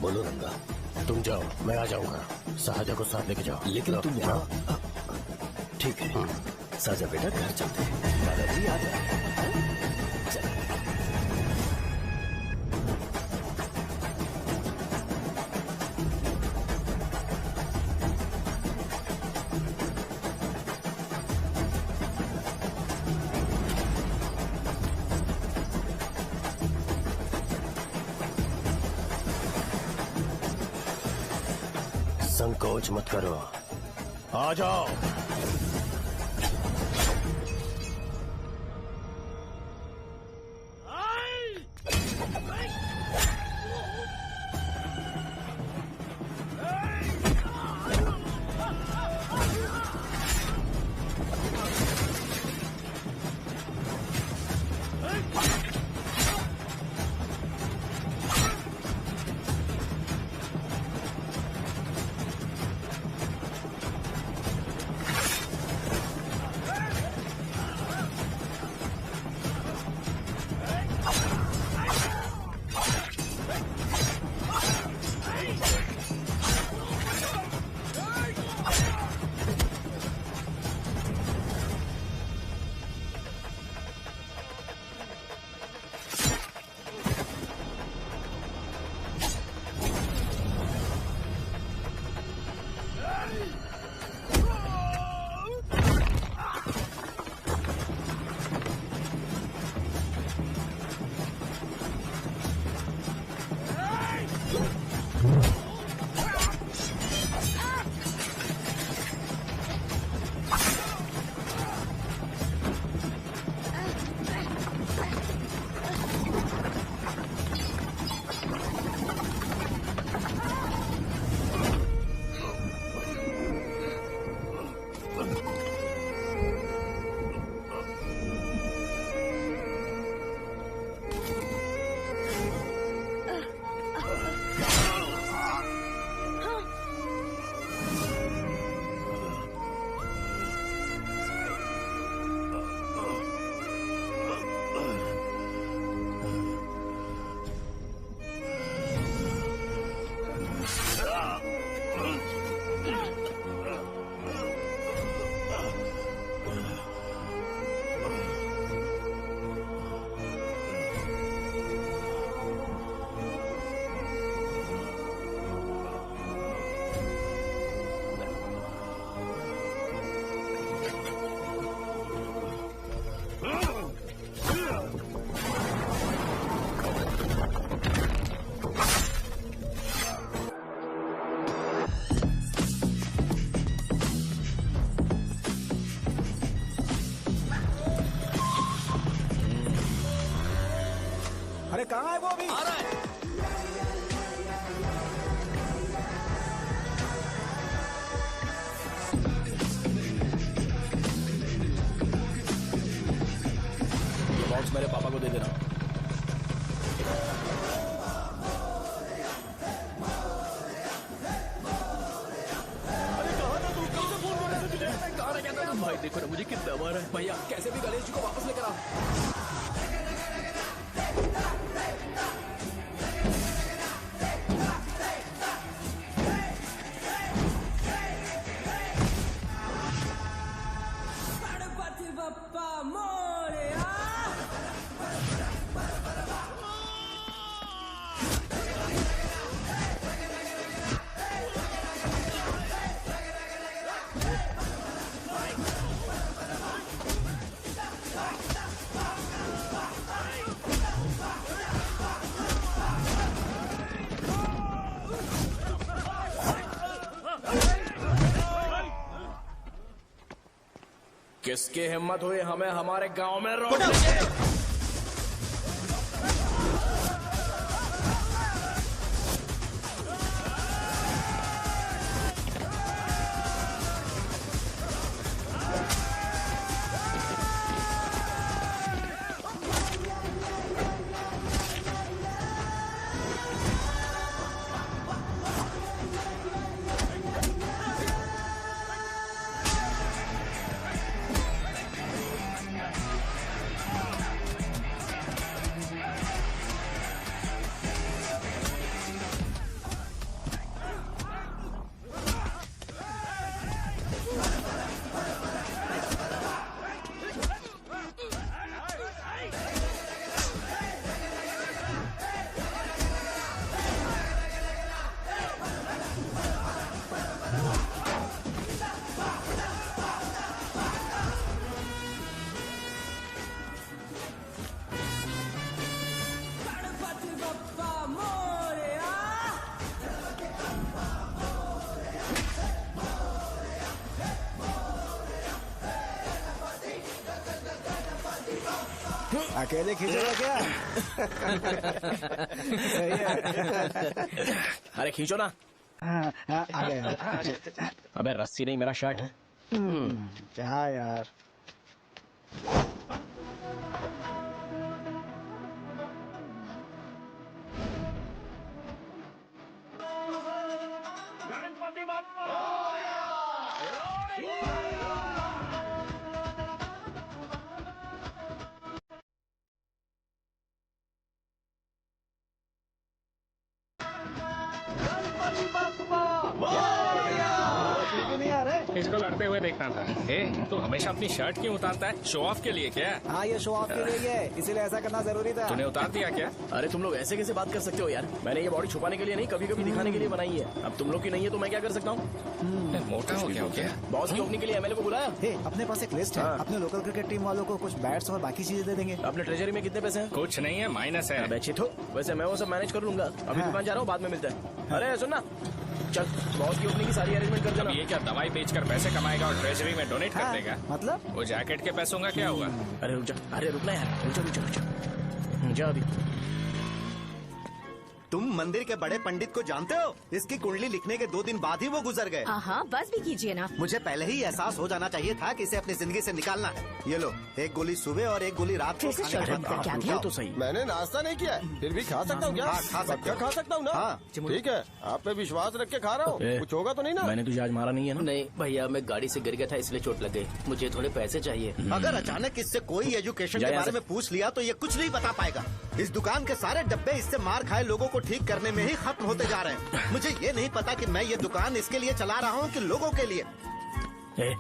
बोलो रंगा। तुम जाओ, मैं आ जाऊंगा। साजा को साथ लेके जाओ। लेकिन तुम यहाँ। ठीक है साजा बेटा, घर चलते हैं। दादाजी आ जाए। चलो। संकोच मत करो, आ जाओ। अरे कहाँ है वो? अभी आ रहा है। ये बॉक्स मेरे पापा को दे देना। भाई देखो ना मुझे कितना मारा है। भैया कैसे भी गणेश जी को वापस लेकर आओ। किसकी हिम्मत हुई हमें हमारे गांव में रोकने की? अकेले खींचोगा क्या? सही है। अरे खींचो ना। आ गया। अबे रस्सी नहीं, मेरा शर्ट। क्या यार? इसको लड़ते हुए देखना था। तू हमेशा अपनी शर्ट क्यों उतारता है? शो ऑफ के लिए क्या? हाँ, ये शो ऑफ के लिए ही है, इसीलिए ऐसा करना जरूरी था। तूने उतार दिया क्या? अरे तुम लोग ऐसे कैसे बात कर सकते हो यार? मैंने ये बॉडी छुपाने के लिए नहीं, कभी कभी दिखाने के लिए बनाई है। अब तुम लोग की नहीं है तो मैं क्या कर सकता हूँ? मोटा हो गया हो क्या? बॉस की ओपनिंग के लिए एमएलए को बुलाया। हे, अपने पास एक लिस्ट है। हाँ। अपने लोकल क्रिकेट टीम वालों को कुछ बैट्स और बाकी चीजें दे देंगे। अपने ट्रेजरी में कितने पैसे हैं? कुछ नहीं है, माइनस है। अबे चिथो, वैसे मैं वो सब मैनेज कर लूंगा। अभी हाँ। दुकान जा रहा हूँ, बाद में मिलते हैं। अरे सुनना, चल बॉस की ओपनिंग की सारी अरेंजमेंट कर देना। अब ये क्या दवाई बेचकर पैसे कमाएगा और ट्रेजरी में डोनेट कर हाँ, देगा? मतलब? वो जैकेट के पैसों का क्या हुआ? अरे रुक जा, अरे रुकना यार, रुक जा जा अभी। तुम मंदिर के बड़े पंडित को जानते हो? इसकी कुंडली लिखने के 2 दिन बाद ही वो गुजर गए। हाँ, बस भी कीजिए ना। मुझे पहले ही एहसास हो जाना चाहिए था कि इसे अपनी जिंदगी से निकालना है। ये लो, एक गोली सुबह और एक गोली रात को कैसे खाने के शर्ट बाद अंदर क्या खाओ। किया? तो सही। मैंने नाश्ता नहीं किया, फिर भी खा सकता हूँ क्या? हाँ, खा सकते पक्का हो। खा सकता हूँ ना? हाँ। ठीक है, आप पे विश्वास रख के खा रहा हूँ। ए, कुछ होगा तो नहीं ना? मैंने तुझे आज मारा नहीं है ना? नहीं भैया, मैं गाड़ी से गिर गया था इसलिए चोट लग गई। मुझे थोड़े पैसे चाहिए। अगर अचानक इससे कोई एजुकेशन जा के यहाँ बारे से। में पूछ लिया तो ये कुछ नहीं बता पाएगा। इस दुकान के सारे डब्बे इससे मार खाए लोगों को ठीक करने में ही खत्म होते जा रहे हैं। मुझे ये नहीं पता कि मैं ये दुकान इसके लिए चला रहा हूँ कि लोगों के लिए। ए,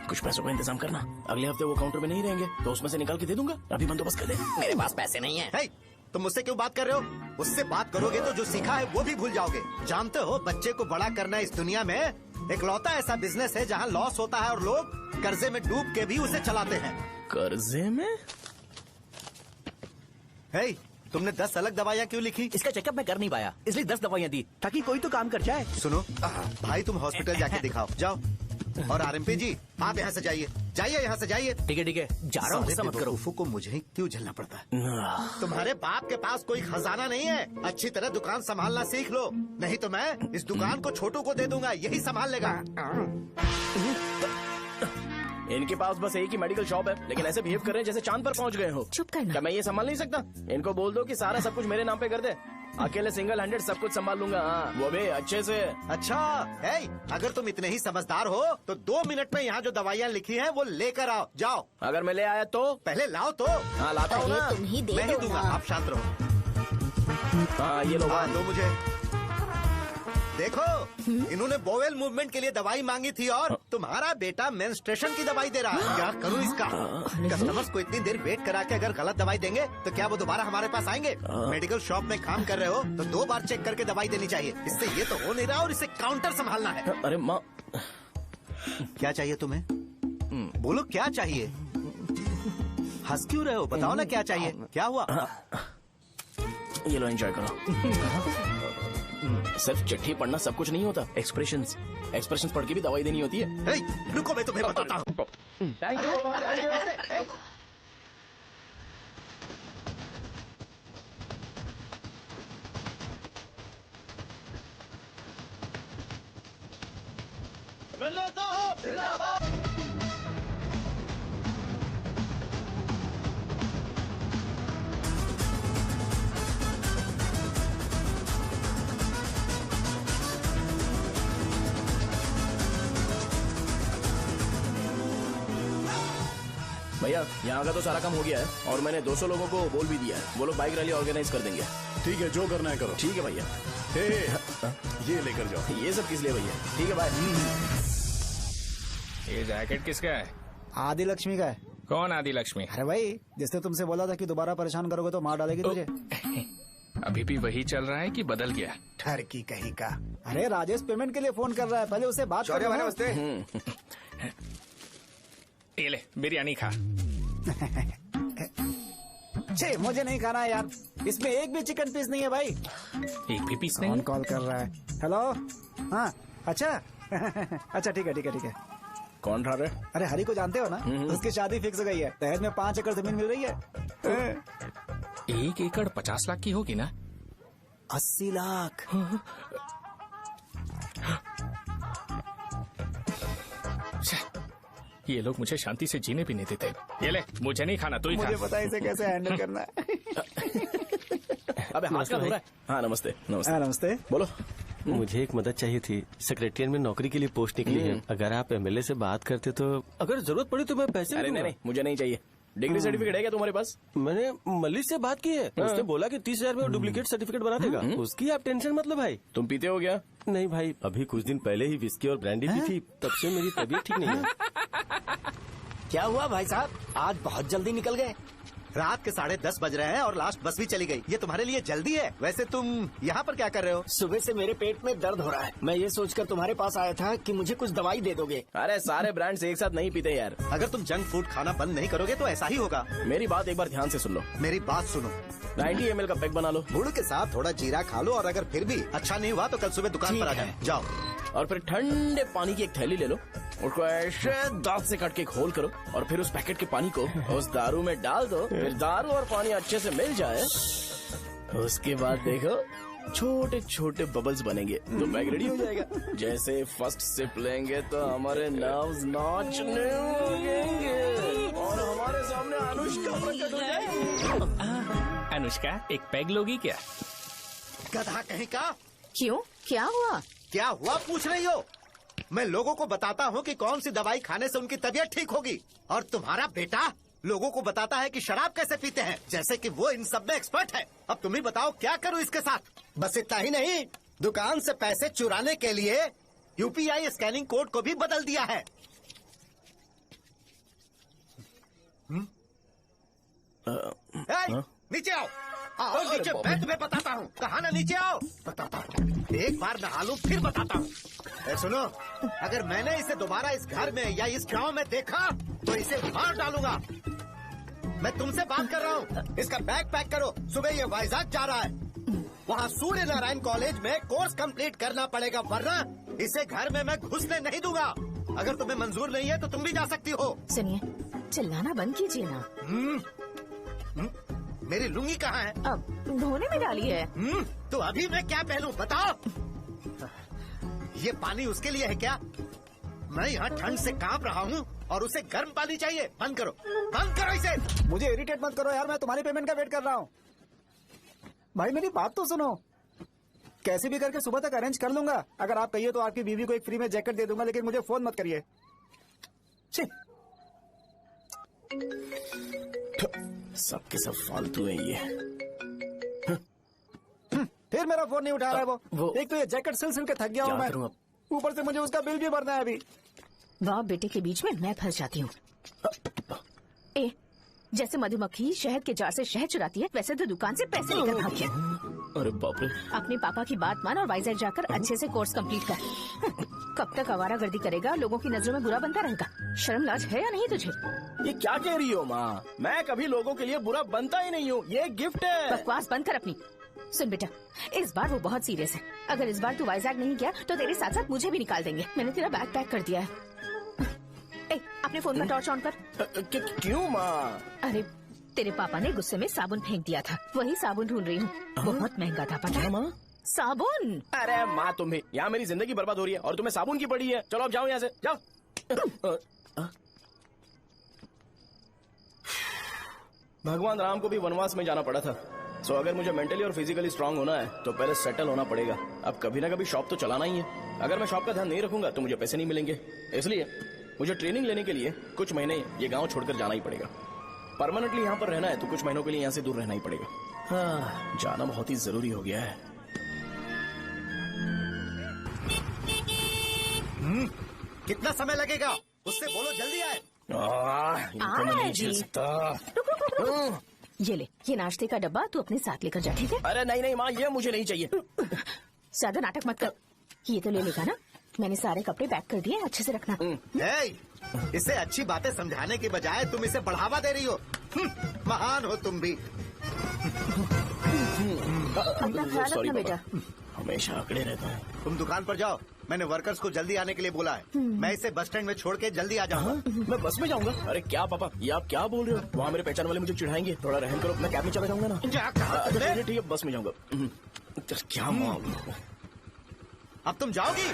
कुछ पैसों का इंतजाम करना। अगले हफ्ते वो काउंटर में नहीं रहेंगे तो उसमें से निकाल के दे दूंगा। अभी बंदोबस्त कर दे। मेरे पास पैसे नहीं है। हे, तुम मुझसे क्यों बात कर रहे हो? उससे बात करोगे तो जो सीखा है वो भी भूल जाओगे। जानते हो, बच्चे को बड़ा करना इस दुनिया में इकलौता ऐसा बिजनेस है जहाँ लॉस होता है और लोग कर्जे में डूब के भी उसे चलाते हैं। कर्जे में? हे, तुमने 10 अलग दवाइयाँ क्यों लिखी? इसका चेकअप मैं कर नहीं पाया, इसलिए 10 दवाइयाँ दी ताकि कोई तो काम कर जाए। सुनो भाई, तुम हॉस्पिटल जाके दिखाओ, जाओ। और आरएमपी जी, आप यहाँ से जाइए, जाइए यहाँ से जाइए। ठीक है जा रहा हूँ, गुस्सा मत करो। बेवकूफों को मुझे ही क्यों झेलना पड़ता है? तुम्हारे बाप के पास कोई खजाना नहीं है। अच्छी तरह दुकान संभालना सीख लो, नहीं तो मैं इस दुकान को छोटू को दे दूंगा, यही संभाल लेगा। इनके पास बस एक ही मेडिकल शॉप है, लेकिन ऐसे बिहेव कर रहे हैं जैसे चांद पर पहुंच गए हो। चुप करना। क्या मैं ये संभाल नहीं सकता? इनको बोल दो कि सारा सब कुछ मेरे नाम पे कर दे। अकेले सिंगल हैंडेड सब कुछ संभाल लूंगा। हाँ, वो भी अच्छे से। अच्छा है, अगर तुम इतने ही समझदार हो तो 2 मिनट में यहाँ जो दवाइयाँ लिखी हैं वो लेकर आओ, जाओ। अगर मैं ले आया तो? पहले लाओ तो। हाँ लाता हूँ ना। अरे तुम ही दे मैं ही दो दूंगा, ना। आप शांत रहो। हाँ ये लो। हाँ, दो मुझे। देखो, इन्होंने बोवेल मूवमेंट के लिए दवाई मांगी थी और तुम्हारा बेटा मेंस्ट्रुएशन की दवाई दे रहा है। क्या करूं इसका? कस्टमर्स को इतनी देर वेट करा के अगर गलत दवाई देंगे तो क्या वो दोबारा हमारे पास आएंगे? मेडिकल शॉप में काम कर रहे हो तो 2 बार चेक करके दवाई देनी चाहिए। इससे ये तो हो नहीं रहा और इसे काउंटर संभालना है। अरे माँ, क्या चाहिए तुम्हें? बोलो क्या चाहिए? हंस क्यों रहे हो? बताओ ना क्या चाहिए? क्या हुआ? ये लो एंजॉय करो। सिर्फ चिट्ठी पढ़ना सब कुछ नहीं होता। एक्सप्रेशंस पढ़ के भी दवाई देनी होती है। हे, रुको, मैं तुम्हें बताता हूँ। भैया यहाँ का तो सारा काम हो गया है और मैंने 200 लोगों को बोल भी दिया है। वो लोग बाइक रैली ऑर्गेनाइज कर देंगे। ठीक है, जो करना है करो। ठीक है भैया। ये लेकर जाओ। ये सब किस लिए भैया? ठीक है बाय। ये जैकेट किसका है? आदि लक्ष्मी का है। कौन आदि लक्ष्मी? अरे भाई, जिसने तुमसे बोला था कि दोबारा परेशान करोगे तो मार डालेगी तुझे। अभी भी वही चल रहा है कि बदल गया? ठर की कहीं का। अरे राजेश पेमेंट के लिए फोन कर रहा है, पहले उससे बात करो। नमस्ते। ये ले बिरयानी खा। छे, मुझे नहीं खाना है यार, इसमें एक भी चिकन पीस नहीं है भाई। एक भी पीस नहीं? कौन कॉल कर रहा है? हेलो, हाँ अच्छा। अच्छा ठीक है। कौन ठा रहे? अरे हरी को जानते हो ना? उसकी शादी फिक्स हो गई है। दहेज में 5 एकड़ जमीन मिल रही है। 1 एकड़ 50 लाख की होगी ना? 80 लाख। ये लोग मुझे शांति से जीने भी नहीं देते। ये ले, मुझे नहीं खाना, तू ही खा। मुझे पता है इसे कैसे हैंडल करना है। अबे हाथ का धो रहा है। हाँ नमस्ते नमस्ते। नमस्ते। बोलो। मुझे एक मदद चाहिए थी। सेक्रेटरिएट में नौकरी के लिए पोस्ट निकली है। अगर आप एमएलए से बात करते तो अगर जरूरत पड़ी तो मैं पैसे अरे नहीं, मुझे नहीं चाहिए। डिग्री सर्टिफिकेट है क्या तुम्हारे पास? मैंने मलिक से बात की है। उसने बोला कि 30,000 में वो डुप्लीकेट सर्टिफिकेट बना देगा। उसकी आप टेंशन मत लो भाई। तुम पीते हो क्या? नहीं भाई, अभी कुछ दिन पहले ही विस्की और ब्रांडी पी थी, तब से मेरी तबीयत ठीक नहीं है। क्या हुआ भाई साहब, आज बहुत जल्दी निकल गए? रात के 10:30 बज रहे हैं और लास्ट बस भी चली गई। ये तुम्हारे लिए जल्दी है। वैसे तुम यहाँ पर क्या कर रहे हो? सुबह से मेरे पेट में दर्द हो रहा है। मैं ये सोचकर तुम्हारे पास आया था कि मुझे कुछ दवाई दे दोगे। अरे सारे ब्रांड्स एक साथ नहीं पीते यार। अगर तुम जंक फूड खाना बंद नहीं करोगे तो ऐसा ही होगा। मेरी बात एक बार ध्यान से सुन लो। मेरी बात सुनो। 90 ml का पैक बना लो। गुड़ के साथ थोड़ा जीरा खा लो और अगर फिर भी अच्छा नहीं हुआ तो कल सुबह दुकान पर आ जाओ। और फिर ठंडे पानी की एक थैली ले लो, उसको ऐसे दांत से काट के खोल करो और फिर उस पैकेट के पानी को उस दारू में डाल दो। फिर दारू और पानी अच्छे से मिल जाए, उसके बाद देखो छोटे छोटे बबल्स बनेंगे तो पैक रेडी हो जाएगा। जैसे फर्स्ट सिप लेंगे तो हमारे नर्व्स नाचने लगेंगे और हमारे सामने अनुष्का प्रकट हो जाएगी। अनुष्का, एक पैग लोगी क्या? गधा कहीं का। क्यों, क्या हुआ? क्या हुआ पूछ रही हो? मैं लोगों को बताता हूँ कि कौन सी दवाई खाने से उनकी तबीयत ठीक होगी, और तुम्हारा बेटा लोगों को बताता है कि शराब कैसे पीते हैं, जैसे कि वो इन सब में एक्सपर्ट है। अब तुम ही बताओ क्या करूँ इसके साथ? बस इतना ही नहीं, दुकान से पैसे चुराने के लिए यूपीआई स्कैनिंग कोड को भी बदल दिया है। नीचे आओ। आओ नीचे, मैं तुम्हें बताता हूँ। कहा ना नीचे आओ, बताता हूँ। एक बार नहा लूं फिर बताता हूँ। सुनो, अगर मैंने इसे दोबारा इस घर में या इस गांव में देखा तो इसे मार डालूंगा। मैं तुमसे बात कर रहा हूँ। इसका बैग पैक करो, सुबह ये वाइजाग जा रहा है। वहाँ सूर्य नारायण कॉलेज में कोर्स कंप्लीट करना पड़ेगा, वरना इसे घर में मैं घुसने नहीं दूंगा। अगर तुम्हें मंजूर नहीं है तो तुम भी जा सकती हो। सुनिए, चिल्लाना बंद कीजिए ना। मेरी लुंगी कहाँ है? अब धोने में डाली है। तो अभी मैं क्या पहनूं बताओ? ये पानी उसके लिए है क्या? मैं यहाँ ठंड से कांप रहा हूँ और उसे गर्म पानी चाहिए। बंद करो, बंद करो इसे। मुझे इरिटेट मत करो यार, मैं तुम्हारी पेमेंट का वेट कर रहा हूँ। भाई मेरी बात तो सुनो, कैसे भी करके सुबह तक अरेंज कर लूंगा। अगर आप कहिए तो आपकी बीवी को एक फ्री में जैकेट दे दूंगा, लेकिन मुझे फोन मत करिए। सबके सब फालतू है ये। फिर मेरा फोन नहीं उठा रहा है वो। एक तो ये जैकेट सिल के थक गया हूँ मैं, करूं अब? ऊपर से मुझे उसका बिल भी भरना है अभी। बाप बेटे के बीच में मैं फंस जाती हूँ। ए, जैसे मधुमक्खी शहद के जार से शहद चुराती है, वैसे तो दुकान से पैसे लेकर भाग गया। अरे बाप रे। अपने पापा की बात मान और वाइजैक जाकर अच्छे से कोर्स कंप्लीट कर। कब तक आवारागर्दी करेगा, लोगों की नजरों में बुरा बनता रहेगा। शर्म लाज है या नहीं तुझे? ये क्या कह रही हो माँ? मैं कभी लोगों के लिए बुरा बनता ही नहीं हूँ, ये गिफ्ट है। बकवास बंद कर अपनी। सुन बेटा, इस बार वो बहुत सीरियस है। अगर इस बार तू वाइजैक नहीं गया तो तेरे साथ साथ मुझे भी निकाल देंगे। मैंने तेरा बैग पैक कर दिया है। ए, अपने फोन का टॉर्च ऑन कर। क्यों माँ? अरे तेरे पापा ने गुस्से में साबुन फेंक दिया था, वही साबुन ढूंढ रही हूँ। बहुत महंगा था, पता है माँ? साबुन। अरे माँ तुम भी, यहाँ मेरी जिंदगी बर्बाद हो रही है और तुम्हें साबुन की पड़ी है। चलो अब जाओ यहाँ से, जाओ। भगवान राम को भी वनवास में जाना पड़ा था। सो अगर मुझे मेंटली और फिजिकली स्ट्रांग होना है तो पहले सेटल होना पड़ेगा। अब कभी ना कभी शॉप तो चलाना ही है। अगर मैं शॉप का ध्यान नहीं रखूंगा तो मुझे पैसे नहीं मिलेंगे। इसलिए मुझे ट्रेनिंग लेने के लिए कुछ महीने ये गांव छोड़कर जाना ही पड़ेगा। परमानेंटली यहाँ पर रहना है तो कुछ महीनों के लिए यहाँ से दूर रहना ही पड़ेगा। हाँ, जाना बहुत ही जरूरी हो गया है। कितना समय लगेगा? उससे बोलो जल्दी आए। इनको मैं नहीं झेल सकता। ये ले, ये नाश्ते का डब्बा तू अपने साथ लेकर जा, ठीक है? अरे नहीं नहीं माँ, ये मुझे नहीं चाहिए। ज्यादा नाटक मत कर। ये तो ले लेगा ना? मैंने सारे कपड़े पैक कर दिए, अच्छे से रखना। इसे अच्छी बातें समझाने के बजाय तुम इसे बढ़ावा दे रही हो। महान हो तुम भी। अपना ख्याल रखना बेटा। हमेशा अकड़े रहता है। तुम दुकान पर जाओ, मैंने वर्कर्स को जल्दी आने के लिए बोला है। मैं इसे बस स्टैंड में छोड़ के जल्दी आ जाऊंगा। मैं बस में जाऊंगा? अरे क्या पापा, ये आप क्या बोल रहे हो? वहाँ मेरे पहचान वाले मुझे चिढ़ाएंगे। थोड़ा रहम करो, मैं कैब में चला जाऊंगा ना। ठीक है, बस में जाऊंगा। क्या मामला? अब तुम जाओगी?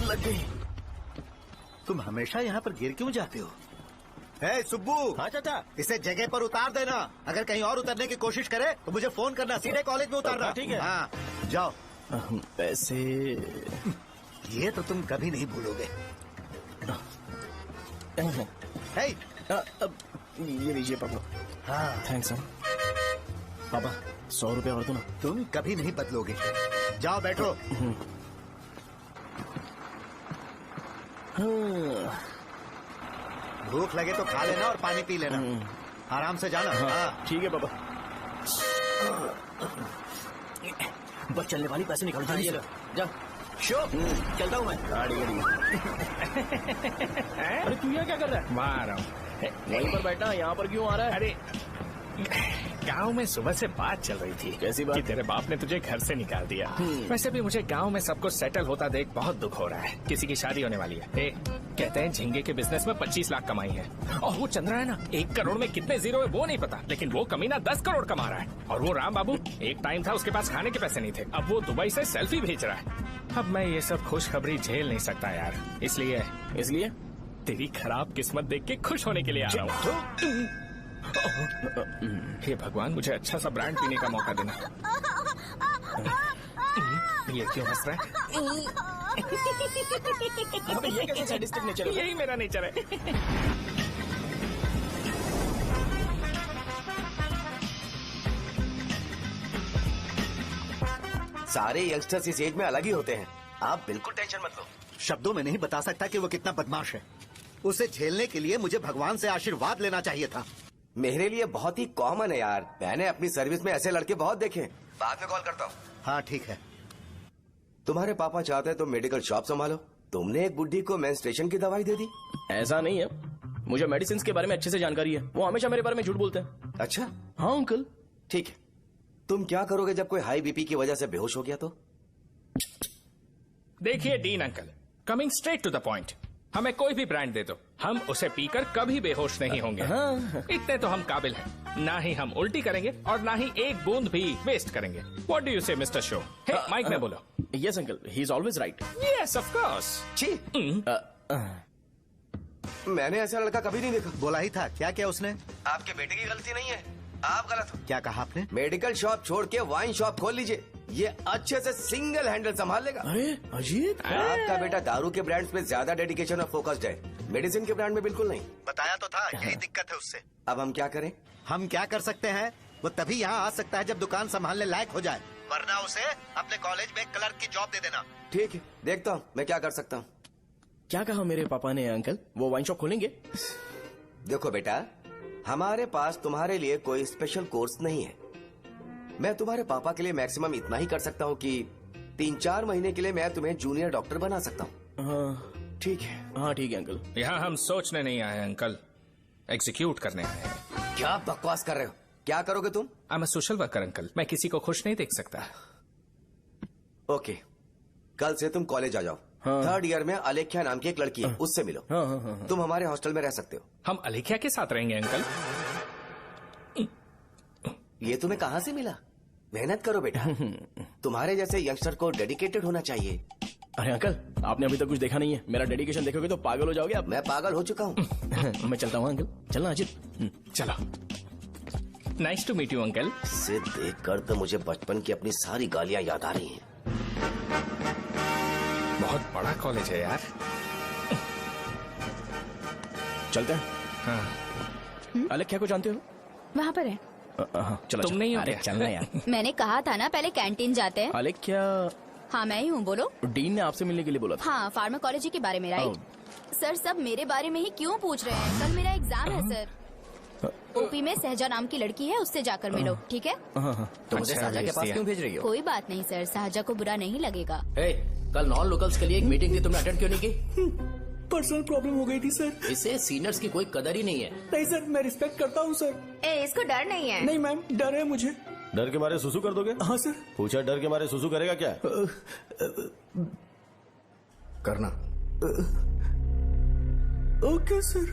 लग गई। तुम हमेशा यहाँ पर गिर क्यों जाते हो? हे सुब्बू। हाँ चाचा। इसे जगह पर उतार देना। अगर कहीं और उतरने की कोशिश करे तो मुझे फोन करना। सीधे कॉलेज में उतारना। ठीक है। हाँ जाओ। पैसे ये तो तुम कभी नहीं भूलोगे। हे, अब ये लीजिए पापा। हाँ थैंक्स पापा, 100 रुपया और दो ना। तुम कभी नहीं बदलोगे। जाओ बैठो। भूख लगे तो खा लेना और पानी पी लेना। आराम से जाना। हाँ ठीक है पापा। बस चलने वाली पैसे निकाल दीजिए। जा शो, चलता हूँ मैं। गाड़ी अरे तू यहाँ क्या कर रहा है? वहाँ आ रहा हूँ। वहीं पर बैठना, यहाँ पर क्यों आ रहा है? अरे गांव में सुबह से बात चल रही थी। कैसी बात? कि तेरे बाप ने तुझे घर से निकाल दिया। वैसे भी मुझे गांव में सब कुछ सेटल होता देख बहुत दुख हो रहा है। किसी की शादी होने वाली है। कहते हैं झींगे के बिजनेस में 25 लाख कमाई है। और वो चंद्रा है ना, 1 करोड़ में कितने जीरो है वो नहीं पता, लेकिन वो कमीना 10 करोड़ कमा रहा है। और वो राम बाबू, एक टाइम था उसके पास खाने के पैसे नहीं थे, अब वो दुबई से सेल्फी भेज रहा है। अब मैं ये सब खुशखबरी झेल नहीं सकता यार, इसलिए तेरी खराब किस्मत देख के खुश होने के लिए आ रहा हूँ। हे भगवान, मुझे अच्छा सा ब्रांड पीने का मौका देना। ये क्यों हंस रहा है? ये कैसे सैडिस्टिक नेचर है? यही मेरा नेचर है। सारे यंगस्टर्स इस एज में अलग ही होते हैं। आप बिल्कुल टेंशन मत लो। शब्दों में नहीं बता सकता कि वो कितना बदमाश है। उसे झेलने के लिए मुझे भगवान से आशीर्वाद लेना चाहिए था। मेरे लिए बहुत ही कॉमन है यार। मैंने अपनी सर्विस में ऐसे लड़के बहुत देखे। बाद में कॉल करता हूँ। हाँ ठीक है। तुम्हारे पापा चाहते हैं तुम मेडिकल शॉप संभालो। तुमने एक बुढ़ी को मेंस्ट्रुएशन की दवाई दे दी। ऐसा नहीं है, मुझे मेडिसिन के बारे में अच्छे से जानकारी है। वो हमेशा मेरे बारे में झूठ बोलते हैं। अच्छा हाँ अंकल। ठीक है, तुम क्या करोगे जब कोई हाई बीपी की वजह से बेहोश हो गया तो? देखिए Dean uncle, coming straight to the point, हमें कोई भी ब्रांड दे दो, हम उसे पीकर कभी बेहोश नहीं होंगे। इतने तो हम काबिल हैं। ना ही हम उल्टी करेंगे और ना ही एक बूंद भी वेस्ट करेंगे। व्हाट डू यू से मिस्टर शो? माइक में बोलो। Yes uncle, he is always right. Yes of course. छी, मैंने ऐसा लड़का कभी नहीं देखा। बोला ही था। क्या क्या उसने? आपके बेटे की गलती नहीं है, आप गलत हो। क्या कहा आपने? मेडिकल शॉप छोड़ के वाइन शॉप खोल लीजिए, ये अच्छे से सिंगल हैंडल संभाल लेगा। अरे अजीत, आपका बेटा दारू के ब्रांड्स में ज्यादा डेडिकेशन और फोकस्ड है, मेडिसिन के ब्रांड में बिल्कुल नहीं। बताया तो था, यही दिक्कत है उससे। अब हम क्या करें? हम क्या कर सकते हैं? वो तभी यहाँ आ सकता है जब दुकान संभालने लायक हो जाए, वरना उसे अपने कॉलेज में क्लर्क की जॉब दे देना। ठीक है, देखता हूँ मैं क्या कर सकता हूँ। क्या कहा मेरे पापा ने अंकल? वो वाइन शॉप खोलेंगे? देखो बेटा, हमारे पास तुम्हारे लिए कोई स्पेशल कोर्स नहीं है। मैं तुम्हारे पापा के लिए मैक्सिमम इतना ही कर सकता हूँ कि 3-4 महीने के लिए मैं तुम्हें जूनियर डॉक्टर बना सकता हूँ। हाँ ठीक है? हाँ ठीक है अंकल। यहाँ हम सोचने नहीं आए अंकल, एग्जीक्यूट करने आए हैं। क्या बकवास कर रहे हो? क्या करोगे तुम? I am a social worker uncle, मैं किसी को खुश नहीं देख सकता। ओके, कल से तुम कॉलेज आ जाओ। हाँ। 3rd ईयर में अलेख्या नाम की एक लड़की है, उससे मिलो। हाँ हाँ हाँ। तुम हमारे हॉस्टल में रह सकते हो। हम अलेख्या के साथ रहेंगे अंकल। ये तुम्हें कहाँ से मिला? मेहनत करो बेटा, तुम्हारे जैसे यंगस्टर को डेडिकेटेड होना चाहिए। अरे अंकल, आपने अभी तक कुछ देखा नहीं है। मेरा डेडिकेशन देखोगे तो पागल हो जाओगे आप। मैं पागल हो चुका हूँ। मैं चलता हूँ अंकल। चलना अजित। चलो, nice to meet you uncle. इसे देखकर तो मुझे बचपन की अपनी सारी गालियाँ याद आ रही हैं। बहुत बड़ा कॉलेज है यार। चलते हैं। हाँ। अलेख्या को जानते हो? वहाँ पर है। चलो तुम नहीं हो अरे क्या? चलना यार। मैंने कहा था ना पहले कैंटीन जाते हैं। अलेख्या, हाँ मैं ही हूँ, बोलो। डीन ने आपसे मिलने के लिए बोला था। हाँ, फार्माकोलॉजी के बारे में, राइट? सर सब मेरे बारे में ही क्यों पूछ रहे हैं? कल मेरा एग्जाम है सर। ओपी में सहजा नाम की लड़की है, उससे जाकर मिलो, ठीक है? हाँ हाँ। तो मुझे अच्छा, साजा के पास भेज क्यों भेज रही हो? कोई बात नहीं सर, सहजा को बुरा नहीं लगेगा। कल नॉन लोकल्स के लिए एक मीटिंग थी, तुमने अटेंड क्यों नहीं की? पर्सनल प्रॉब्लम हो गई थी सर। इससे सीनियर्स की कोई कदर ही नहीं है। नहीं सर, मैं रिस्पेक्ट करता हूँ सर। इसको डर नहीं है। नहीं मैम, डर है मुझे। डर के मारे सुसु कर दोगे? हाँ सर। पूछा डर के मारे सुसु करेगा क्या? करना। Okay sir.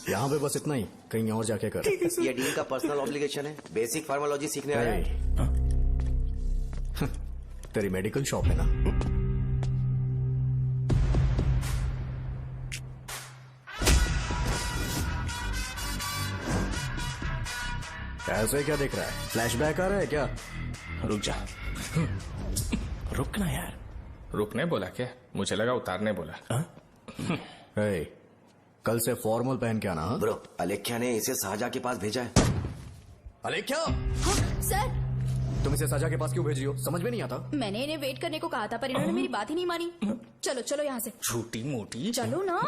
यहाँ पे बस इतना ही, कहीं और जाके कर। ठीक है सर। ये डीन का पर्सनल ऑब्लिगेशन है, बेसिक फार्मोलॉजी सीखने आया है। तेरी मेडिकल शॉप है ना? ऐसे क्या देख रहा है? फ्लैशबैक आ रहा है क्या? रुक जा। रुक ना यार। रुकने बोला क्या? मुझे लगा उतारने बोला। ए, कल से फॉर्मल पहन के आना। हाँ? ब्रो, अलेख्या ने इसे शाहजहां के पास भेजा है। अलेख्या, हाँ, सर तुम इसे शाहजहां के पास क्यों भेज रही हो? समझ में नहीं आता। मैंने इन्हें वेट करने को कहा था, पर इन्होंने मेरी बात ही नहीं मानी। चलो चलो यहाँ से, छोटी मोटी। चलो ना।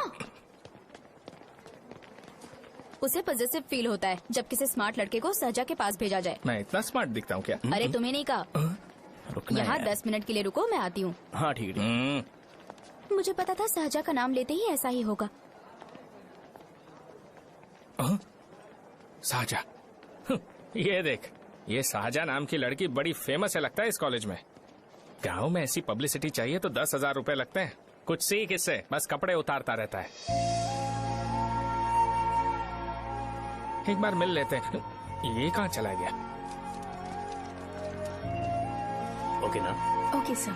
उसे पॉजिटिव फील होता है जब किसी स्मार्ट लड़के को शाहजहां के पास भेजा जाए। मैं इतना स्मार्ट दिखता हूँ क्या? अरे तुम्हें नहीं कहा। रुकना यहाँ यार। 10 मिनट के लिए रुको, मैं आती हूँ। हाँ ठीक है। मुझे पता था शाहजहां का नाम लेते ही ऐसा ही होगा। शाहजहां। ये देख, ये शाहजहां नाम की लड़की बड़ी फेमस है लगता है इस कॉलेज में। गांव में ऐसी पब्लिसिटी चाहिए तो 10,000 रुपए लगते हैं। कुछ सीख इससे, बस कपड़े उतारता रहता है। एक बार मिल लेते हैं। ये कहाँ चला गया? ओके ना? Okay sir.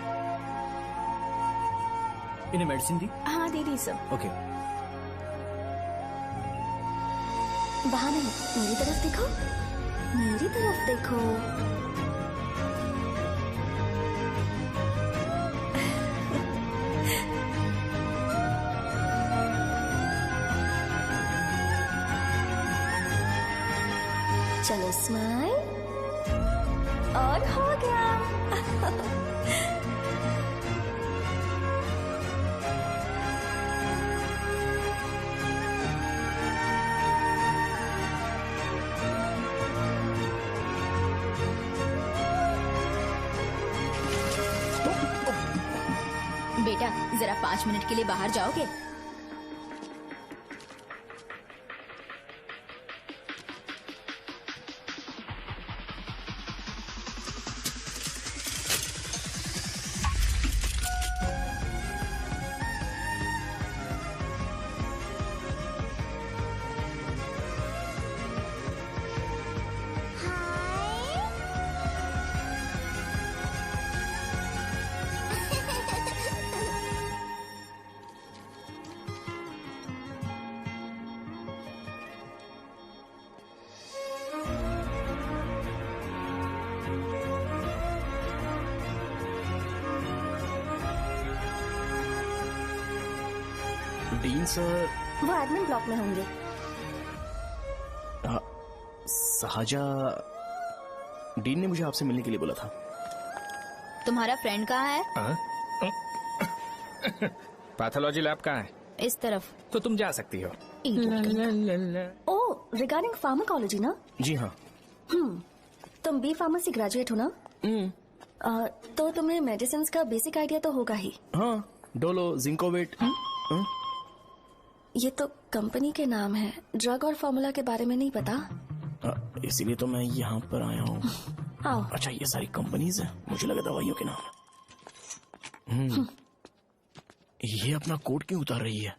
इन्हें मेडिसिन दी? हाँ दे दी सर। ओके। वहाँ नहीं, मेरी तरफ देखो, मेरी तरफ देखो। चलो स्माइल, और हो गया। बेटा जरा 5 मिनट के लिए बाहर जाओगे? Dean sir. वो एडमिन ब्लॉक में होंगे। शाहजहां, डीन ने मुझे आपसे मिलने के लिए बोला था। तुम्हारा फ्रेंड कहाँ है? पैथोलॉजी लैब कहाँ है? इस तरफ। तो तुम जा सकती हो। ओ, रिगार्डिंग फार्माकोलॉजी ना? जी हाँ। तुम बी फार्मेसी ग्रेजुएट हो ना? तो तुम्हें मेडिसिन का बेसिक आइडिया तो होगा ही। हाँ, डोलो, जिंकोवेट। ये तो कंपनी के नाम है, ड्रग और फॉर्मूला के बारे में नहीं पता। इसीलिए तो मैं यहाँ पर आया हूँ। आओ। अच्छा, ये सारी कंपनीज है, मुझे लगा दवाइयों के नाम। ये अपना कोट क्यों उतार रही है?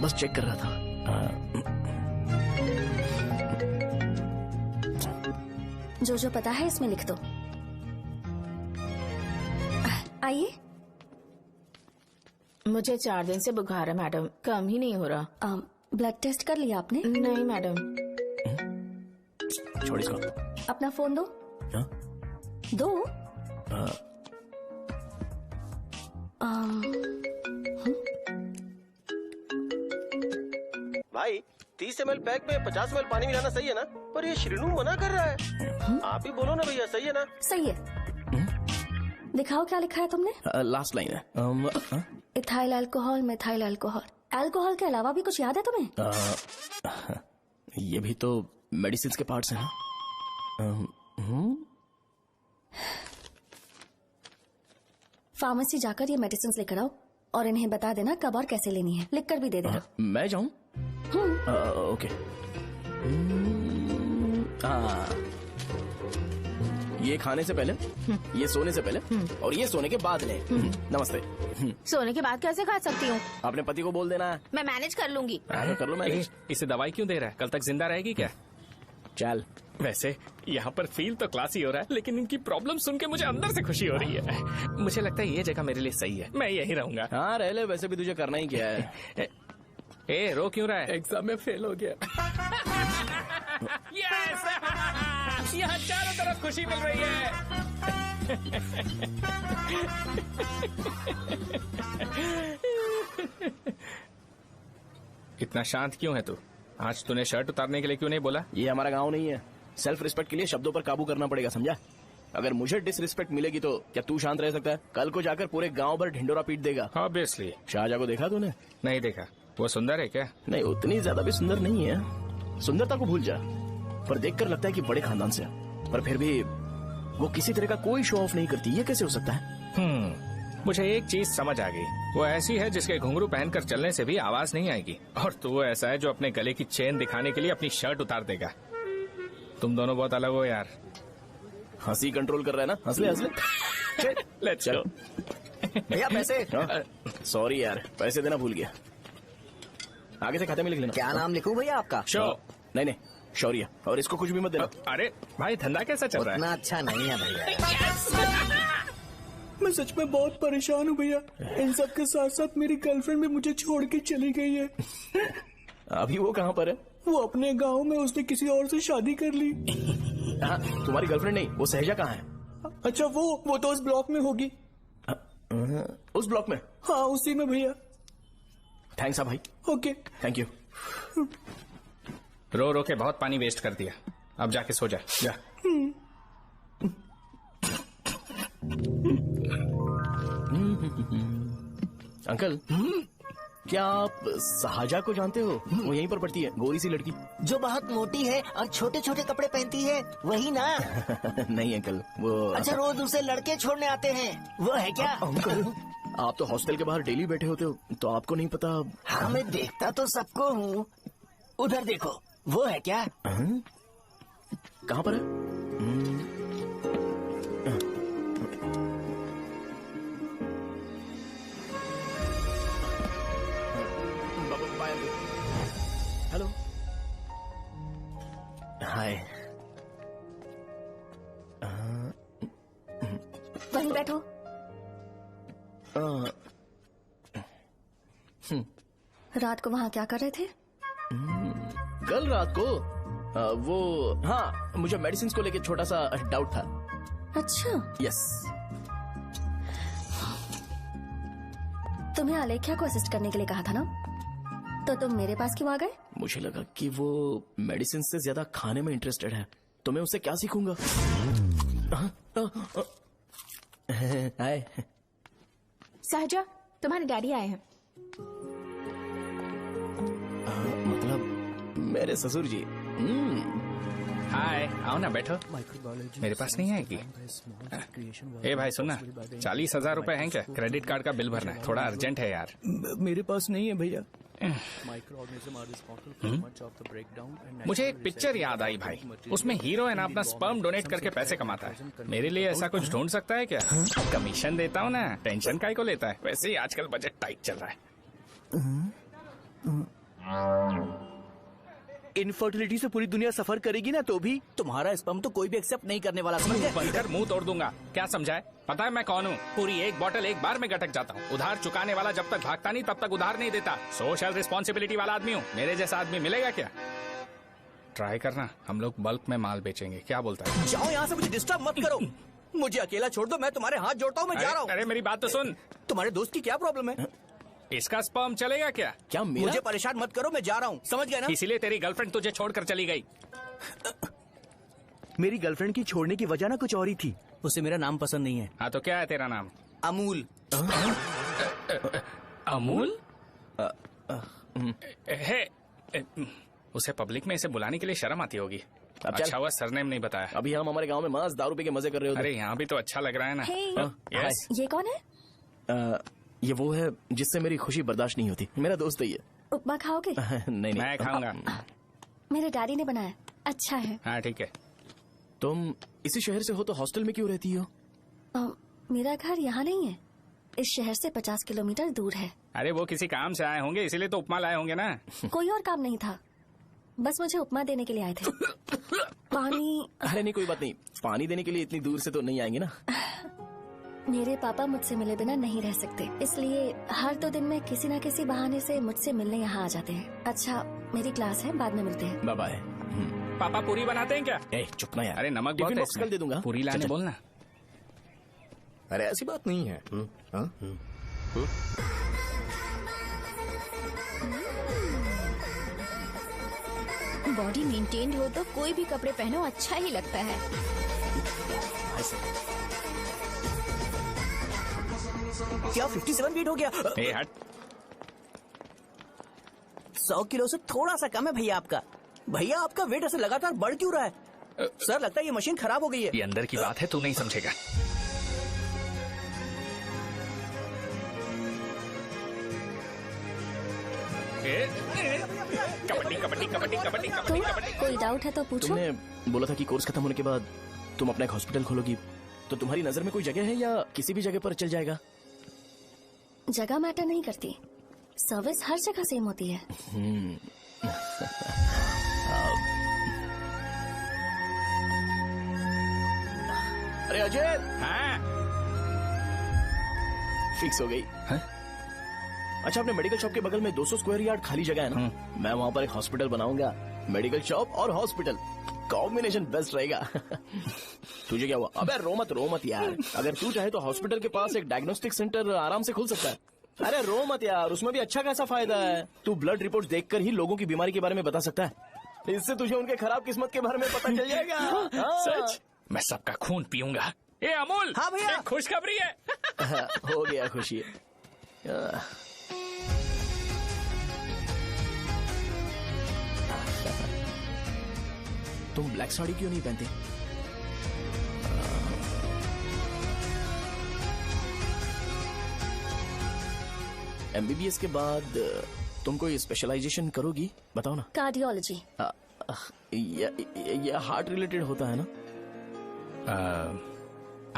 बस चेक कर रहा था। जो जो पता है इसमें लिख दो। आइए। मुझे 4 दिन से बुखार है मैडम, कम ही नहीं हो रहा। ब्लड टेस्ट कर लिया आपने? नहीं मैडम। छोड़ इसको। अपना फोन दो। हाँ? दो। भाई 30 ml पैक में 50 ml पानी मिलाना सही है ना? पर ये श्रीनू मना कर रहा है। आप ही बोलो ना भैया, सही है ना? सही है। दिखाओ क्या लिखा है तुमने? लास्ट लाइन है। Ethyl alcohol, methyl alcohol. Alcohol के अलावा भी कुछ याद है तुम्हें? ये भी तो मेडिसिन के पार्ट्स हैं ना? फार्मेसी जाकर ये मेडिसिन लेकर आओ और इन्हें बता देना कब और कैसे लेनी है, लिख कर भी दे देना। मैं जाऊं? ओके। ये खाने से पहले, ये सोने से पहले और ये सोने के बाद ले। नमस्ते। सोने के बाद कैसे खा सकती हूँ? अपने पति को बोल देना। मैं मैनेज कर लूंगी। कर लो मैनेज। इसे दवाई क्यों दे रहा है? कल तक जिंदा रहेगी क्या? चल। वैसे यहाँ पर फील तो क्लासी हो रहा है, लेकिन इनकी प्रॉब्लम सुन के मुझे अंदर से खुशी हो रही है। मुझे लगता है ये जगह मेरे लिए सही है, मैं यही रहूंगा। हाँ रह ले, वैसे भी तुझे करना ही क्या है। ए रो क्यों रहा है? एग्जाम में फेल हो गया। यस! यहाँ चारों तरफ खुशी मिल रही है। इतना शांत क्यों है तू? आज तूने शर्ट उतारने के लिए क्यों नहीं बोला? ये हमारा गांव नहीं है। सेल्फ रिस्पेक्ट के लिए शब्दों पर काबू करना पड़ेगा, समझा? अगर मुझे डिसरिस्पेक्ट मिलेगी तो क्या तू शांत रह सकता है? कल को जाकर पूरे गांव भर ढिंडोरा पीट देगा। ऑब्वियसली। शाहजहां को देखा तूने? नहीं देखा। वो सुंदर है क्या? नहीं, उतनी ज्यादा भी सुंदर नहीं है। सुंदरता को भूल जा, पर देखकर लगता है कि बड़े खानदान से है। पर फिर भी वो किसी तरह का कोई शो ऑफ नहीं करती। ये कैसे हो सकता है? मुझे एक चीज समझ आ गई। वो ऐसी है जिसके घुंघरू पहनकर चलने से भी आवाज नहीं आएगी, और तू वो ऐसा है जो अपने गले की चेन दिखाने के लिए अपनी शर्ट उतार देगा। तुम दोनों बहुत अलग हो यार। हंसी कंट्रोल कर रहा है ना? हंस ले हंस ले। Let's go. भैया पैसे। सॉरी यार, पैसे देना भूल गया। आगे से खाते में लिख लेना। क्या नाम लिखूं भैया आपका? शो। नहीं, शौर्य। और इसको कुछ भी मत देना। अरे भाई, धंधा कैसा चल रहा है? उतना अच्छा नहीं है भैया। मैं सच में बहुत परेशान हूँ भैया। इन सब के साथ साथ मेरी गर्लफ्रेंड भी मुझे छोड़ के चली गई है। अभी वो कहाँ पर है? वो अपने गांव में, उसने किसी और से शादी कर ली। हाँ, तुम्हारी गर्लफ्रेंड नहीं, वो सहजा कहाँ है? अच्छा, वो तो उस ब्लॉक में होगी। उस ब्लॉक में? हाँ, उसी में भैया। थैंक्स भाई। Okay, thank you. रो रो के बहुत पानी वेस्ट कर दिया, अब जाके सो जा। जा। अंकल, क्या आप शाहजहां को जानते हो? वो यहीं पर पढ़ती है, गोरी सी लड़की। जो बहुत मोटी है और छोटे छोटे कपड़े पहनती है, वही ना? नहीं अंकल, वो। अच्छा, रोज उसे लड़के छोड़ने आते हैं, वो है क्या? अंकल, आप तो हॉस्टल के बाहर डेली बैठे होते हो, तो आपको नहीं पता? हाँ, मैं देखता तो सबको हूँ। उधर देखो, वो है क्या? कहाँ पर है? हेलो, हाय। वहीं बैठो। रात को वहाँ क्या कर रहे थे? कल रात को वो, हाँ, मुझे मेडिसिन को लेके छोटा सा डाउट था। अच्छा। यस। तुम्हें आलेख्या को असिस्ट करने के लिए कहा था ना, तो तुम मेरे पास क्यों आ गए? मुझे लगा कि वो मेडिसिन से ज्यादा खाने में इंटरेस्टेड है, तो मैं उससे क्या सीखूंगा? हाय। सहजा, तुम्हारे डैडी आए हैं। मतलब मेरे ससुर जी। हाय, आओ ना, बैठो। मेरे पास नहीं आएगी। ए भाई सुनना, 40,000 रुपए हैं क्या? क्रेडिट कार्ड का बिल भरना है, थोड़ा अर्जेंट है यार। मेरे पास नहीं है भैया। मुझे एक पिक्चर याद आई भाई, उसमें हीरो है ना अपना स्पर्म डोनेट करके पैसे कमाता है। मेरे लिए ऐसा कुछ ढूंढ सकता है क्या? कमीशन देता हूँ ना, टेंशन काहे को लेता है? वैसे ही आजकल बजट टाइट चल रहा है। इनफर्टिलिटी से पूरी दुनिया सफर करेगी ना, तो भी तुम्हारा स्पर्म तो कोई भी एक्सेप्ट नहीं करने वाला, समझ गए? बनकर मुंह तोड़ दूंगा। क्या समझा है? पता है मैं कौन हूँ? पूरी एक बोतल एक बार में गटक जाता हूँ। उधार चुकाने वाला जब तक भागता नहीं तब तक उधार नहीं देता। सोशल रिस्पॉन्सिबिलिटी वाला आदमी हूँ। मेरे जैसा आदमी मिलेगा क्या? ट्राई करना, हम लोग बल्क में माल बेचेंगे। क्या बोलता है? जाओ यहाँ से, मुझे डिस्टर्ब मत करो। मुझे अकेला छोड़ दो, मैं तुम्हारे हाथ जोड़ता हूँ, मैं जा रहा हूँ। अरे मेरी बात तो सुन। तुम्हारे दोस्त की क्या प्रॉब्लम है? इसका स्पर्म चलेगा क्या? क्या मेरा? मुझे परेशान मत करो, मैं जा रहा हूँ, समझ गए ना? इसीलिए तेरी गर्लफ्रेंड तुझे छोड़कर चली गई। मेरी गर्लफ्रेंड की छोड़ने की वजह ना कुछ और ही थी। उसे मेरा नाम पसंद नहीं है। हाँ तो क्या है तेरा नाम? अमूल। अमूल? है, उसे पब्लिक में इसे बुलाने के लिए शर्म आती होगी। अब चल। अच्छा हुआ सरनेम नहीं बताया। अभी हम हमारे गांव में मस्त दारू पी के मजे कर रहे होते। अरे यहाँ भी तो अच्छा लग रहा है ना। Hey, यस ये कौन है? ये वो है जिससे मेरी खुशी बर्दाश्त नहीं होती। मेरा दोस्त है ये। उपमा खाओगे? नहीं मैं खाऊंगा। मेरे डैडी ने बनाया, अच्छा है। हाँ ठीक है। तुम इसी शहर से हो तो हॉस्टल में क्यों रहती हो? मेरा घर यहाँ नहीं है, इस शहर से 50 किलोमीटर दूर है। अरे वो किसी काम से आए होंगे इसीलिए तो उपमा लाए होंगे ना। कोई और काम नहीं था, बस मुझे उपमा देने के लिए आए थे। पानी? अरे नहीं कोई बात नहीं, पानी देने के लिए इतनी दूर से तो नहीं आएंगे ना। मेरे पापा मुझसे मिले बिना नहीं रह सकते, इसलिए हर 2 दिन में किसी न किसी बहाने से मुझसे मिलने यहाँ आ जाते हैं। अच्छा मेरी क्लास है, बाद में मिलते हैं। Bye bye. पापा पूरी बनाते हैं क्या? ए चुप ना यार। अरे नमक टिफिन बहुत है बॉक्स इसमें। कल दे दूंगा। पूरी लाने चल, चल। बोलना। अरे ऐसी बात नहीं है। हाँ? बॉडी मेंटेन्ड हो तो कोई भी कपड़े पहनो अच्छा ही लगता है। क्या 57 वेट हो गया? ए हट। 100 किलो से थोड़ा सा कम है भैया आपका। भैया आपका वेट ऐसे लगातार बढ़ क्यों रहा है? सर लगता है ये मशीन खराब हो गई है। ये अंदर की बात है, तू नहीं समझेगा। कबड्डी कबड्डी कबड्डी कबड्डी तो कबड्डी कबड्डी। कोई डाउट है तो पूछो। तुमने बोला था कि कोर्स खत्म होने के बाद तुम अपना एक हॉस्पिटल खोलोगी, तो तुम्हारी नजर में कोई जगह है या किसी भी जगह पर चल जाएगा? जगह मैटर नहीं करती, सर्विस हर जगह सेम होती है। अरे अजय, हाँ फिक्स हो गई। हाँ? अच्छा अपने मेडिकल शॉप के बगल में 200 स्क्वायर यार्ड खाली जगह है ना, मैं वहाँ पर एक हॉस्पिटल बनाऊंगा। मेडिकल शॉप और हॉस्पिटल कॉम्बिनेशन बेस्ट रहेगा। तुझे क्या हुआ? अबे रो मत यार। अगर तू चाहे तो हॉस्पिटल के पास एक डायग्नोस्टिक सेंटर आराम से खुल सकता है। अरे रो मत यार, उसमें भी अच्छा खासा फायदा है। तू ब्लड रिपोर्ट देखकर ही लोगों की बीमारी के बारे में बता सकता है। इससे तुझे उनके खराब किस्मत के बारे में पता चल जाएगा। हाँ। सच? मैं सबका खून पीऊंगा। ए अमूल। हाँ भैया। एक खुशखबरी है। हो गया खुशी। तुम ब्लैक साड़ी क्यों नहीं पहनते? एमबीबीएस के बाद तुम कोई स्पेशलाइजेशन करोगी? बताओ ना। कार्डियोलॉजी। ये हार्ट रिलेटेड होता है ना?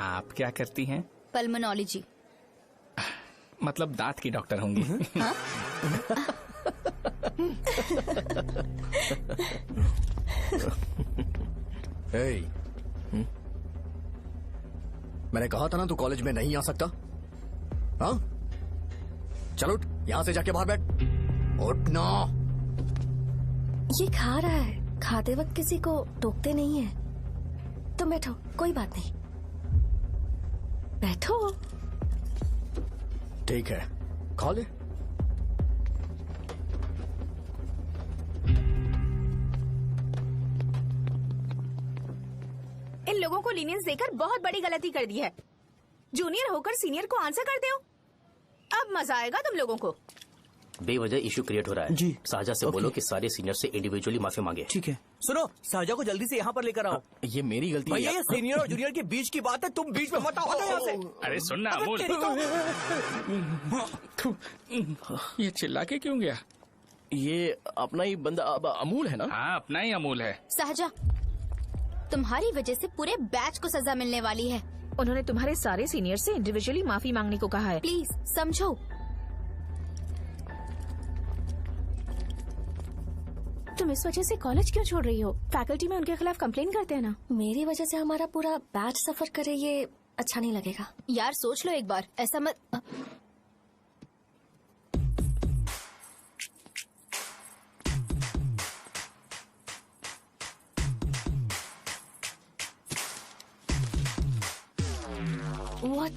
आप क्या करती हैं? पल्मोनोलॉजी। मतलब दांत की डॉक्टर होंगी। हाँ? मैंने कहा था ना तू कॉलेज में नहीं आ सकता। हाँ चल उठ, यहाँ से जाके बाहर बैठ। उठ ना। ये खा रहा है, खाते वक्त किसी को टोकते नहीं है। तुम बैठो, कोई बात नहीं, बैठो। ठीक है खा ले। इन लोगों को लीनियंस देकर बहुत बड़ी गलती कर दी है। जूनियर होकर सीनियर को आंसर करते हो। अब मजा आएगा तुम लोगों को। बेवजह इशू क्रिएट हो रहा है जी। साजा से बोलो कि सारे सीनियर से इंडिविजुअली माफी मांगे। ठीक है। सुनो, साजा को जल्दी से यहाँ पर लेकर आओ। ये मेरी गलती भैया है। ये सीनियर और जूनियर के बीच की बात है, तुम बीच में मत आओ यहाँ से। अरे सुनना अमूल, ये चिल्ला के क्यों गया? ये अपना ही बंदा अमूल है ना? हाँ अपना ही अमूल है। साजा, तुम्हारी वजह से पूरे बैच को सजा मिलने वाली है। उन्होंने तुम्हारे सारे सीनियर से इंडिविजुअली माफी मांगने को कहा है। प्लीज समझो। तुम इस वजह से कॉलेज क्यों छोड़ रही हो? फैकल्टी में उनके खिलाफ कंप्लेन करते हैं ना। मेरी वजह से हमारा पूरा बैच सफर करे, ये अच्छा नहीं लगेगा। यार सोच लो एक बार, ऐसा मत। What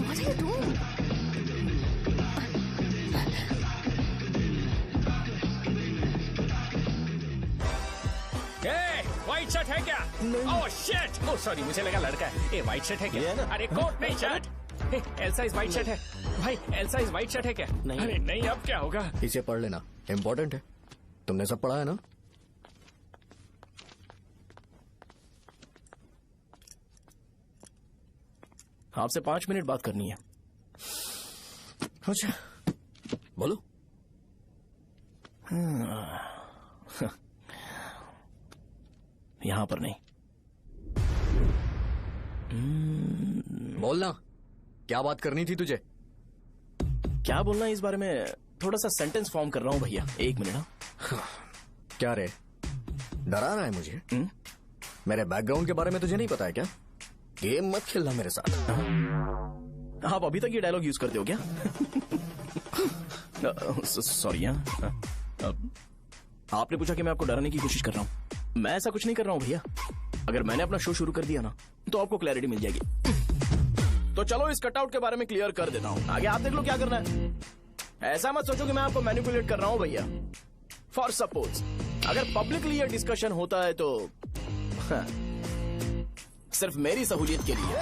are you doing? White shirt है क्या? ओह शिट, ओह सॉरी, मुझे लगा लड़का है। ए व्हाइट शर्ट है क्या? अरे कोट नहीं shirt. L size white shirt है भाई। एल साइज व्हाइट शर्ट है क्या? नहीं। अरे नहीं, अब क्या होगा? इसे पढ़ लेना, इम्पोर्टेंट है। तुमने सब पढ़ा है ना? आपसे 5 मिनट बात करनी है। अच्छा बोलो। यहां पर नहीं। बोलना, क्या बात करनी थी तुझे? क्या बोलना है इस बारे में? थोड़ा सा सेंटेंस फॉर्म कर रहा हूँ भैया, 1 मिनट। क्या रे, डरा रहा है मुझे? मेरे बैकग्राउंड के बारे में तुझे नहीं पता है क्या? गेम मत खेलना मेरे साथ। आप अभी तक ये डायलॉग यूज करते हो क्या? सॉरी। आपने पूछा कि मैं आपको डराने की कोशिश कर रहा हूँ। मैं ऐसा कुछ नहीं कर रहा हूँ भैया। अगर मैंने अपना शो शुरू कर दिया ना तो आपको क्लैरिटी मिल जाएगी। तो चलो इस कटआउट के बारे में क्लियर कर देता हूँ, आगे आप देख लो क्या करना है। ऐसा मत सोचो कि मैं आपको मैनिपुलेट कर रहा हूँ भैया। फॉर सपोज अगर पब्लिकली ये डिस्कशन होता है तो सिर्फ मेरी सहूलियत के लिए।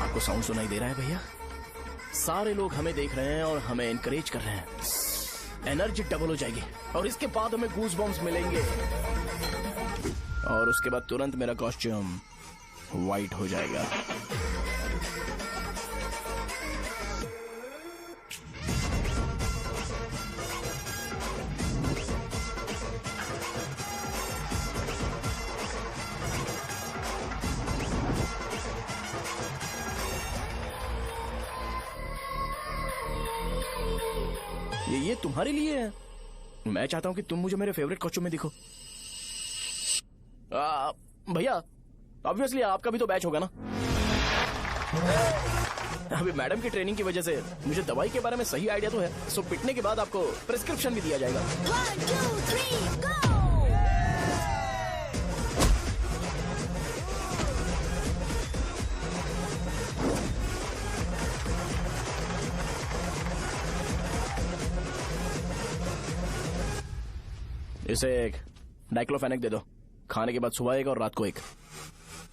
आपको साउंड सुनाई दे रहा है भैया? सारे लोग हमें देख रहे हैं और हमें एनकरेज कर रहे हैं। एनर्जी डबल हो जाएगी और इसके बाद हमें गूज बम्स मिलेंगे और उसके बाद तुरंत मेरा कॉस्ट्यूम वाइट हो जाएगा। ये तुम्हारे लिए है। मैं चाहता हूं कि तुम मुझे मेरे फेवरेट कॉस्ट्यूम में दिखो। भैया ऑब्वियसली आपका भी तो बैच होगा ना। अभी मैडम की ट्रेनिंग की वजह से मुझे दवाई के बारे में सही आइडिया तो है। सो पिटने के बाद आपको प्रिस्क्रिप्शन भी दिया जाएगा। 1 2 3 गो। इसे एक डाइक्लोफेनेक दे दो। खाने के बाद सुबह एक और रात को एक।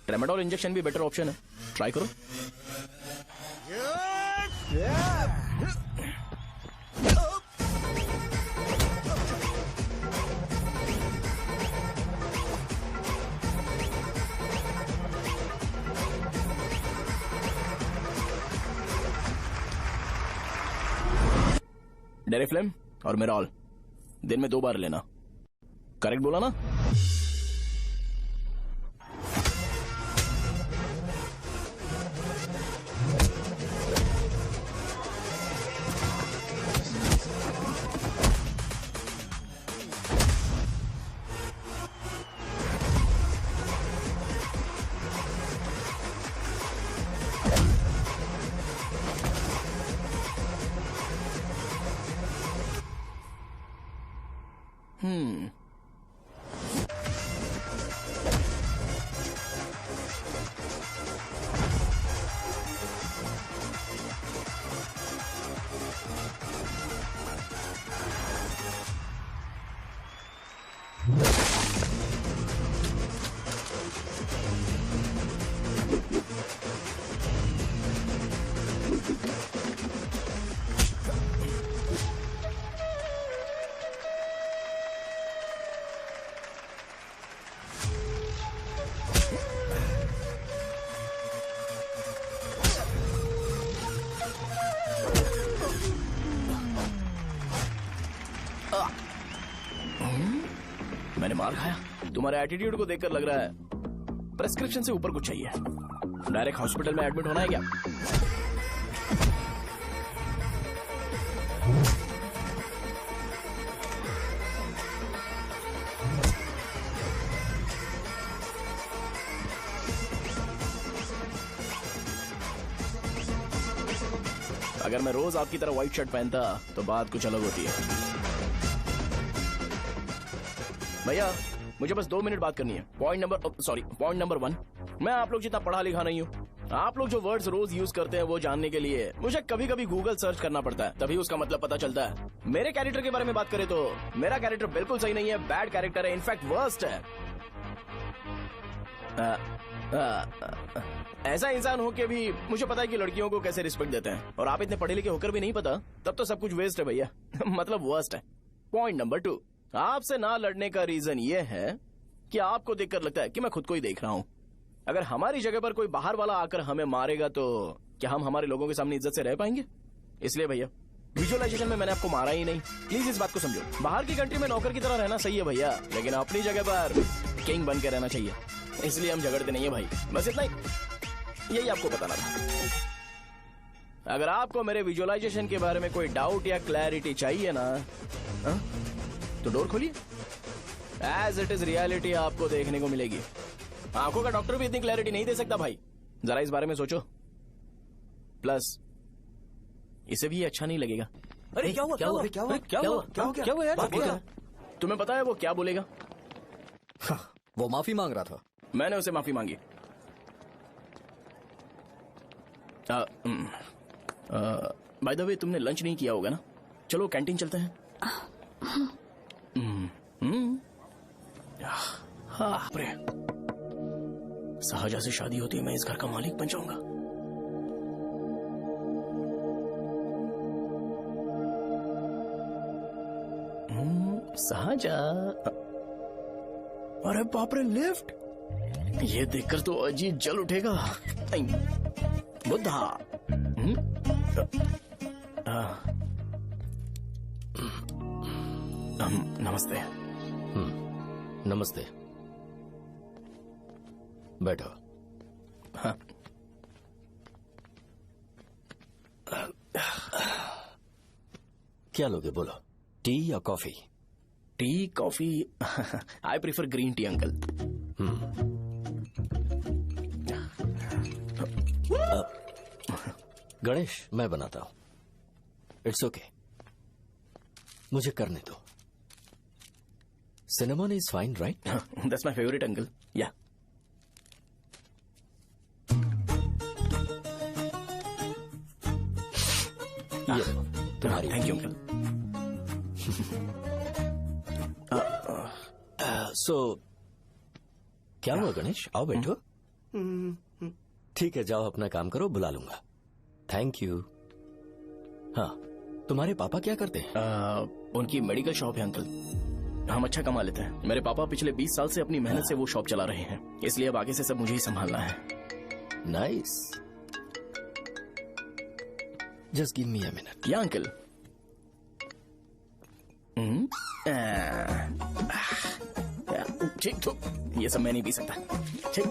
ट्रेमाडोल इंजेक्शन भी बेटर ऑप्शन है, ट्राई करो। डेरिफ्लेम और मेरॉल दिन में 2 बार लेना। करेक्ट बोला ना? मैंने मार खाया। तुम्हारे एटीट्यूड को देखकर लग रहा है प्रेस्क्रिप्शन से ऊपर कुछ चाहिए। डायरेक्ट हॉस्पिटल में एडमिट होना है क्या? अगर मैं रोज आपकी तरह व्हाइट शर्ट पहनता तो बात कुछ अलग होती है। भैया मुझे बस 2 मिनट बात करनी है। पॉइंट नंबर 1, मैं आप लोग जितना पढ़ा लिखा नहीं हूँ। आप लोग जो वर्ड्स रोज यूज करते हैं वो जानने के लिए मुझे कभी कभी गूगल सर्च करना पड़ता है, तभी उसका मतलब पता चलता है। मेरे कैरेक्टर के बारे में बात करें तो मेरा कैरेक्टर बिल्कुल सही नहीं है, बैड कैरेक्टर है, इनफैक्ट वर्स्ट है। ऐसा इंसान हो के भी मुझे पता है कि लड़कियों को कैसे रिस्पेक्ट देते हैं, और आप इतने पढ़े लिखे होकर भी नहीं पता, तब तो सब कुछ वेस्ट है भैया। मतलब वर्स्ट है। पॉइंट नंबर 2, आपसे ना लड़ने का रीजन ये है कि आपको देखकर लगता है कि मैं खुद को ही देख रहा हूँ। अगर हमारी जगह पर कोई बाहर वाला आकर हमें मारेगा तो क्या हम हमारे लोगों के सामने इज्जत से रह पाएंगे? इसलिए भैया विजुअलाइजेशन में मैंने आपको मारा ही नहीं। प्लीज इस बात को समझो। बाहर की कंट्री में नौकर की तरह रहना सही है भैया, लेकिन अपनी जगह पर किंग बन के रहना चाहिए। इसलिए हम झगड़ते नहीं है भाई, बस इतना ही, यही आपको बताना था। अगर आपको मेरे विजुअलाइजेशन के बारे में कोई डाउट या क्लैरिटी चाहिए ना, तो डोर खोलिए। एज इट इज रियलिटी आपको देखने को मिलेगी। आंखों का डॉक्टर भी इतनी क्लैरिटी नहीं दे सकता भाई, जरा इस बारे में सोचो। प्लस इसे भी अच्छा नहीं लगेगा। अरे क्या हुआ? क्या हुआ? क्या हुआ? क्या हुआ? क्या हुआ यार? तुम्हें पता है वो क्या बोलेगा? वो माफी मांग रहा था। मैंने उसे माफी मांगी। बाय द वे तुमने लंच नहीं किया होगा ना? चलो कैंटीन चलते हैं। सहजा से शादी होती है, मैं इस घर का मालिक बन जाऊंगा। सहजा, अरे बाप रे, लिफ्ट! ये देखकर तो अजीत जल उठेगा। बुद्धा। नमस्ते। नमस्ते, बैठो। हाँ। क्या लोगे बोलो, टी या coffee? T, coffee? I prefer green tea uncle. Ganesh, मैं बनाता हूं। इट्स ओके, मुझे करने दो। Cinnamon is fine, right? That's my favourite uncle. या तुम्हारी। Thank you uncle. सो क्या हुआ गणेश? आओ बैठो। ठीक है, जाओ अपना काम करो, बुला लूंगा। Thank you. हाँ, तुम्हारे पापा क्या करते हैं? उनकी मेडिकल शॉप है अंकल। हम अच्छा कमा लेते हैं। मेरे पापा पिछले 20 साल से अपनी मेहनत से वो शॉप चला रहे हैं, इसलिए अब आगे से सब मुझे ही संभालना है। Nice. Just give me a minute. या अंकल। ठीक, तो ये सब मैं नहीं पी सकता। ठीक।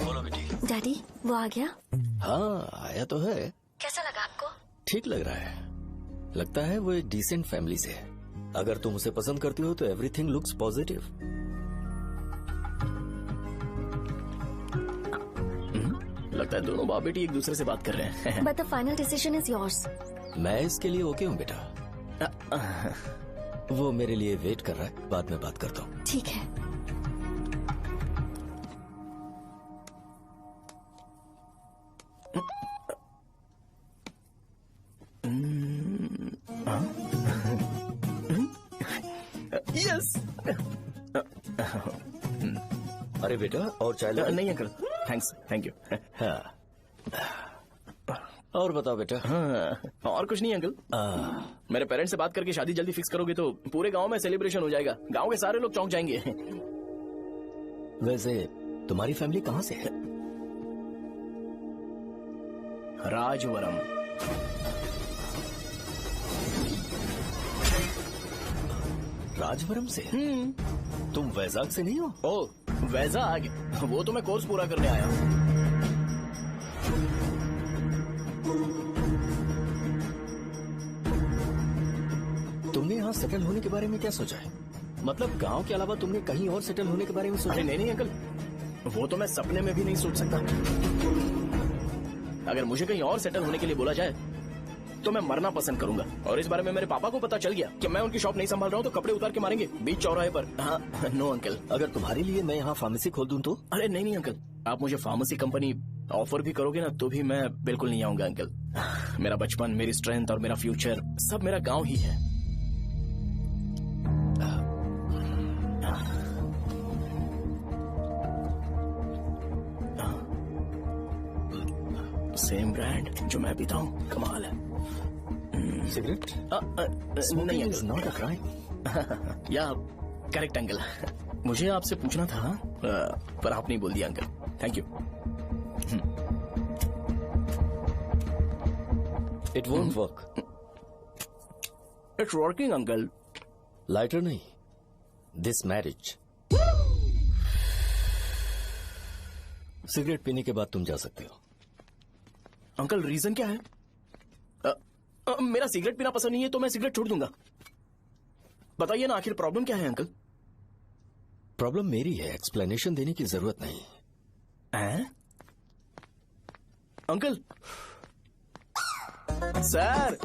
बोलो बेटी। डैडी, वो आ गया? हाँ, आया तो है। कैसा लगा आपको? ठीक लग रहा है। लगता है वो एक डिसेंट फैमिली से है। अगर तुम उसे पसंद करती हो तो एवरीथिंग लुक्स पॉजिटिव। लगता है दोनों बाप बेटी एक दूसरे से बात कर रहे हैं। But the final decision is yours. मैं इसके लिए ओके हूँ बेटा। वो मेरे लिए वेट कर रहा है, बाद में बात करता हूँ। ठीक है। यस। अरे बेटा, और चाय नहीं अंकल, थैंक्स, थैंक यू। हाँ। और बताओ बेटा। हाँ, और कुछ नहीं अंकल। मेरे पेरेंट्स से बात करके शादी जल्दी फिक्स करोगे तो पूरे गांव में सेलिब्रेशन हो जाएगा। गांव के सारे लोग चौंक जाएंगे। वैसे तुम्हारी फैमिली कहाँ से है? राजवरम। राजवरम से? तुम वैजाग से नहीं हो? ओ, वैजाग? वो तो मैं कोर्स पूरा करने आया हूँ। तुमने यहाँ सेटल होने के बारे में क्या सोचा है? मतलब गांव के अलावा तुमने कहीं और सेटल होने के बारे में सोचा? अरे नहीं अंकल, वो तो मैं सपने में भी नहीं सोच सकता। अगर मुझे कहीं और सेटल होने के लिए बोला जाए तो मैं मरना पसंद करूंगा। और इस बारे में मेरे पापा को पता चल गया कि मैं उनकी शॉप नहीं संभाल रहा हूँ तो कपड़े उतार के मारेंगे बीच चौराहे पर। हाँ, नो अंकल। अगर तुम्हारे लिए मैं यहाँ फार्मेसी खोल दूं तो? अरे नहीं अंकल, आप मुझे फार्मेसी कंपनी ऑफर भी करोगे ना तो भी मैं बिल्कुल नहीं आऊंगा अंकल। मेरा बचपन, मेरी स्ट्रेंथ और मेरा फ्यूचर सब मेरा गाँव ही है। सेम ब्रांड जो मैं पीता हूँ, कमाल है। सिगरेट नहीं इज नॉट अ क्राइम। या करेक्ट अंकल। मुझे आपसे पूछना था पर आपने ही बोल दिया uncle. Thank you. It won't work. It's working uncle. Lighter नहीं, दिस मैरिज। सिगरेट पीने के बाद तुम जा सकते हो। अंकल रीजन क्या है? मेरा सिगरेट पीना पसंद नहीं है तो मैं सिगरेट छोड़ दूंगा। बताइए ना आखिर प्रॉब्लम क्या है अंकल? प्रॉब्लम मेरी है, एक्सप्लेनेशन देने की जरूरत नहीं है। अंकल सर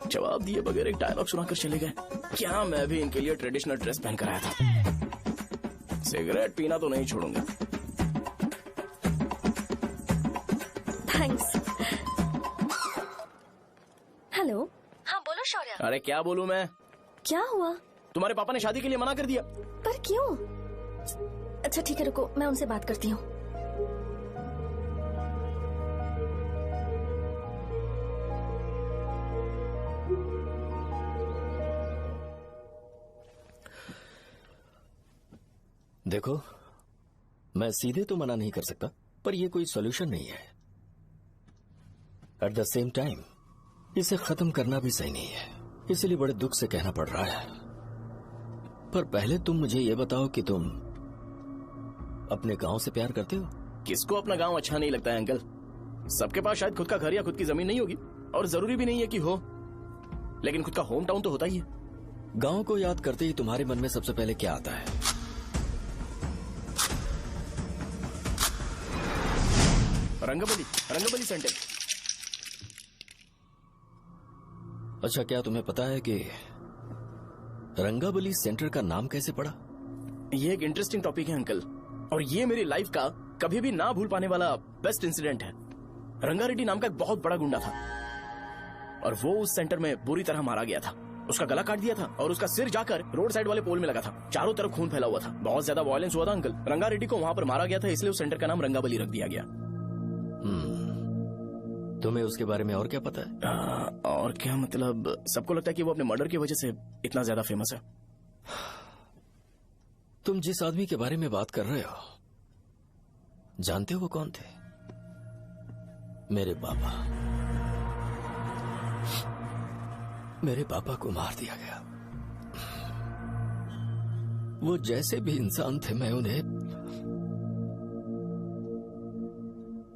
जवाब दिए बगैर एक डायलॉग सुनाकर चले गए। क्या मैं भी इनके लिए ट्रेडिशनल ड्रेस पहन कर आया था। सिगरेट पीना तो नहीं छोड़ूंगा। थैंक्स। हेलो। हाँ बोलो शौर्य। अरे क्या बोलूं मैं? क्या हुआ? तुम्हारे पापा ने शादी के लिए मना कर दिया। पर क्यों? अच्छा ठीक है रुको, मैं उनसे बात करती हूँ। देखो, मैं सीधे तो मना नहीं कर सकता, पर यह कोई सॉल्यूशन नहीं है। एट द सेम टाइम इसे खत्म करना भी सही नहीं है, इसलिए बड़े दुख से कहना पड़ रहा है। पर पहले तुम मुझे ये बताओ कि तुम अपने गांव से प्यार करते हो? किसको अपना गांव अच्छा नहीं लगता है अंकल? सबके पास शायद खुद का घर या खुद की जमीन नहीं होगी, और जरूरी भी नहीं है कि हो, लेकिन खुद का होम टाउन तो होता ही है। गांव को याद करते ही तुम्हारे मन में सबसे पहले क्या आता है? रंगबली सेंटर। अच्छा, क्या तुम्हें पता है कि रंगाबली सेंटर का नाम कैसे पड़ा? ये एक इंटरेस्टिंग टॉपिक है अंकल, और ये मेरी लाइफ का कभी भी ना भूल पाने वाला बेस्ट इंसिडेंट है। रंगारेड्डी नाम का एक बहुत बड़ा गुंडा था, और वो उस सेंटर में बुरी तरह मारा गया था। उसका गला काट दिया था और उसका सिर जाकर रोड साइड वाले पोल में लगा था। चारों तरफ खून फैला हुआ था, बहुत ज्यादा वायलेंस हुआ था अंकल। रंगारेड्डी को वहां पर मारा गया था, इसलिए उस सेंटर का नाम रंगाबली रख दिया गया। तुम्हें उसके बारे में और क्या पता है? और क्या मतलब, सबको लगता है कि वो अपने मर्डर की वजह से इतना ज्यादा फेमस है। तुम जिस आदमी के बारे में बात कर रहे हो, जानते हो वो कौन थे? मेरे पापा। मेरे पापा को मार दिया गया। वो जैसे भी इंसान थे, मैं उन्हें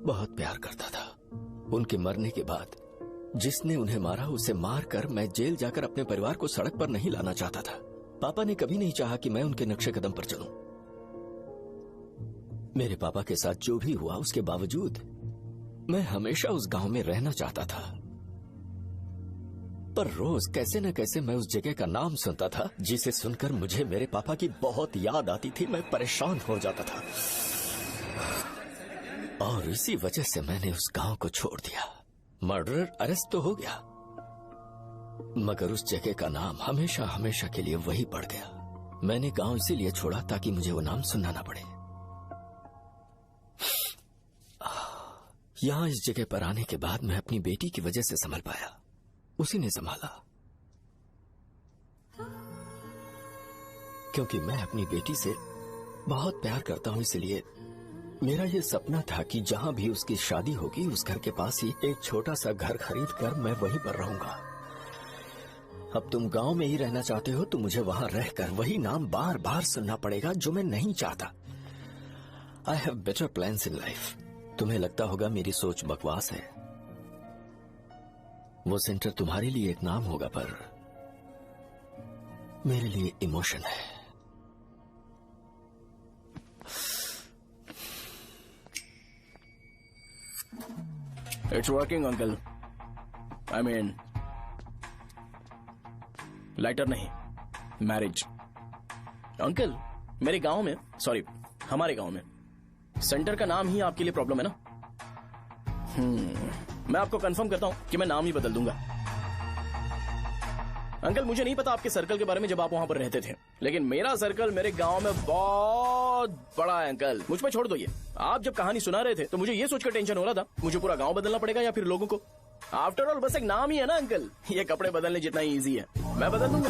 बहुत प्यार करता था। उनके मरने के बाद जिसने उन्हें मारा उसे मारकर मैं जेल जाकर अपने परिवार को सड़क पर नहीं लाना चाहता था। पापा ने कभी नहीं चाहा कि मैं उनके नक्शे कदम पर चलूं। मेरे पापा के साथ जो भी हुआ, उसके बावजूद मैं हमेशा उस गांव में रहना चाहता था। पर रोज कैसे न कैसे मैं उस जगह का नाम सुनता था, जिसे सुनकर मुझे मेरे पापा की बहुत याद आती थी। मैं परेशान हो जाता था, और इसी वजह से मैंने उस गांव को छोड़ दिया। मर्डरर अरेस्ट तो हो गया, मगर उस जगह का नाम हमेशा हमेशा के लिए वही पड़ गया। मैंने गांव इसीलिए छोड़ा ताकि मुझे वो नाम सुनना ना पड़े। यहां इस जगह पर आने के बाद मैं अपनी बेटी की वजह से संभल पाया, उसी ने संभाला। क्योंकि मैं अपनी बेटी से बहुत प्यार करता हूं, इसलिए मेरा ये सपना था कि जहां भी उसकी शादी होगी, उस घर के पास ही एक छोटा सा घर खरीद कर मैं वहीं पर रहूंगा। अब तुम गांव में ही रहना चाहते हो तो मुझे वहां रहकर वही नाम बार बार सुनना पड़ेगा, जो मैं नहीं चाहता। I have better plans in life. तुम्हें लगता होगा मेरी सोच बकवास है। वो सेंटर तुम्हारे लिए एक नाम होगा, पर मेरे लिए इमोशन है। It's working uncle. I mean lighter नहीं, मैरिज। अंकल मेरे गांव में, सॉरी हमारे गांव में सेंटर का नाम ही आपके लिए प्रॉब्लम है ना? मैं आपको कंफर्म करता हूं कि मैं नाम ही बदल दूंगा। अंकल मुझे नहीं पता आपके सर्कल के बारे में जब आप वहां पर रहते थे, लेकिन मेरा सर्कल मेरे गांव में बहुत बड़ा है अंकल। मुझ पे छोड़ दो ये। आप जब कहानी सुना रहे थे तो मुझे ये सोचकर टेंशन हो रहा था मुझे पूरा गांव बदलना पड़ेगा या फिर लोगों को। आफ्टर ऑल बस एक नाम ही है ना अंकल, ये कपड़े बदलने जितना ही इजी है, मैं बदल दूंगा।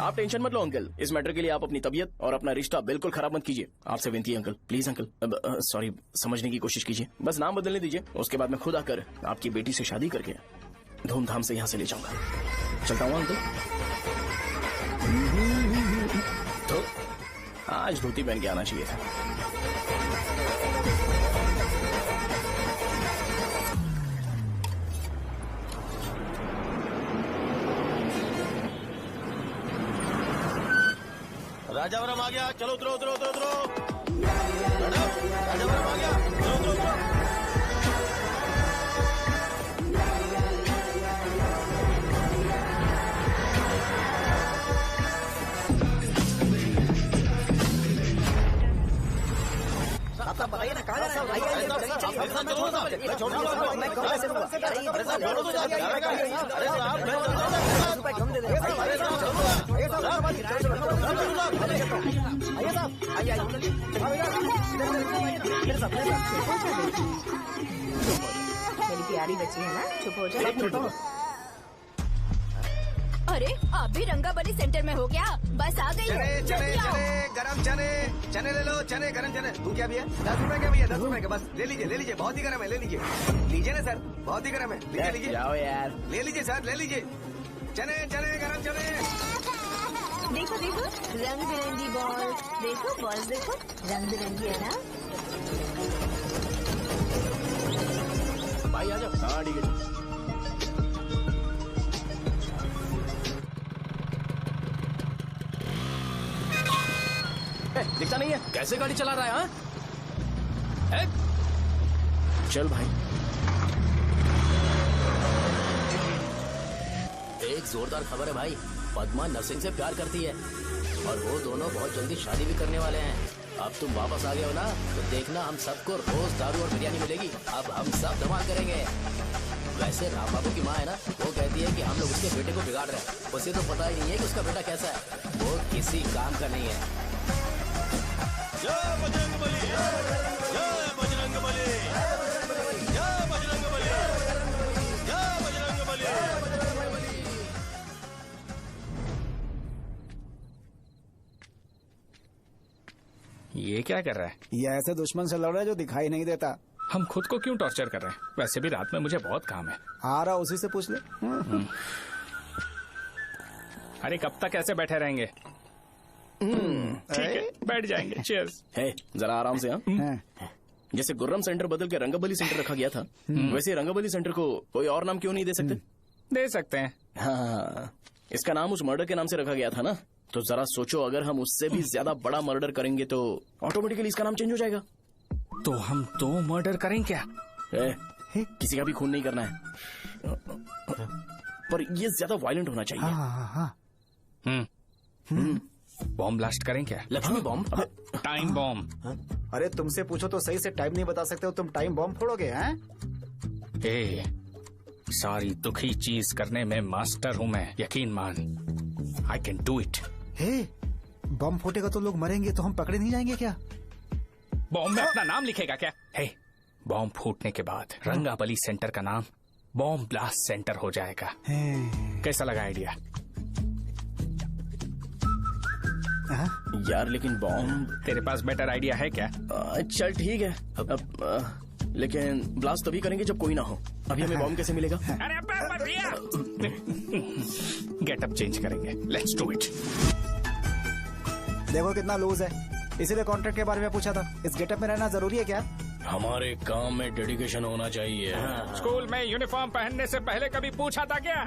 आप टेंशन मत लो अंकल, इस मैटर के लिए आप अपनी तबीयत और अपना रिश्ता बिल्कुल खराब मत कीजिए। आपसे विनती है अंकल, प्लीज अंकल, सॉरी, समझने की कोशिश कीजिए, बस नाम बदलने दीजिए, उसके बाद मैं खुद आकर आपकी बेटी से शादी करके धूमधाम से यहाँ से ले जाऊंगा। चलता हूँ अंकल। तो आज धोती पहन के आना चाहिए था। राजावरम आ गया, चलो उतरो उतरो उतरो उतरो। राजावरम आ गया, चलो उतरो उतरो। आप बताइए ना कहाँ जाना मेरी प्यारी बच्ची है ना, चुप हो जाए। अरे आप भी रंगाबली सेंटर में हो क्या? बस आ गई। चने चने चने गरम चने, चने ले लो, चने गरम चने। तू क्या भी है? 10 रुपए का भी है, 10 रुपए का, बस ले लीजिए, बहुत ही गरम है, ले लीजिए, लीजिए ना सर, बहुत ही गरम है, लीजिए जाओ यार, ले लीजिए सर, ले लीजिए, चने चने गरम चने। देखो देखो रंग बिरंगी बॉल, देखो बॉल देखो रंग बिरंगी है ना। भाई आ जाओ। हाँ ठीक है। दिखता नहीं है, कैसे गाड़ी चला रहा है? हाँ? चल भाई। एक जोरदार खबर है भाई, पद्मा नरसिंह से प्यार करती है और वो दोनों बहुत जल्दी शादी भी करने वाले हैं। अब तुम वापस आ गए हो ना, तो देखना हम सबको रोज दारू और बिरयानी मिलेगी। अब हम सब धमाल करेंगे। वैसे राम बाबू की माँ है ना, वो कहती है कि हम लोग उसके बेटे को बिगाड़ रहे हैं। उसे तो पता ही नहीं है कि उसका बेटा कैसा है, वो किसी काम का नहीं है। जय बजरंगबली, जय बजरंगबली, जय बजरंगबली, जय बजरंगबली। ये क्या कर रहा है? ये ऐसे दुश्मन से लड़ रहा है जो दिखाई नहीं देता। हम खुद को क्यों टॉर्चर कर रहे हैं? वैसे भी रात में मुझे बहुत काम है। आ रहा उसी से पूछ ले। अरे कब तक ऐसे बैठे रहेंगे? ठीक है, बैठ जाएंगे। चीयर्स। है जरा आराम से। हाँ, जैसे गुर्रम सेंटर बदल के रंगाबली सेंटर रखा गया था, वैसे रंगाबली सेंटर को कोई और नाम क्यों नहीं दे सकते? दे सकते हैं। हाँ, इसका नाम उस मर्डर के नाम से रखा गया था ना, तो जरा सोचो अगर हम उससे भी ज्यादा बड़ा मर्डर करेंगे तो ऑटोमेटिकली इसका नाम चेंज हो जाएगा। तो हम 2 मर्डर करें क्या? किसी का भी खून नहीं करना है, पर ये ज्यादा वायलेंट होना चाहिए। बॉम्ब ब्लास्ट करें क्या? Lakshmi bomb, time bomb. अरे तुमसे पूछो तो सही से टाइम नहीं बता सकते हो, तुम टाइम बॉम्ब फोड़ोगे? हैं? सारी दुखी चीज करने में मास्टर हूँ मैं, यकीन मान। I can do it. Bomb फूटेगा तो लोग मरेंगे, तो हम पकड़े नहीं जाएंगे क्या? बॉम्ब में अपना नाम लिखेगा क्या? बॉम्ब फूटने के बाद रंगाबली सेंटर का नाम बॉम्ब ब्लास्ट सेंटर हो जाएगा। कैसा लगा आइडिया? यार लेकिन बॉम्ब, तेरे पास बेटर आइडिया है क्या? चल ठीक है, लेकिन ब्लास्ट तभी करेंगे जब कोई ना हो। अभी हमें बॉम्ब कैसे मिलेगा? अरे गेटअप चेंज करेंगे। Let's do it. देखो कितना लूज है, इसीलिए कॉन्ट्रैक्ट के बारे में पूछा था। इस गेटअप में रहना जरूरी है क्या? हमारे काम में डेडिकेशन होना चाहिए। स्कूल में यूनिफॉर्म पहनने से पहले कभी पूछा था क्या?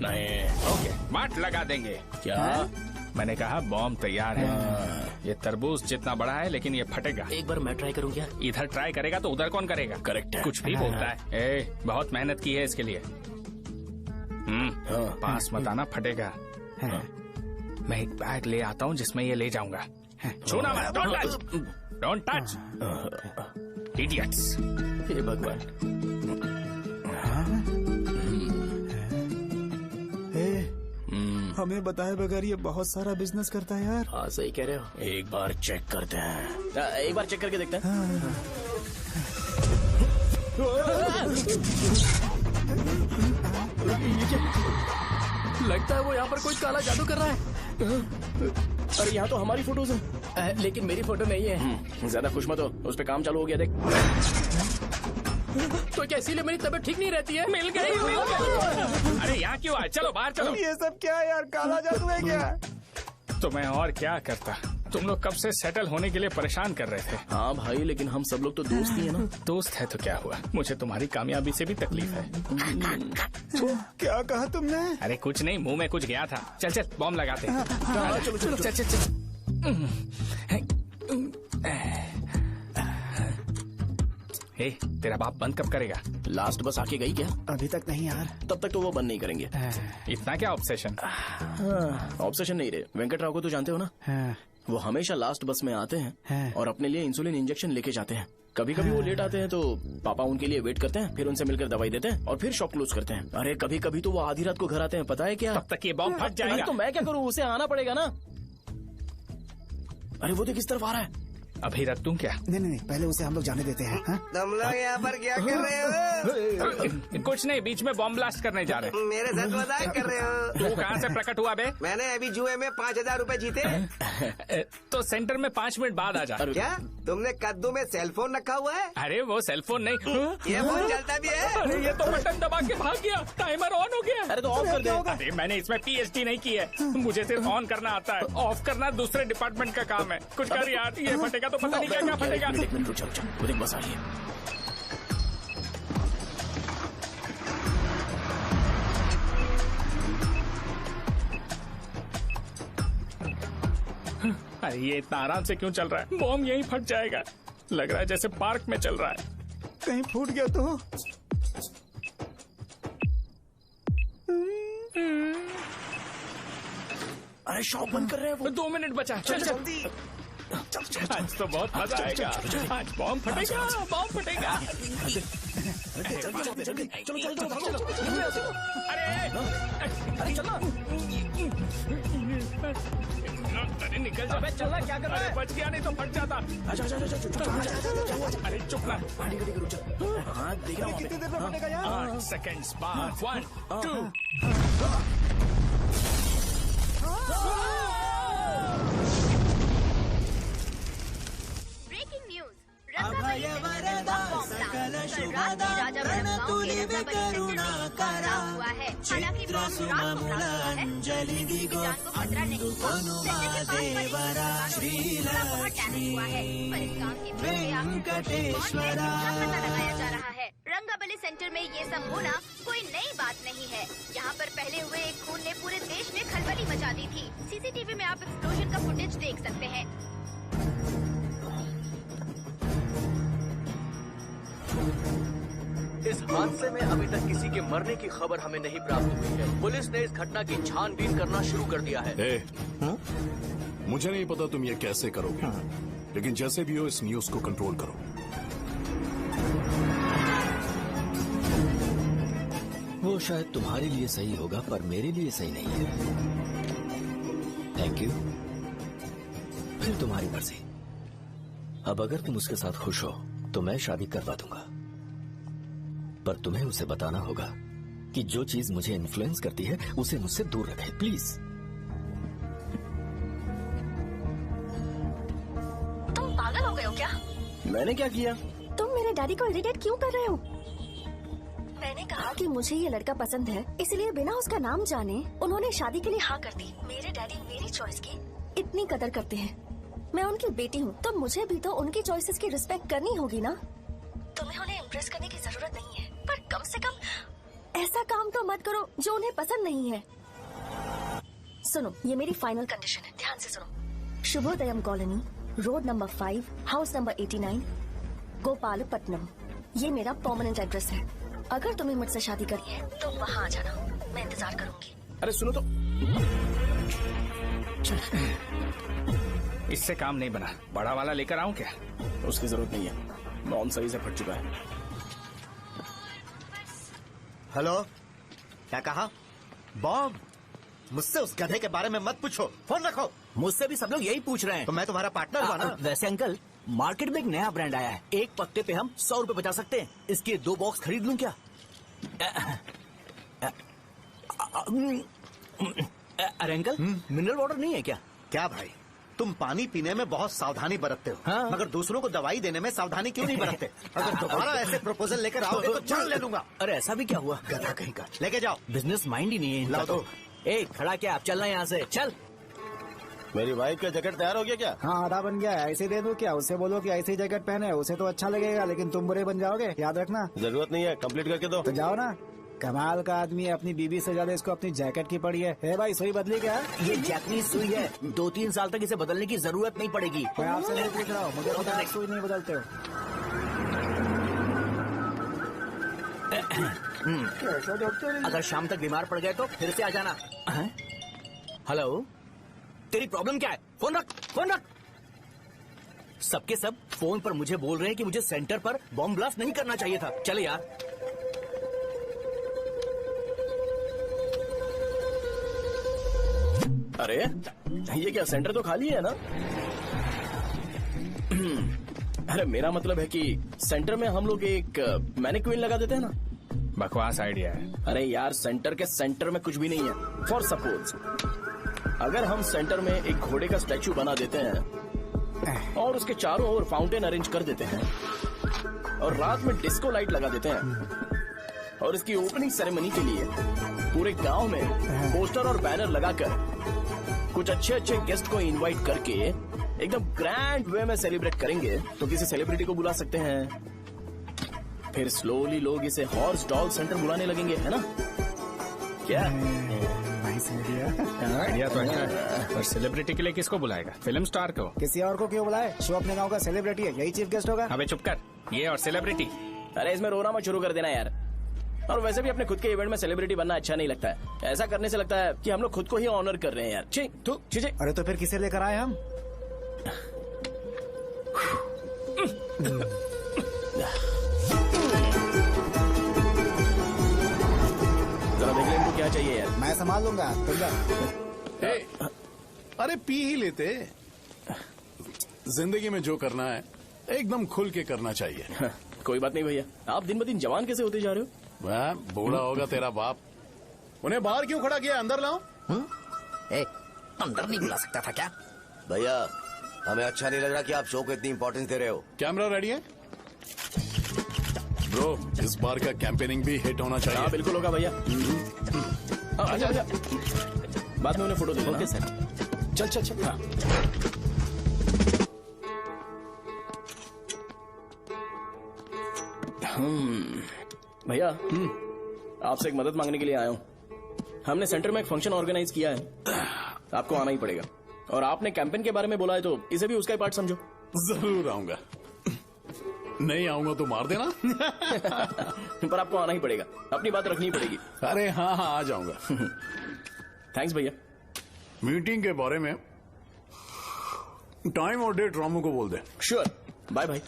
नहीं। ओके, मार्ट लगा देंगे। क्या? मैंने कहा बॉम्ब तैयार है। ये तरबूज जितना बड़ा है, लेकिन ये फटेगा। एक बार मैं ट्राई करूं क्या? इधर ट्राई करेगा तो उधर कौन करेगा? करेक्ट है। कुछ भी बोलता है। बहुत मेहनत की है इसके लिए। पास मत आना, फटेगा। मैं एक बैग ले आता हूँ जिसमें ये ले जाऊंगा। छूना मत, don't touch, don't touch, idiots. हे भगवान। हमें बताए बगैर ये बहुत सारा बिजनेस करता है यार। हाँ सही कह रहे हो। एक बार चेक करते हैं। एक बार चेक करके देखते हैं। लगता है वो यहाँ पर कोई काला जादू कर रहा है। अरे यहाँ तो हमारी फोटोज हैं, लेकिन मेरी फोटो नहीं है। ज्यादा खुश मत हो, उस पे काम चालू हो गया देख। तो क्या इसीलिए मेरी तबीयत ठीक नहीं रहती है? मिल गई। अरे यहाँ क्यों आए? चलो बाहर चलो। ये सब क्या है यार, काला जादू है क्या? तो मैं और क्या करता? तुम लोग कब से सेटल होने के लिए परेशान कर रहे थे। हाँ भाई, लेकिन हम सब लोग तो दोस्त ही है ना। दोस्त है तो क्या हुआ, मुझे तुम्हारी कामयाबी से भी तकलीफ है। क्या कहा तुमने? अरे कुछ नहीं, मुंह में कुछ गया था। चल चल बॉम्ब लगाते हैं। चलो चलो चल चल चल। ए, तेरा बाप बंद कब करेगा? लास्ट बस आके गई क्या? अभी तक नहीं यार। तब तक तो वो बंद नहीं करेंगे। इतना क्या ऑब्सेशन? ऑब्सेशन नहीं रहे। वेंकट राव को तो जानते हो ना? वो हमेशा लास्ट बस में आते हैं और अपने लिए इंसुलिन इंजेक्शन लेके जाते हैं। कभी कभी वो लेट आते हैं तो पापा उनके लिए वेट करते हैं, फिर उनसे मिलकर दवाई देते हैं और फिर शॉप क्लोज करते हैं। अरे कभी कभी तो वो आधी रात को घर आते हैं, पता है क्या? तब तक ये बॉम्ब फट जाएगा। तो मैं क्या करूँ, उसे आना पड़ेगा ना। अरे वो तो किस तरफ आ रहा है? अभी रख दूं क्या? नहीं, पहले उसे हम लोग जाने देते हैं। तुम लोग यहाँ पर क्या कर रहे हो? कुछ नहीं, बीच में बॉम्ब ब्लास्ट करने जा रहे हैं। मेरे साथ मजाक कर रहे हो? तू कहाँ से प्रकट हुआ बे? मैंने अभी जुए में 5,000 रूपए जीते। तो सेंटर में 5 मिनट बाद आ जा। क्या तुमने कद्दू में सेल फोन रखा हुआ है? अरे वो सेल फोन नहीं, ये फोन चलता भी है। अरे ये तो बटन दबा के भाग गया, टाइमर ऑन हो गया। अरे तो ऑफ कर दे। अरे मैंने इसमें PhD नहीं की है, मुझे सिर्फ ऑन करना आता है। ऑफ करना दूसरे डिपार्टमेंट का काम है। कुछ कर यार, ये फटेगा तो पता नहीं क्या क्या फटेगा। एक मिनट रुक, चलो वो देख बस आ रही है। अरे ये इतना आराम से क्यों चल रहा है? बॉम्ब यहीं फट जाएगा। लग रहा है जैसे पार्क में चल रहा है। कहीं फूट गया तो? अरे शॉप बंद कर रहे हैं वो। 2 मिनट बचा। चल जल्दी। आज तो बहुत मजा आएगा। आज बॉम्ब फटेगा, बॉम्ब फटेगा। चलो। अरे चलना। अरे निकल जा। चलना, क्या कर रहा है? बच गया, नहीं तो फट जाता। अरे चुप ना। रुक जा। हाँ देख रहा हूँ। कितनी देर में फटेगा यार? 8 सेकेंड्स बाद 1 2। Breaking news. रंगाबली सेंटर में बॉम्ब ब्लास्ट। कल रात में राजा गांव के रंगाबली सेंटर में एक बम हुआ है। हालांकि बॉम्ब रात को ब्लास्ट हुआ है, किसी की जान को खतरा नहीं हुआ। सेंटर के पास बने बहुत डैमेज हुआ है, पर इस काम की प्रक्रिया पता लगाया जा रहा है। रंगाबली सेंटर में ये सब होना कोई नई बात नहीं है। यहाँ पर पहले हुए एक खून ने पूरे देश में खलबली मचा दी थी। CCTV में आप एक्सप्लोजन का फुटेज देख सकते हैं। इस हादसे में अभी तक किसी के मरने की खबर हमें नहीं प्राप्त हुई है। पुलिस ने इस घटना की छानबीन करना शुरू कर दिया है। मुझे नहीं पता तुम ये कैसे करोगे, लेकिन जैसे भी हो इस न्यूज को कंट्रोल करो। वो शायद तुम्हारे लिए सही होगा, पर मेरे लिए सही नहीं है। Thank you. फिर तुम्हारी मर्जी। अब अगर तुम उसके साथ खुश हो तो मैं शादी करवा दूंगा, पर तुम्हें उसे बताना होगा कि जो चीज मुझे इन्फ्लुएंस करती है उसे मुझसे दूर रखे, प्लीज। तुम पागल हो गए हो क्या? मैंने क्या किया? तुम मेरे डैडी को इरिटेट क्यों कर रहे हो? मैंने कहा कि मुझे ये लड़का पसंद है, इसलिए बिना उसका नाम जाने उन्होंने शादी के लिए हाँ कर दी। मेरे डैडी मेरी चॉइस की इतनी कदर करते हैं। मैं उनकी बेटी हूँ, तो मुझे भी तो उनकी चॉइसेस की रिस्पेक्ट करनी होगी ना। तुम्हें उन्हें इम्प्रेस करने की जरूरत नहीं है, पर कम से कम ऐसा काम तो मत करो जो उन्हें पसंद नहीं है। सुनो, ये मेरी फाइनल कंडीशन है, ध्यान से सुनो। Shubhodayam colony, road number 5, house number 89, Gopalapatnam. ये मेरा परमानेंट एड्रेस है। अगर तुम्हें मुझसे शादी करनी है तो वहाँ आ जाना, मैं इंतजार करूंगी। अरे सुनो तो। इससे काम नहीं बना। बड़ा वाला लेकर आऊं क्या? उसकी जरूरत नहीं है, बॉम्ब सही से फट चुका है। हेलो, क्या कहा? बॉम्ब? मुझसे उस गधे के बारे में मत पूछो, फोन रखो। मुझसे भी सब लोग यही पूछ रहे हैं। तो मैं तुम्हारा पार्टनर हुआ ना? वैसे अंकल, मार्केट में एक नया ब्रांड आया है, एक पत्ते पे हम 100 रुपए बचा सकते हैं। इसके 2 बॉक्स खरीद लूं क्या? अरे अंकल, मिनरल वाटर नहीं है क्या? क्या भाई, तुम पानी पीने में बहुत सावधानी बरतते हो, हाँ? मगर दूसरों को दवाई देने में सावधानी क्यों नहीं बरतते? अगर दोबारा ऐसे प्रपोजल लेकर आओगे तो जान ले लूंगा। अरे ऐसा भी क्या हुआ? गधा कहीं का, लेके जाओ। बिजनेस माइंड ही नहीं है इनका लाओ तो। दो। ए खड़ा क्या, आप चलना यहाँ से, चल। मेरी वाइफ का जैकेट तैयार हो गया क्या? हाँ, आधा बन गया है। ऐसे दे दो क्या? उससे बोलो कि ऐसे ही जैकेट पहने, उसे तो अच्छा लगेगा, लेकिन तुम बुरे बन जाओगे, याद रखना। जरूरत नहीं है, कंप्लीट करके दो। तो जाओ ना। कमाल का आदमी है, अपनी बीबी से ज्यादा इसको अपनी जैकेट की पड़ी है। ए भाई, सुई बदली क्या? ये जैपनीज सुई है, 2-3 साल तक इसे बदलने की जरूरत नहीं पड़ेगी। मैं आपसे नहीं पूछ रहा हूँ, मुझे पता है सुई नहीं बदलते हो। अगर शाम तक बीमार पड़ गए तो फिर से आ जाना। हेलो, तेरी प्रॉब्लम क्या है? फोन रख, फोन रख। सबके सब फोन पर मुझे बोल रहे हैं कि मुझे सेंटर पर बॉम्ब ब्लास्ट नहीं करना चाहिए था। चले यार। अरे ये क्या, सेंटर तो खाली है ना? अरे मेरा मतलब है कि सेंटर में हम लोग एक मैनिक्विन लगा देते हैं ना। बकवास आइडिया है। अरे यार, सेंटर के सेंटर में कुछ भी नहीं है। फॉर सपोज अगर हम सेंटर में एक घोड़े का स्टैचू बना देते हैं और उसके चारों ओर फाउंटेन अरेंज कर देते हैं और रात में डिस्को लाइट लगा देते हैं और इसकी ओपनिंग सेरेमनी के लिए पूरे गांव में पोस्टर और बैनर लगाकर कुछ अच्छे अच्छे गेस्ट को इनवाइट करके एकदम ग्रैंड वे में सेलिब्रेट करेंगे तो किसी सेलिब्रिटी को बुला सकते हैं। फिर स्लोली लोग इसे हॉर्स डॉग सेंटर बुलाने लगेंगे, है ना? क्या आइडिया तो अच्छा है। और सेलिब्रिटी के लिए किसको बुलाएगा? फिल्म स्टार को? किसी और को क्यों बुलाए? शो अपने गांव का सेलिब्रिटी है, यही चीफ गेस्ट होगा। अबे चुप कर, ये और सेलिब्रिटी। अरे इसमें रोना मत शुरू कर देना यार। और वैसे भी अपने खुद के इवेंट में सेलिब्रिटी बनना अच्छा नहीं लगता है। ऐसा करने से लगता है कि हम लोग खुद को ही ऑनर कर रहे हैं यार। छी तू छी। अरे तो फिर किसे लेकर आए हम? जरा देख ले इनको क्या चाहिए यार। मैं संभाल लूंगा, तुम जा। अरे पी ही लेते। जिंदगी में जो करना है एकदम खुल के करना चाहिए। कोई बात नहीं भैया, आप दिन ब दिन जवान कैसे होते जा रहे हो? वह बूढ़ा होगा तेरा बाप। उन्हें बाहर क्यों खड़ा किया? अंदर लाओ। अंदर नहीं बुला सकता था क्या? भैया, हमें अच्छा नहीं लग रहा कि आप शो को इतनी इंपॉर्टेंस दे रहे हो। कैमरा रेडी है? ब्रो, इस बार का कैंपेनिंग भी हिट होना चाहिए। हाँ बिल्कुल होगा भैया। अच्छा भैया, बाद में उन्हें फोटो दे। Okay sir. चल चल चल। हाँ। भैया, आपसे एक मदद मांगने के लिए आया हूँ। हमने सेंटर में एक फंक्शन ऑर्गेनाइज किया है, आपको आना ही पड़ेगा। और आपने कैंपेन के बारे में बोला है तो इसे भी उसका ही पार्ट समझो। जरूर आऊंगा। नहीं आऊंगा तो मार देना। पर आपको आना ही पड़ेगा, अपनी बात रखनी पड़ेगी। अरे हाँ हाँ, आ जाऊंगा। थैंक्स भैया। मीटिंग के बारे में टाइम और डेट रामू को बोल दे। Sure, bye bye.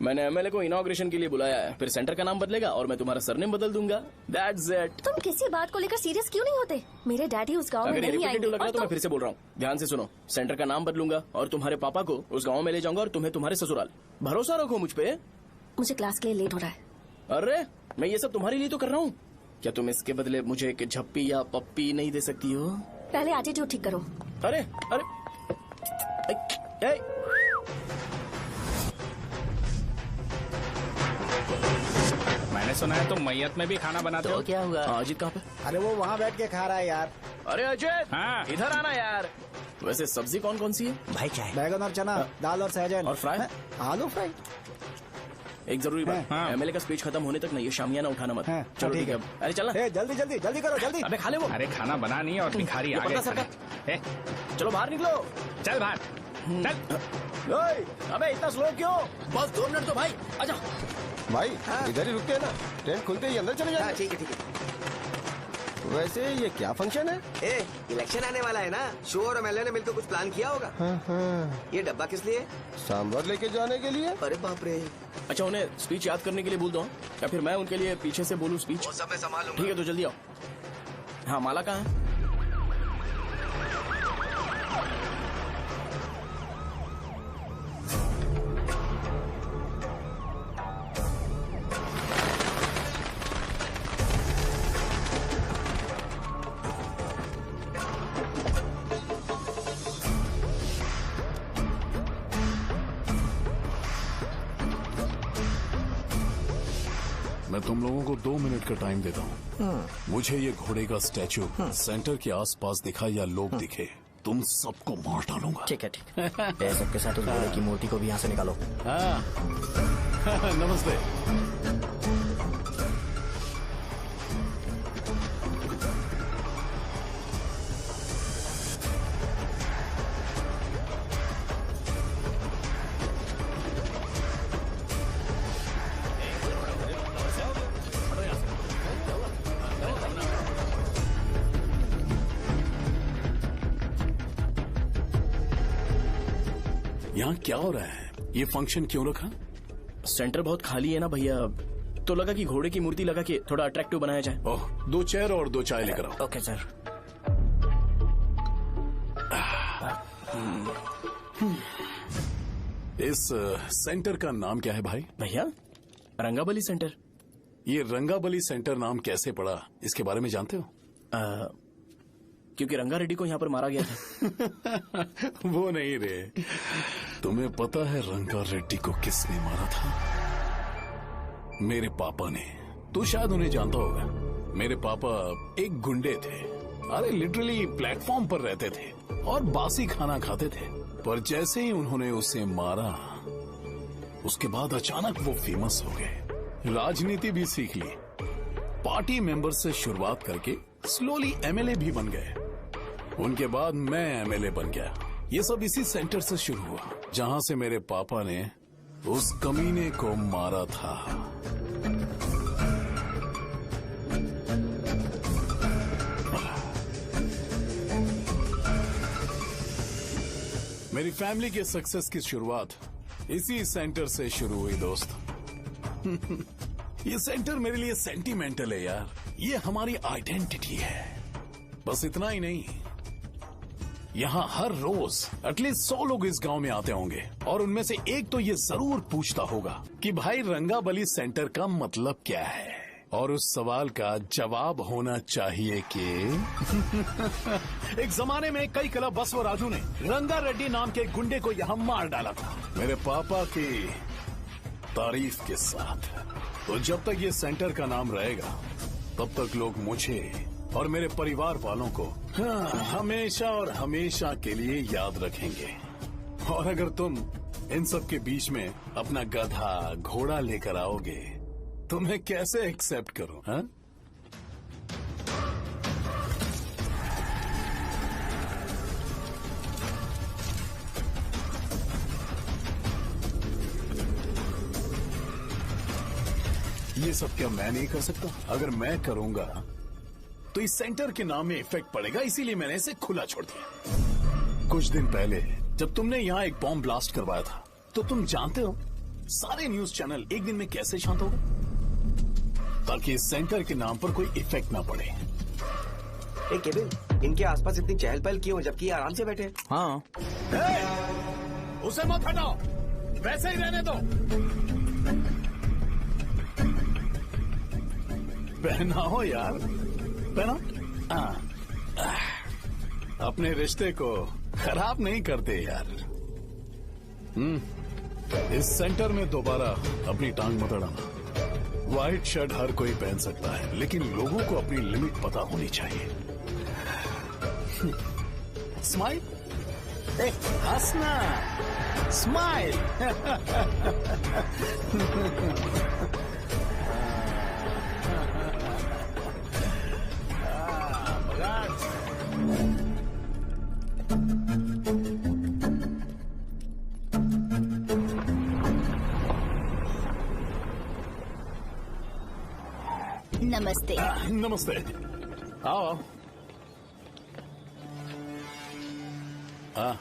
मैंने एमएलए को इनॉग्रेशन के लिए बुलाया है, फिर सेंटर का नाम बदलेगा और मैं तुम्हारा सरनेम बदल दूंगा। That's it. तुम किसी बात को लेकर सीरियस क्यों नहीं होते? मेरे डैडी उस गांव में अगर नहीं आएंगे। रिपीटेटिव लग रहा है तो मैं फिर से बोल रहा हूँ, ध्यान से सुनो। सेंटर का नाम बदलूंगा और तुम्हारे पापा को उस गांव में ले जाऊंगा और तुम्हें तुम्हारे ससुराल। भरोसा रखो मुझ पे। मुझे क्लास के लिए लेट हो रहा है। अरे मैं ये सब तुम्हारे लिए तो कर रहा हूँ। क्या तुम इसके बदले मुझे एक झप्पी या पप्पी नहीं दे सकती हो? पहले एटीट्यूड ठीक करो। अरे अरे ए, मैंने सुना है तुम मैयत में भी खाना बनाते हो। क्या हुआ? अजीत कहाँ पे? अरे वो वहाँ बैठ के खा रहा है यार। अरे अजय, हाँ। इधर आना यार। वैसे सब्जी कौन कौन सी है? भाई क्या है? बैगन और चना, दाल और सहजन और फ्राई? आलू फ्राई। एक जरूरी बात, हाँ। एमएलए का स्पीच खत्म होने तक ना ये शामियाना उठाना मत। हाँ, चलो ठीक ठीक है। है। अरे चलना। ए, जल्दी जल्दी जल्दी करो, जल्दी। अबे खा ले वो। अरे खाना बना नहीं और भिखारी ये आ गए। पर्दा सरका। ए, चलो बाहर निकलो। चल बाहर चल। ओए, अबे इतना स्लो क्यों? बस 2 मिनट तो भाई, आजा। भाई इधर ही रुकते हैं ना, ट्रेन खुलते ही अंदर चले हाँ, जाएंगे। ठीक है ठीक है। वैसे ये क्या फंक्शन है? ए, इलेक्शन आने वाला है ना, शो और एमएलए ने मिलकर कुछ प्लान किया होगा। ये डब्बा किस लिए? सांभर लेके जाने के लिए। अरे बाप रे। अच्छा, उन्हें स्पीच याद करने के लिए बोल दो या फिर मैं उनके लिए पीछे से बोलूं स्पीच? वो सब मैं संभालूंगा। ठीक है तो जल्दी आओ। हाँ, माला कहाँ है? मैं तुम लोगों को 2 मिनट का टाइम देता हूँ। मुझे ये घोड़े का स्टैचू सेंटर के आसपास दिखा या लोग दिखे, तुम सबको मार डालूंगा। ठीक है ठीक है। सबके साथ उस घोड़े की मूर्ति को भी यहाँ से निकालो। हाँ। नमस्ते। यहाँ क्या हो रहा है? ये फंक्शन क्यों रखा? सेंटर बहुत खाली है ना भैया, तो लगा कि घोड़े की मूर्ति लगा के थोड़ा अट्रैक्टिव बनाया जाए। ओह, 2 चेयर और 2 चाय लेकर आओ। Okay sir. इस सेंटर का नाम क्या है भाई? भैया रंगाबली सेंटर। ये रंगाबली सेंटर नाम कैसे पड़ा, इसके बारे में जानते हो? क्योंकि रंगा रेड्डी को यहाँ पर मारा गया था। वो नहीं रे, तुम्हें पता है रंगा रेड्डी को किसने मारा था? मेरे पापा ने। तू शायद उन्हें जानता होगा। मेरे पापा एक गुंडे थे। अरे लिटरली प्लेटफॉर्म पर रहते थे और बासी खाना खाते थे। पर जैसे ही उन्होंने उसे मारा, उसके बाद अचानक वो फेमस हो गए। राजनीति भी सीख ली, पार्टी मेंबर से शुरुआत करके स्लोली एमएलए भी बन गए। उनके बाद मैं एमएलए बन गया। ये सब इसी सेंटर से शुरू हुआ, जहां से मेरे पापा ने उस कमीने को मारा था। मेरी फैमिली के सक्सेस की शुरुआत इसी सेंटर से शुरू हुई दोस्त। ये सेंटर मेरे लिए सेंटिमेंटल है यार। ये हमारी आइडेंटिटी है। बस इतना ही नहीं, यहाँ हर रोज एटलीस्ट 100 लोग इस गांव में आते होंगे और उनमें से एक तो ये जरूर पूछता होगा कि भाई रंगाबली सेंटर का मतलब क्या है, और उस सवाल का जवाब होना चाहिए कि एक जमाने में कई कला बस व राजू ने रंगा रेड्डी नाम के गुंडे को यहाँ मार डाला था, मेरे पापा की तारीफ के साथ। तो जब तक ये सेंटर का नाम रहेगा, तब तक लोग मुझे और मेरे परिवार वालों को हमेशा और हमेशा के लिए याद रखेंगे। और अगर तुम इन सब के बीच में अपना गधा घोड़ा लेकर आओगे, तो मैं कैसे एक्सेप्ट करूं? हाँ? ये सब क्या मैं नहीं कर सकता? अगर मैं करूंगा तो इस सेंटर के नाम में इफेक्ट पड़ेगा, इसीलिए मैंने इसे खुला छोड़ दिया। कुछ दिन पहले जब तुमने यहाँ एक बॉम्ब ब्लास्ट करवाया था, तो तुम जानते हो सारे न्यूज चैनल एक दिन में कैसे शांत हो गए? ताकि इस सेंटर के नाम पर कोई इफेक्ट ना पड़े। केविन, इनके आसपास इतनी चहल पहल क्यों, जबकि आराम से बैठे? हाँ। उसे मत हटाओ, वैसे ही रहने दो। पहनाओ यार, पहना। अपने रिश्ते को खराब नहीं करते यार। इस सेंटर में दोबारा अपनी टांग मत अड़ाना। व्हाइट शर्ट हर कोई पहन सकता है, लेकिन लोगों को अपनी लिमिट पता होनी चाहिए। स्माइल, हंसना, स्माइल। नमस्ते। नमस्ते, आओ। हाँ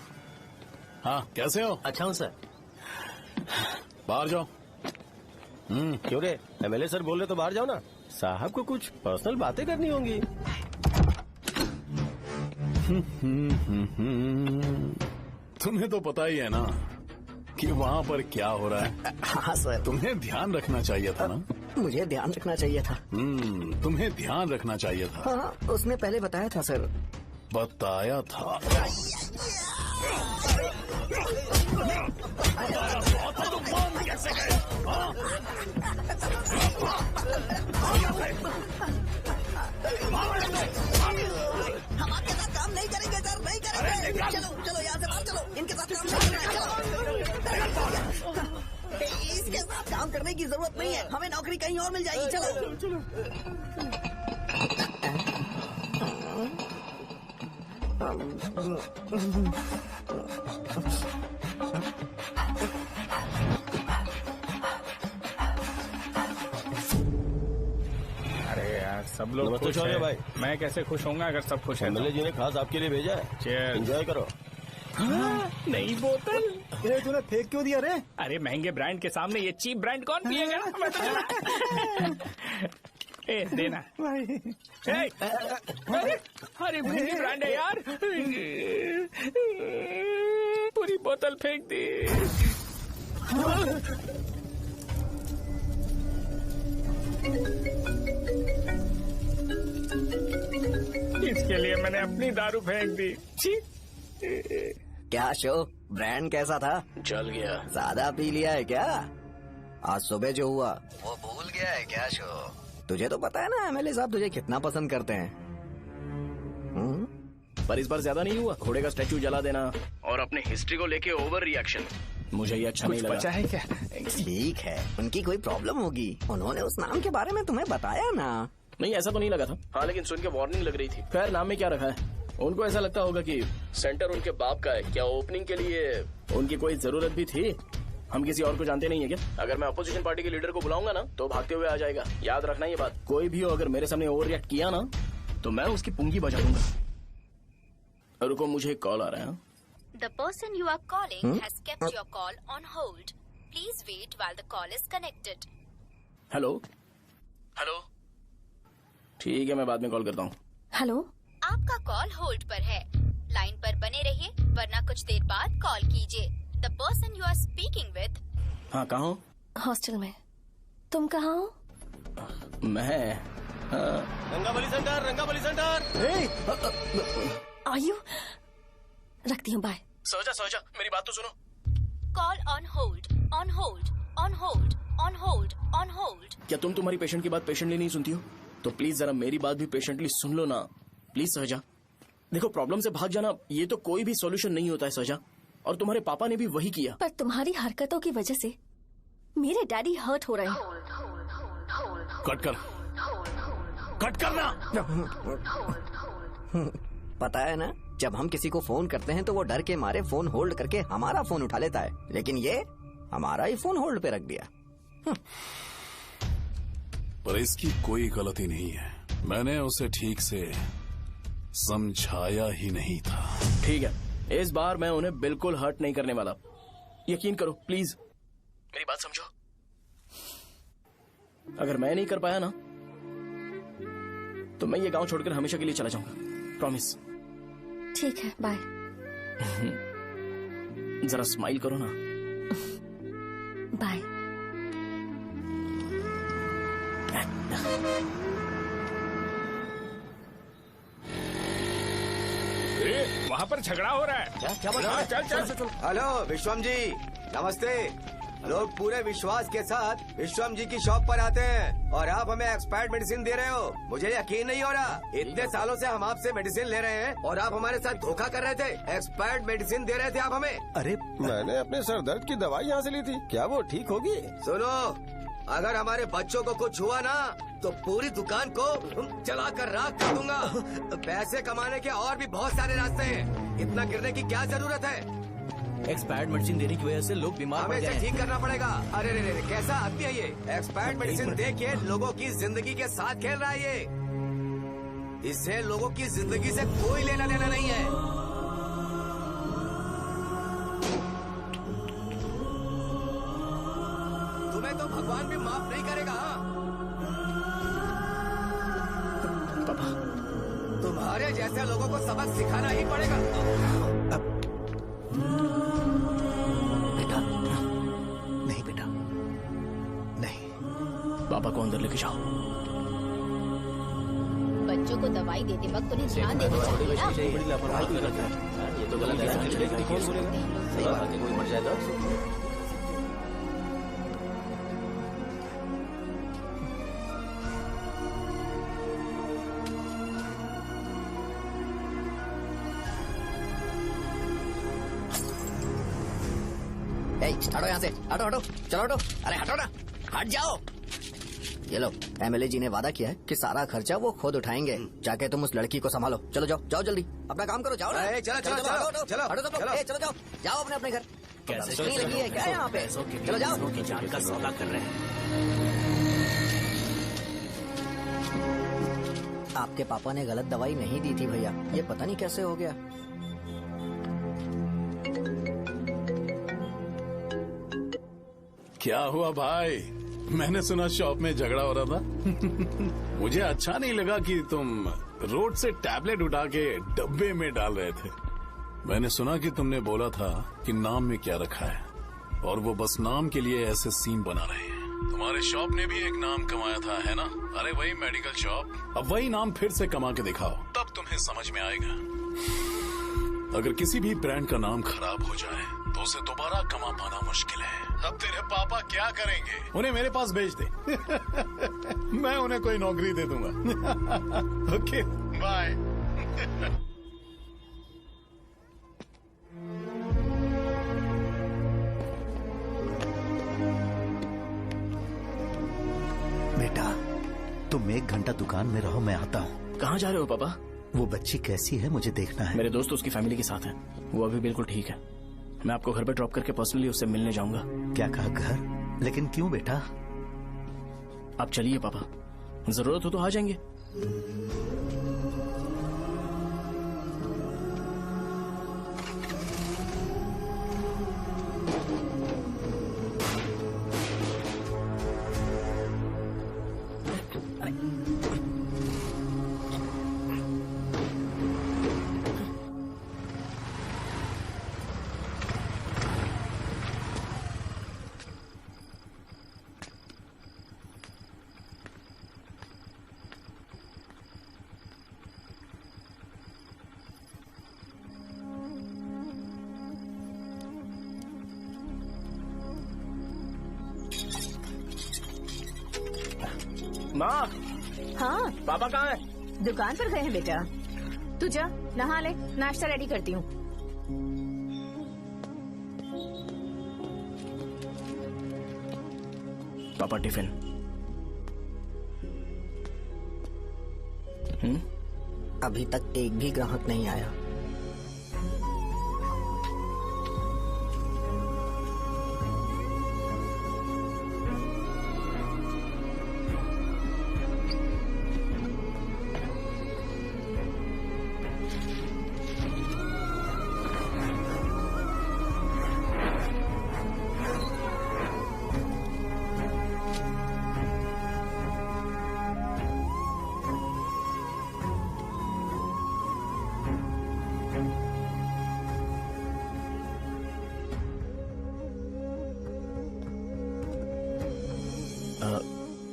हाँ, कैसे हो? अच्छा हूँ सर। बाहर जाओ। क्यों रे, एमएलए सर बोल रहे तो बाहर जाओ ना। साहब को कुछ पर्सनल बातें करनी होंगी। तुम्हें तो पता ही है ना कि वहाँ पर क्या हो रहा है। हाँ सर। तुम्हें ध्यान रखना चाहिए था ना। मुझे ध्यान रखना चाहिए था। तुम्हें ध्यान रखना चाहिए था। हाँ, उसने पहले बताया था सर। बताया था। कैसे गए? काम करने की जरूरत नहीं है, हमें नौकरी कहीं और मिल जाएगी। चलो चलो। अरे यार सब लोग नमस्ते खुश शौर्य हैं। भाई। मैं कैसे खुश होऊंगा अगर सब खुश हैं तो? एमएलए जी ने खास आपके लिए भेजा है। Cheers। एंजॉय करो। नई बोतल। ये तूने फेंक क्यों दिया रे? अरे महंगे ब्रांड के सामने ये चीप ब्रांड कौन पिएगा? मैं तो चला। ए देना भाई। ए, अरे महंगी ब्रांड है यार। पूरी बोतल फेंक दी। इसके लिए मैंने अपनी दारू फेंक दी। छी। क्या शो, ब्रांड कैसा था? चल गया। ज्यादा पी लिया है क्या? आज सुबह जो हुआ वो भूल गया है क्या शो? तुझे तो पता है ना एमएलए साहब तुझे कितना पसंद करते हैं। पर इस बार ज्यादा नहीं हुआ। घोड़े का स्टैचू जला देना और अपने हिस्ट्री को लेके ओवर रिएक्शन, मुझे ये अच्छा नहीं लगा। बचा है क्या? ठीक है, उनकी कोई प्रॉब्लम होगी, उन्होंने उस नाम के बारे में तुम्हें बताया ना? नहीं ऐसा तो नहीं लगा था। हाँ लेकिन सुन के वार्निंग लग रही थी। खैर नाम में क्या रखा है, उनको ऐसा लगता होगा कि सेंटर उनके बाप का है। क्या ओपनिंग के लिए उनकी कोई जरूरत भी थी? हम किसी और को जानते नहीं है क्या? अगर मैं अपोजिशन पार्टी के लीडर को बुलाऊंगा ना तो भागते हुए आ जाएगा। याद रखना ये बात। कोई भी हो अगर मेरे सामने ओवर रिएक्ट किया ना तो मैं उसकी पुंगी बजा दूंगा। रुको मुझे एक कॉल आ रहा है। The person you are calling has kept your call on hold. Please wait while the call is connected. Hello hello, ठीक है मैं बाद में कॉल करता हूँ। हेलो, आपका कॉल होल्ड पर है, लाइन पर बने रहिए वरना कुछ देर बाद कॉल कीजिए। The person you are speaking with। हाँ कहाँ हो? हॉस्टल में। तुम कहाँ हो? मैं रंगाबली सेंटर, रंगाबली सेंटर। आयु, रखती हूँ, बाय। सोचा मेरी बात तो सुनो। Call on hold, on hold, on hold, on hold, on hold। क्या तुम तुम्हारी पेशेंट की बात पेशेंटली नहीं सुनती हो? तो प्लीज जरा मेरी बात भी पेशेंटली सुन लो ना प्लीज। सहजा देखो, प्रॉब्लम से भाग जाना ये तो कोई भी सॉल्यूशन नहीं होता है सहजा, और तुम्हारे पापा ने भी वही किया। पर तुम्हारी हरकतों की वजह से मेरे डैडी हर्ट हो रहे हैं। कट करना। पता है ना, जब हम किसी को फोन करते हैं तो वो डर के मारे फोन होल्ड करके हमारा फोन उठा लेता है, लेकिन ये हमारा ही फोन होल्ड पे रख दिया। पर इसकी कोई गलती नहीं है, मैंने उसे ठीक से समझाया ही नहीं था। ठीक है, इस बार मैं उन्हें बिल्कुल हर्ट नहीं करने वाला, यकीन करो प्लीज। मेरी बात समझो। अगर मैं नहीं कर पाया ना तो मैं ये गांव छोड़कर हमेशा के लिए चला जाऊंगा, प्रॉमिस। ठीक है, बाय। जरा स्माइल करो ना। बाय। वहाँ पर झगड़ा हो रहा है। क्या बोल रहा है? चल। हेलो विश्वम जी, नमस्ते। लोग पूरे विश्वास के साथ विश्वम जी की शॉप पर आते हैं और आप हमें एक्सपायर्ड मेडिसिन दे रहे हो। मुझे यकीन नहीं हो रहा, इतने सालों से हम आपसे मेडिसिन ले रहे हैं और आप हमारे साथ धोखा कर रहे थे। एक्सपायर्ड मेडिसिन दे रहे थे आप हमें। अरे मैंने अपने सर दर्द की दवाई यहाँ से ली थी, क्या वो ठीक होगी? सुनो, अगर हमारे बच्चों को कुछ हुआ ना तो पूरी दुकान को जला कर राख कर दूंगा। पैसे कमाने के और भी बहुत सारे रास्ते हैं, इतना गिरने की क्या जरूरत है? एक्सपायर्ड मेडिसिन देने की वजह से लोग बीमार पड़ हमें गए इसे हैं। ठीक करना पड़ेगा। अरे रे, कैसा आदमी है ये? एक्सपायर्ड मेडिसिन दे के लोगों की जिंदगी के साथ खेल रहा है ये। इससे लोगों की जिंदगी से कोई लेना देना नहीं है। तुम्हें तो भगवान भी माफ नहीं करेगा। पापा, तुम्हारे जैसे लोगों को सबक सिखाना ही पड़ेगा। नहीं बेटा, नहीं। पापा को अंदर लेके जाओ। बच्चों को दवाई देते वक्त उन्हें ध्यान देना चाहिए ना। ये तो गलत है। कोई मर जाएगा। हटो यहाँ से, हटो हटो, चलो हटो, अरे हटो ना, हट जाओ। ये लो, एमएलए जी ने वादा किया है कि सारा खर्चा वो खुद उठाएंगे। जाके तुम उस लड़की को संभालो। चलो जाओ, जाओ जल्दी, अपना काम करो, जाओ ना। चलो, चलो, चलो, हटो, चलो, हटो सब लोग, चलो जाओ, जाओ अपने घर। कैसे नहीं लगी है क्या यहाँ पे? चलो जाओ। की जान का सौदा कर रहे हैं। आपके पापा ने गलत दवाई नहीं दी थी भैया, ये पता नहीं कैसे हो गया। क्या हुआ भाई? मैंने सुना शॉप में झगड़ा हो रहा था। मुझे अच्छा नहीं लगा कि तुम रोड से टैबलेट उठा के डब्बे में डाल रहे थे। मैंने सुना कि तुमने बोला था कि नाम में क्या रखा है, और वो बस नाम के लिए ऐसे सीन बना रहे हैं। तुम्हारे शॉप ने भी एक नाम कमाया था, है ना? अरे वही मेडिकल शॉप, अब वही नाम फिर से कमा के दिखाओ, तब तुम्हें समझ में आएगा। अगर किसी भी ब्रांड का नाम खराब हो जाए तो उसे दोबारा कमा पाना मुश्किल है। अब तेरे पापा क्या करेंगे? उन्हें मेरे पास भेज दे। मैं उन्हें कोई नौकरी दे दूंगा। Okay, bye. बेटा, तुम 1 घंटा दुकान में रहो, मैं आता हूँ। कहाँ जा रहे हो पापा? वो बच्ची कैसी है मुझे देखना है। मेरे दोस्त उसकी फैमिली के साथ हैं, वो अभी बिल्कुल ठीक है। मैं आपको घर पे ड्रॉप करके पर्सनली उससे मिलने जाऊंगा। क्या कहा घर? लेकिन क्यों बेटा? आप चलिए पापा, जरूरत हो तो आ जाएंगे। माँ, हाँ पापा कहाँ हैं? दुकान पर गए हैं बेटा। तू जा नहा ले, नाश्ता रेडी करती हूँ। पापा टिफिन। अभी तक एक भी ग्राहक नहीं आया।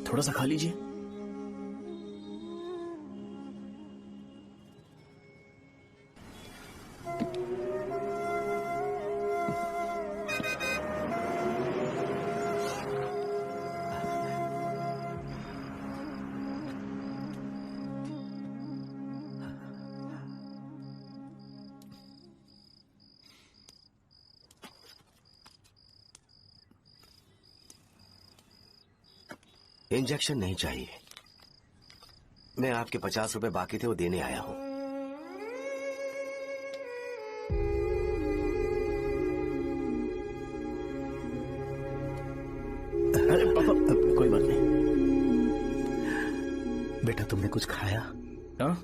थोड़ा सा खा लीजिए। इंजेक्शन नहीं चाहिए, मैं आपके 50 रुपए बाकी थे वो देने आया हूं। अरे पापा, कोई बात नहीं। बेटा तुमने कुछ खाया? हाँ?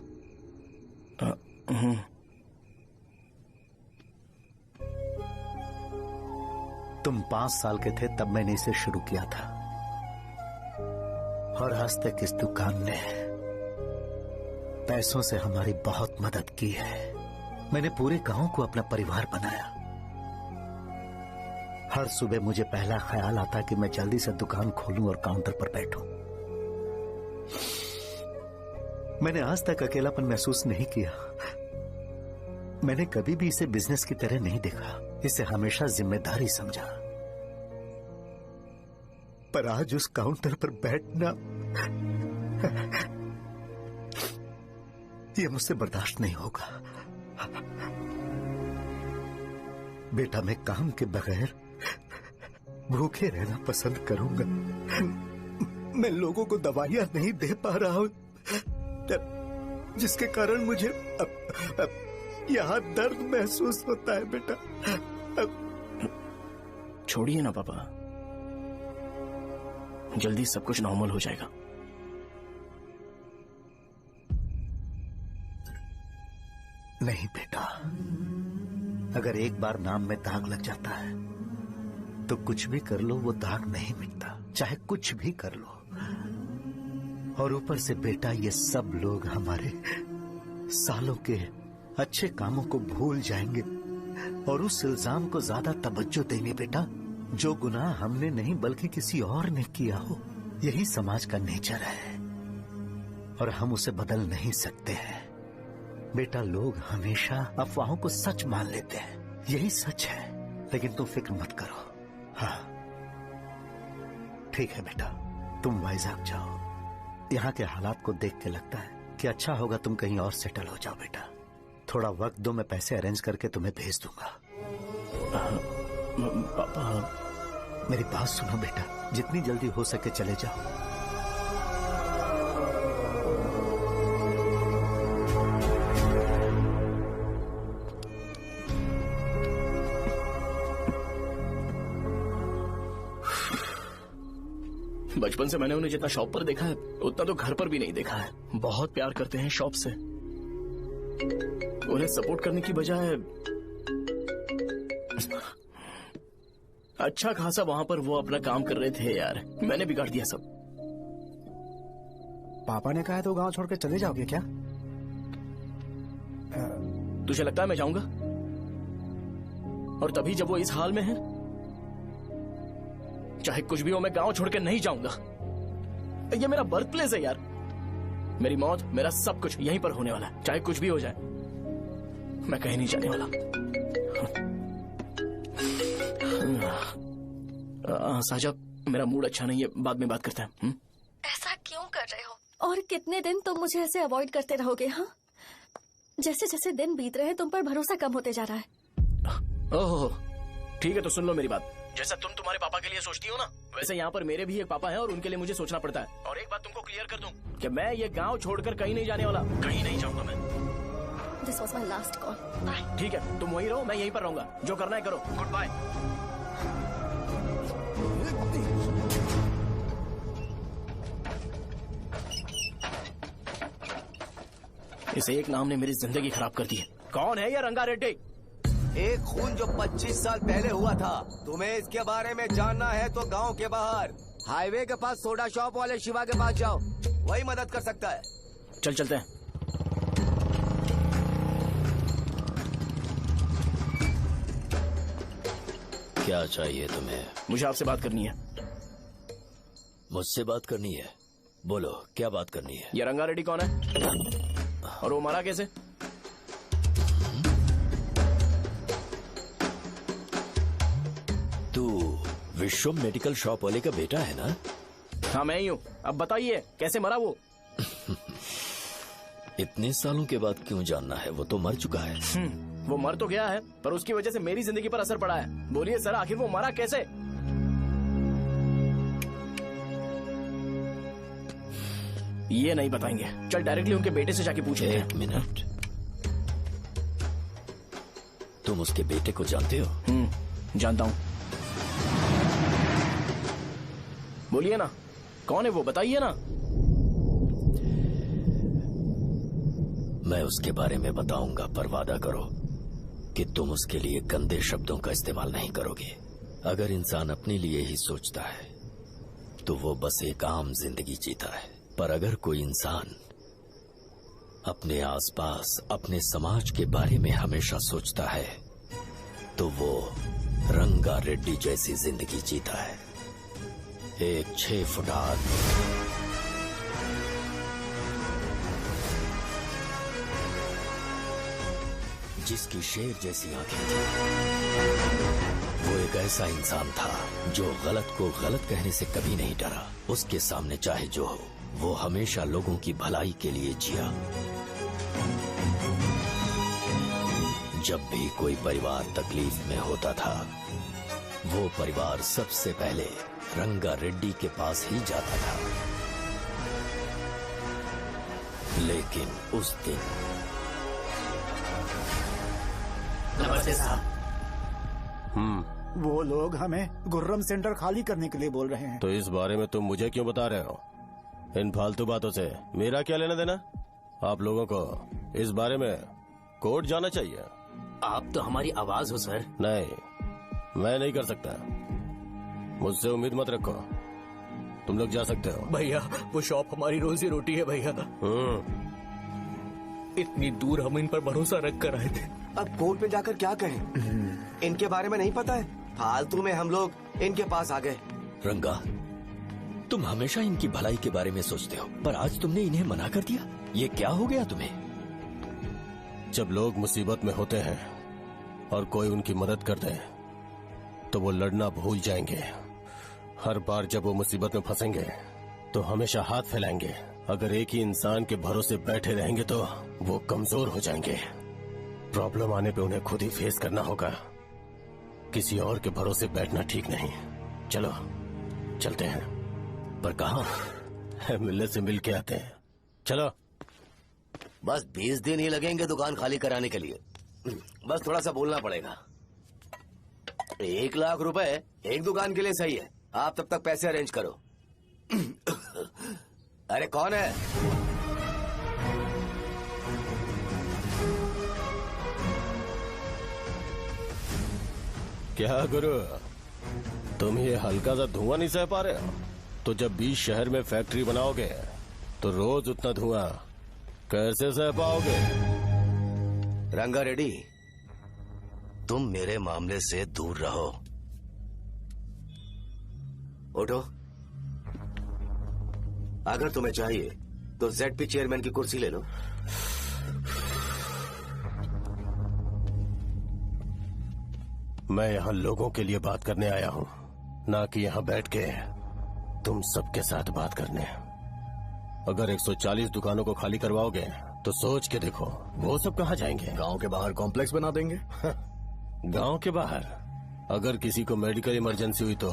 तुम 5 साल के थे तब मैंने इसे शुरू किया था, और आज तक इस दुकान ने पैसों से हमारी बहुत मदद की है। मैंने पूरे गांव को अपना परिवार बनाया। हर सुबह मुझे पहला ख्याल आता कि मैं जल्दी से दुकान खोलूं और काउंटर पर बैठूं। मैंने आज तक अकेलापन महसूस नहीं किया। मैंने कभी भी इसे बिजनेस की तरह नहीं देखा, इसे हमेशा जिम्मेदारी समझा। पर आज उस काउंटर पर बैठना ये मुझसे बर्दाश्त नहीं होगा। बेटा मैं काम के बगैर भूखे रहना पसंद करूंगा। मैं लोगों को दवाइयां नहीं दे पा रहा हूं, जिसके कारण मुझे यहाँ दर्द महसूस होता है बेटा। छोड़िए ना पापा, जल्दी सब कुछ नॉर्मल हो जाएगा। नहीं बेटा, अगर एक बार नाम में दाग लग जाता है तो कुछ भी कर लो वो दाग नहीं मिटता, चाहे कुछ भी कर लो। और ऊपर से बेटा ये सब लोग हमारे सालों के अच्छे कामों को भूल जाएंगे और उस इल्जाम को ज्यादा तवज्जो देंगे बेटा, जो गुनाह हमने नहीं बल्कि किसी और ने किया हो। यही समाज का नेचर है और हम उसे बदल नहीं सकते हैं बेटा। लोग हमेशा अफवाहों को सच मान लेते हैं, यही सच है। लेकिन तुम फिक्र मत करो। हाँ ठीक है बेटा, तुम वाइजैक जाओ। यहाँ के हालात को देख के लगता है कि अच्छा होगा तुम कहीं और सेटल हो जाओ बेटा। थोड़ा वक्त दो, मैं पैसे अरेंज करके तुम्हें भेज दूंगा। पापा मेरी बात सुनो बेटा, जितनी जल्दी हो सके चले जाओ। बचपन से मैंने उन्हें जितना शॉप पर देखा है उतना तो घर पर भी नहीं देखा है। बहुत प्यार करते हैं शॉप से। उन्हें सपोर्ट करने की बजाय अच्छा खासा वहां पर वो अपना काम कर रहे थे यार। मैंने बिगाड़ दिया सब। पापा ने कहा है तो गांव छोड़ के चले जाओगे क्या? तुझे लगता है मैं जाऊंगा? और तभी जब वो इस हाल में है, चाहे कुछ भी हो मैं गांव छोड़ के नहीं जाऊंगा। ये मेरा बर्थ प्लेस है यार। मेरी मौत, मेरा सब कुछ यहीं पर होने वाला है। चाहे कुछ भी हो जाए मैं कहीं नहीं जाने वाला। साजा, मेरा मूड अच्छा नहीं है, बाद में बात करते हैं। ऐसा क्यों कर रहे हो? और कितने दिन तुम मुझे ऐसे अवॉइड करते रहोगे? हाँ, जैसे जैसे दिन बीत रहे हैं तुम पर भरोसा कम होते जा रहा है। ओह ठीक है, तो सुन लो मेरी बात। जैसा तुम तुम्हारे पापा के लिए सोचती हो ना, वैसे यहाँ पर मेरे भी एक पापा हैं और उनके लिए मुझे सोचना पड़ता है। और एक बात तुमको क्लियर कर दूं कि मैं ये गांव छोड़कर कहीं नहीं जाने वाला, कहीं नहीं जाऊंगा मैं। This was my last call. Bye. ठीक है, तुम वहीं रहो, मैं यहीं पर रहूंगा। जो करना है करो। Goodbye. इस एक नाम ने मेरी जिंदगी खराब कर दी है। कौन है ये रंगा रेड्डी? एक खून जो 25 साल पहले हुआ था। तुम्हें इसके बारे में जानना है तो गांव के बाहर हाईवे के पास सोडा शॉप वाले शिवा के पास जाओ, वही मदद कर सकता है। चल चलते हैं। क्या चाहिए तुम्हें? मुझे आपसे बात करनी है। मुझसे बात करनी है? बोलो क्या बात करनी है? ये रंगा रेड्डी कौन है और वो मरा कैसे? तू विश्वम मेडिकल शॉप वाले का बेटा है ना? हाँ मैं ही हूँ। अब बताइए कैसे मरा वो? इतने सालों के बाद क्यों जानना है? वो तो मर चुका है। वो मर तो गया है पर उसकी वजह से मेरी जिंदगी पर असर पड़ा है। बोलिए सर, आखिर वो मरा कैसे? ये नहीं बताएंगे। चल डायरेक्टली उनके बेटे से जाके पूछे। एक मिनट, तुम उसके बेटे को जानते हो? जानता हूँ। बोलिए ना, कौन है वो? बताइए ना। मैं उसके बारे में बताऊंगा, पर वादा करो कि तुम उसके लिए गंदे शब्दों का इस्तेमाल नहीं करोगे। अगर इंसान अपने लिए ही सोचता है तो वो बस एक आम जिंदगी जीता है, पर अगर कोई इंसान अपने आसपास, अपने समाज के बारे में हमेशा सोचता है तो वो रंगा रेड्डी जैसी जिंदगी जीता है। एक 6 फुट आदमी, जिसकी शेर जैसी आंखें थी। वो एक ऐसा इंसान था जो गलत को गलत कहने से कभी नहीं डरा। उसके सामने चाहे जो हो, वो हमेशा लोगों की भलाई के लिए जिया। जब भी कोई परिवार तकलीफ में होता था वो परिवार सबसे पहले रंगा रेड्डी के पास ही जाता था, लेकिन उस दिन नमस्ते साहब। वो लोग हमें गुर्रम सेंटर खाली करने के लिए बोल रहे हैं। तो इस बारे में तुम मुझे क्यों बता रहे हो? इन फालतू बातों से मेरा क्या लेना देना? आप लोगों को इस बारे में कोर्ट जाना चाहिए। आप तो हमारी आवाज हो सर। नहीं, मैं नहीं कर सकता। मुझसे उम्मीद मत रखो। तुम लोग जा सकते हो। भैया वो शॉप हमारी रोजी रोटी है भैया। इतनी दूर हम इन पर भरोसा रख कर आए थे। अब कोर्ट में जाकर क्या कहें? इनके बारे में नहीं पता है। फालतू में हम लोग इनके पास आ गए। रंगा, तुम हमेशा इनकी भलाई के बारे में सोचते हो, पर आज तुमने इन्हें मना कर दिया। ये क्या हो गया तुम्हें? जब लोग मुसीबत में होते हैं और कोई उनकी मदद कर दे तो वो लड़ना भूल जाएंगे। हर बार जब वो मुसीबत में फंसेंगे तो हमेशा हाथ फैलाएंगे। अगर एक ही इंसान के भरोसे बैठे रहेंगे तो वो कमजोर हो जाएंगे। प्रॉब्लम आने पे उन्हें खुद ही फेस करना होगा। किसी और के भरोसे बैठना ठीक नहीं। चलो चलते हैं। पर कहाँ? मिलने से मिल के आते हैं। चलो। बस 20 दिन ही लगेंगे दुकान खाली कराने के लिए। बस थोड़ा सा बोलना पड़ेगा। 1 लाख रुपए एक दुकान के लिए सही है। आप तब तक पैसे अरेंज करो। अरे कौन है? क्या गुरु, तुम ये हल्का सा धुआं नहीं सह पा रहे हो? तो जब 20 शहर में फैक्ट्री बनाओगे तो रोज उतना धुआं कैसे सह पाओगे? रंगा रेड्डी, तुम मेरे मामले से दूर रहो। उठो। अगर तुम्हें चाहिए तो ZP चेयरमैन की कुर्सी ले लो। मैं यहाँ लोगों के लिए बात करने आया हूँ, ना कि यहाँ बैठ के तुम सबके साथ बात करने। अगर 140 दुकानों को खाली करवाओगे तो सोच के देखो वो सब कहाँ जाएंगे? गांव के बाहर कॉम्प्लेक्स बना देंगे। गांव के बाहर? अगर किसी को मेडिकल इमरजेंसी हुई तो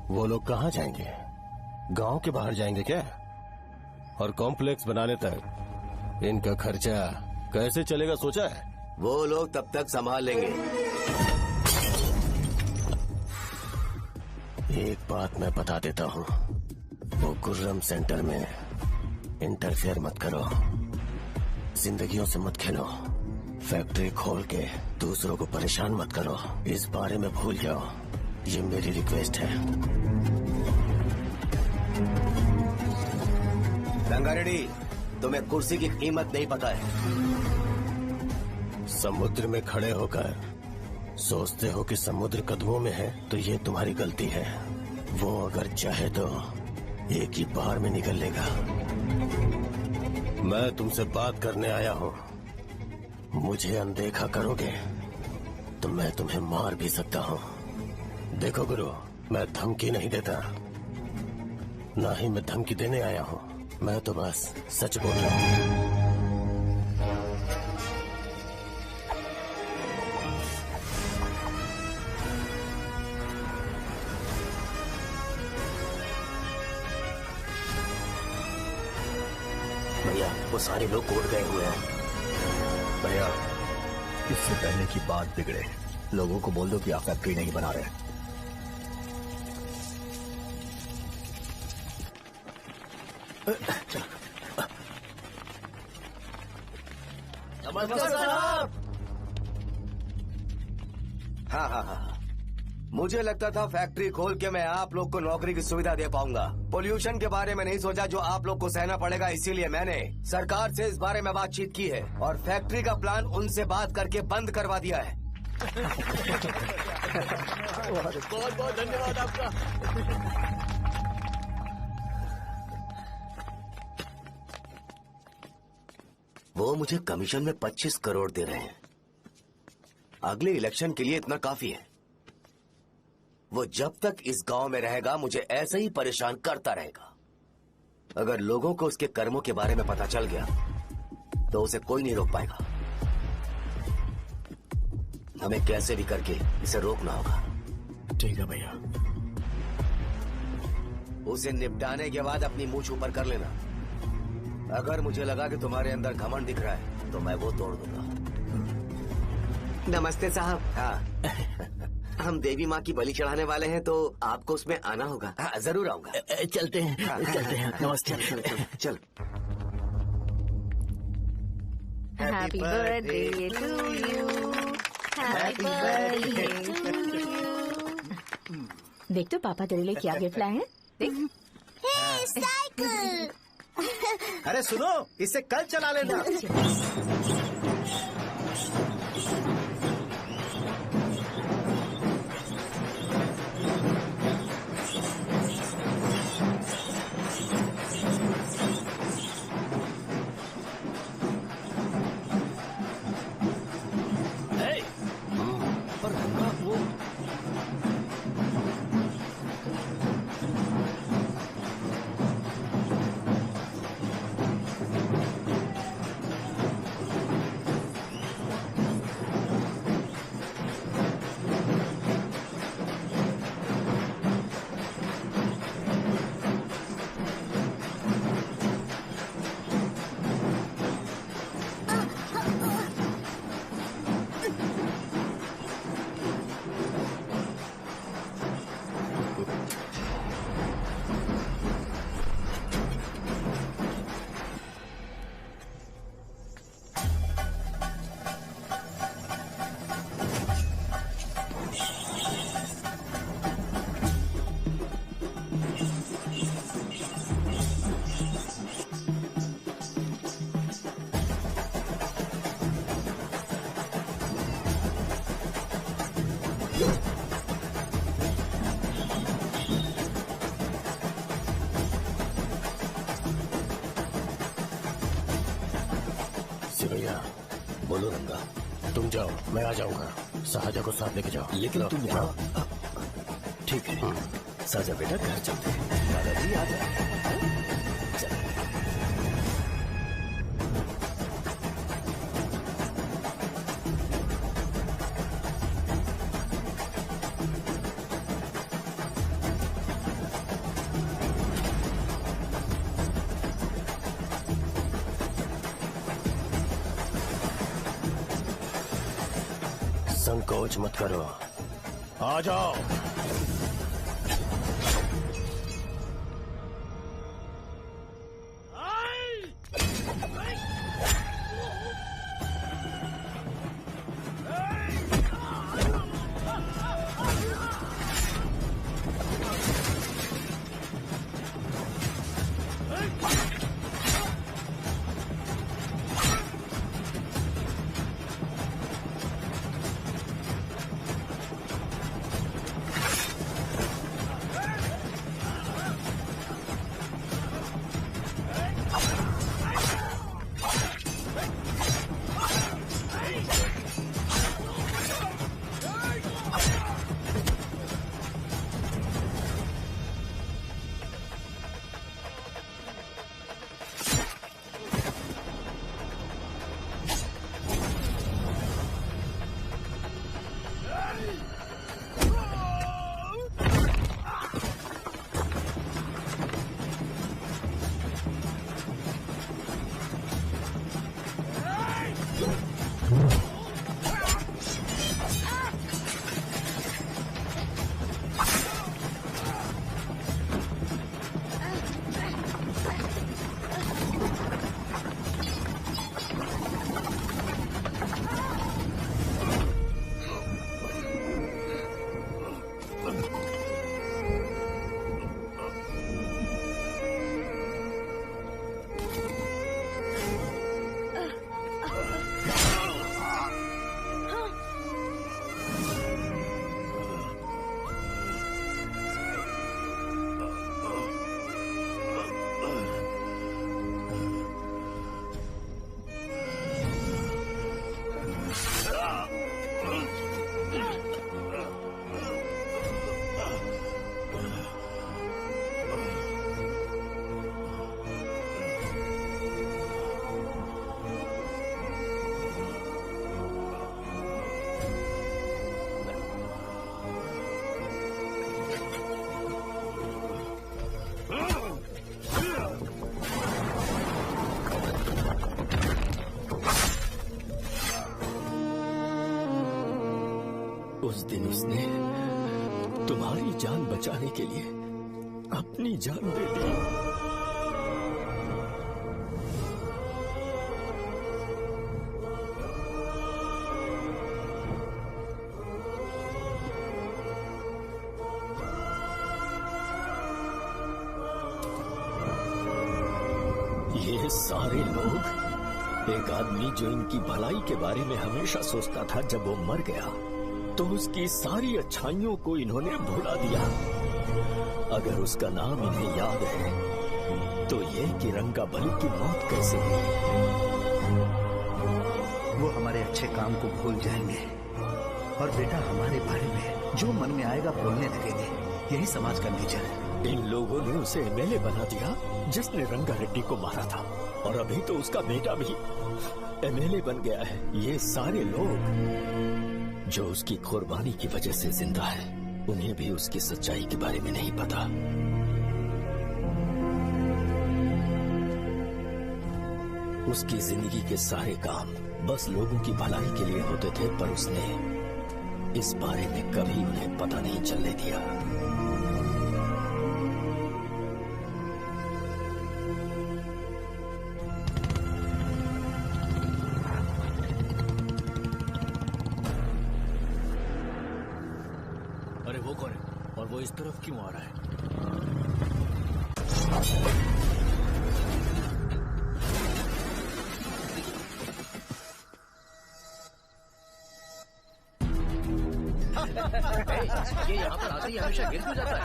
वो लोग कहाँ जाएंगे? गांव के बाहर जाएंगे क्या? और कॉम्प्लेक्स बनाने तक इनका खर्चा कैसे चलेगा सोचा है? वो लोग तब तक संभाल लेंगे। एक बात मैं बता देता हूँ, वो गुर्रम सेंटर में इंटरफेयर मत करो, जिंदगियों से मत खेलो, फैक्ट्री खोल के दूसरों को परेशान मत करो। इस बारे में भूल जाओ, ये मेरी रिक्वेस्ट है। रंगा रेड्डी, तुम्हें कुर्सी की कीमत नहीं पता है। समुद्र में खड़े होकर सोचते हो कि समुद्र कदमों में है तो ये तुम्हारी गलती है। वो अगर चाहे तो एक ही बार में निकल लेगा। मैं तुमसे बात करने आया हूँ। मुझे अनदेखा करोगे तो मैं तुम्हें मार भी सकता हूँ। देखो गुरु, मैं धमकी नहीं देता, ना ही मैं धमकी देने आया हूँ। मैं तो बस सच बोल रहा हूँ। भैया वो सारे लोग कोर्ट गए हुए हैं। भैया इससे पहले की बात बिगड़े, लोगों को बोल दो कि आप फैक्ट्री नहीं बना रहे। नमस्कार साहब। हाँ, मुझे लगता था फैक्ट्री खोल के मैं आप लोग को नौकरी की सुविधा दे पाऊंगा। पोल्यूशन के बारे में नहीं सोचा जो आप लोग को सहना पड़ेगा, इसीलिए मैंने सरकार से इस बारे में बातचीत की है और फैक्ट्री का प्लान उनसे बात करके बंद करवा दिया है। बहुत बहुत धन्यवाद आपका। वो मुझे कमीशन में 25 करोड़ दे रहे हैं। अगले इलेक्शन के लिए इतना काफी है। वो जब तक इस गांव में रहेगा मुझे ऐसे ही परेशान करता रहेगा। अगर लोगों को उसके कर्मों के बारे में पता चल गया तो उसे कोई नहीं रोक पाएगा। हमें कैसे भी करके इसे रोकना होगा। ठीक है भैया। उसे निपटाने के बाद अपनी मूंछ ऊपर कर लेना। अगर मुझे लगा कि तुम्हारे अंदर घमंड दिख रहा है तो मैं वो तोड़ दूंगा। नमस्ते साहब। हाँ हम देवी माँ की बलि चढ़ाने वाले हैं तो आपको उसमें आना होगा। हाँ जरूर आऊंगा। चलते हैं। हाँ, चलते हैं। नमस्ते। चल। Happy birthday to you, happy birthday to you. देख तो पापा तेरे लिए क्या गिफ्ट लाए हैं। देख। साइकिल। अरे सुनो, इसे कल चला लेना। सिवैया, बोलो रंगा, तुम जाओ, मैं आ जाऊंगा। साजा को साथ लेके जाओ। लेकिन तुम यहाँ। ठीक है साजा बेटा, घर चलते हैं। दादाजी आ जाए। चल। संकोच मत करो, आ जाओ। उस दिन उसने तुम्हारी जान बचाने के लिए अपनी जान दे दी। ये सारे लोग, एक आदमी जो इनकी भलाई के बारे में हमेशा सोचता था, जब वो मर गया तो उसकी सारी अच्छाइयों को इन्होंने भुला दिया। अगर उसका नाम इन्हें याद है तो ये कि रंगाबली की मौत कैसे हुई। वो हमारे अच्छे काम को भूल जाएंगे और बेटा हमारे बारे में जो मन में आएगा बोलने लगेंगे। यही समाज का नेचर है। इन लोगों ने उसे एमएलए बना दिया जिसने रंगा रेड्डी को मारा था, और अभी तो उसका बेटा भी एमएलए बन गया है। ये सारे लोग जो उसकी कुर्बानी की वजह से जिंदा है, उन्हें भी उसकी सच्चाई के बारे में नहीं पता। उसकी जिंदगी के सारे काम बस लोगों की भलाई के लिए होते थे, पर उसने इस बारे में कभी उन्हें पता नहीं चलने दिया। अरे वो कौन है और वो इस तरफ क्यों आ रहा है? ये यहाँ पर आते ही हमेशा गिर क्यों जाता है?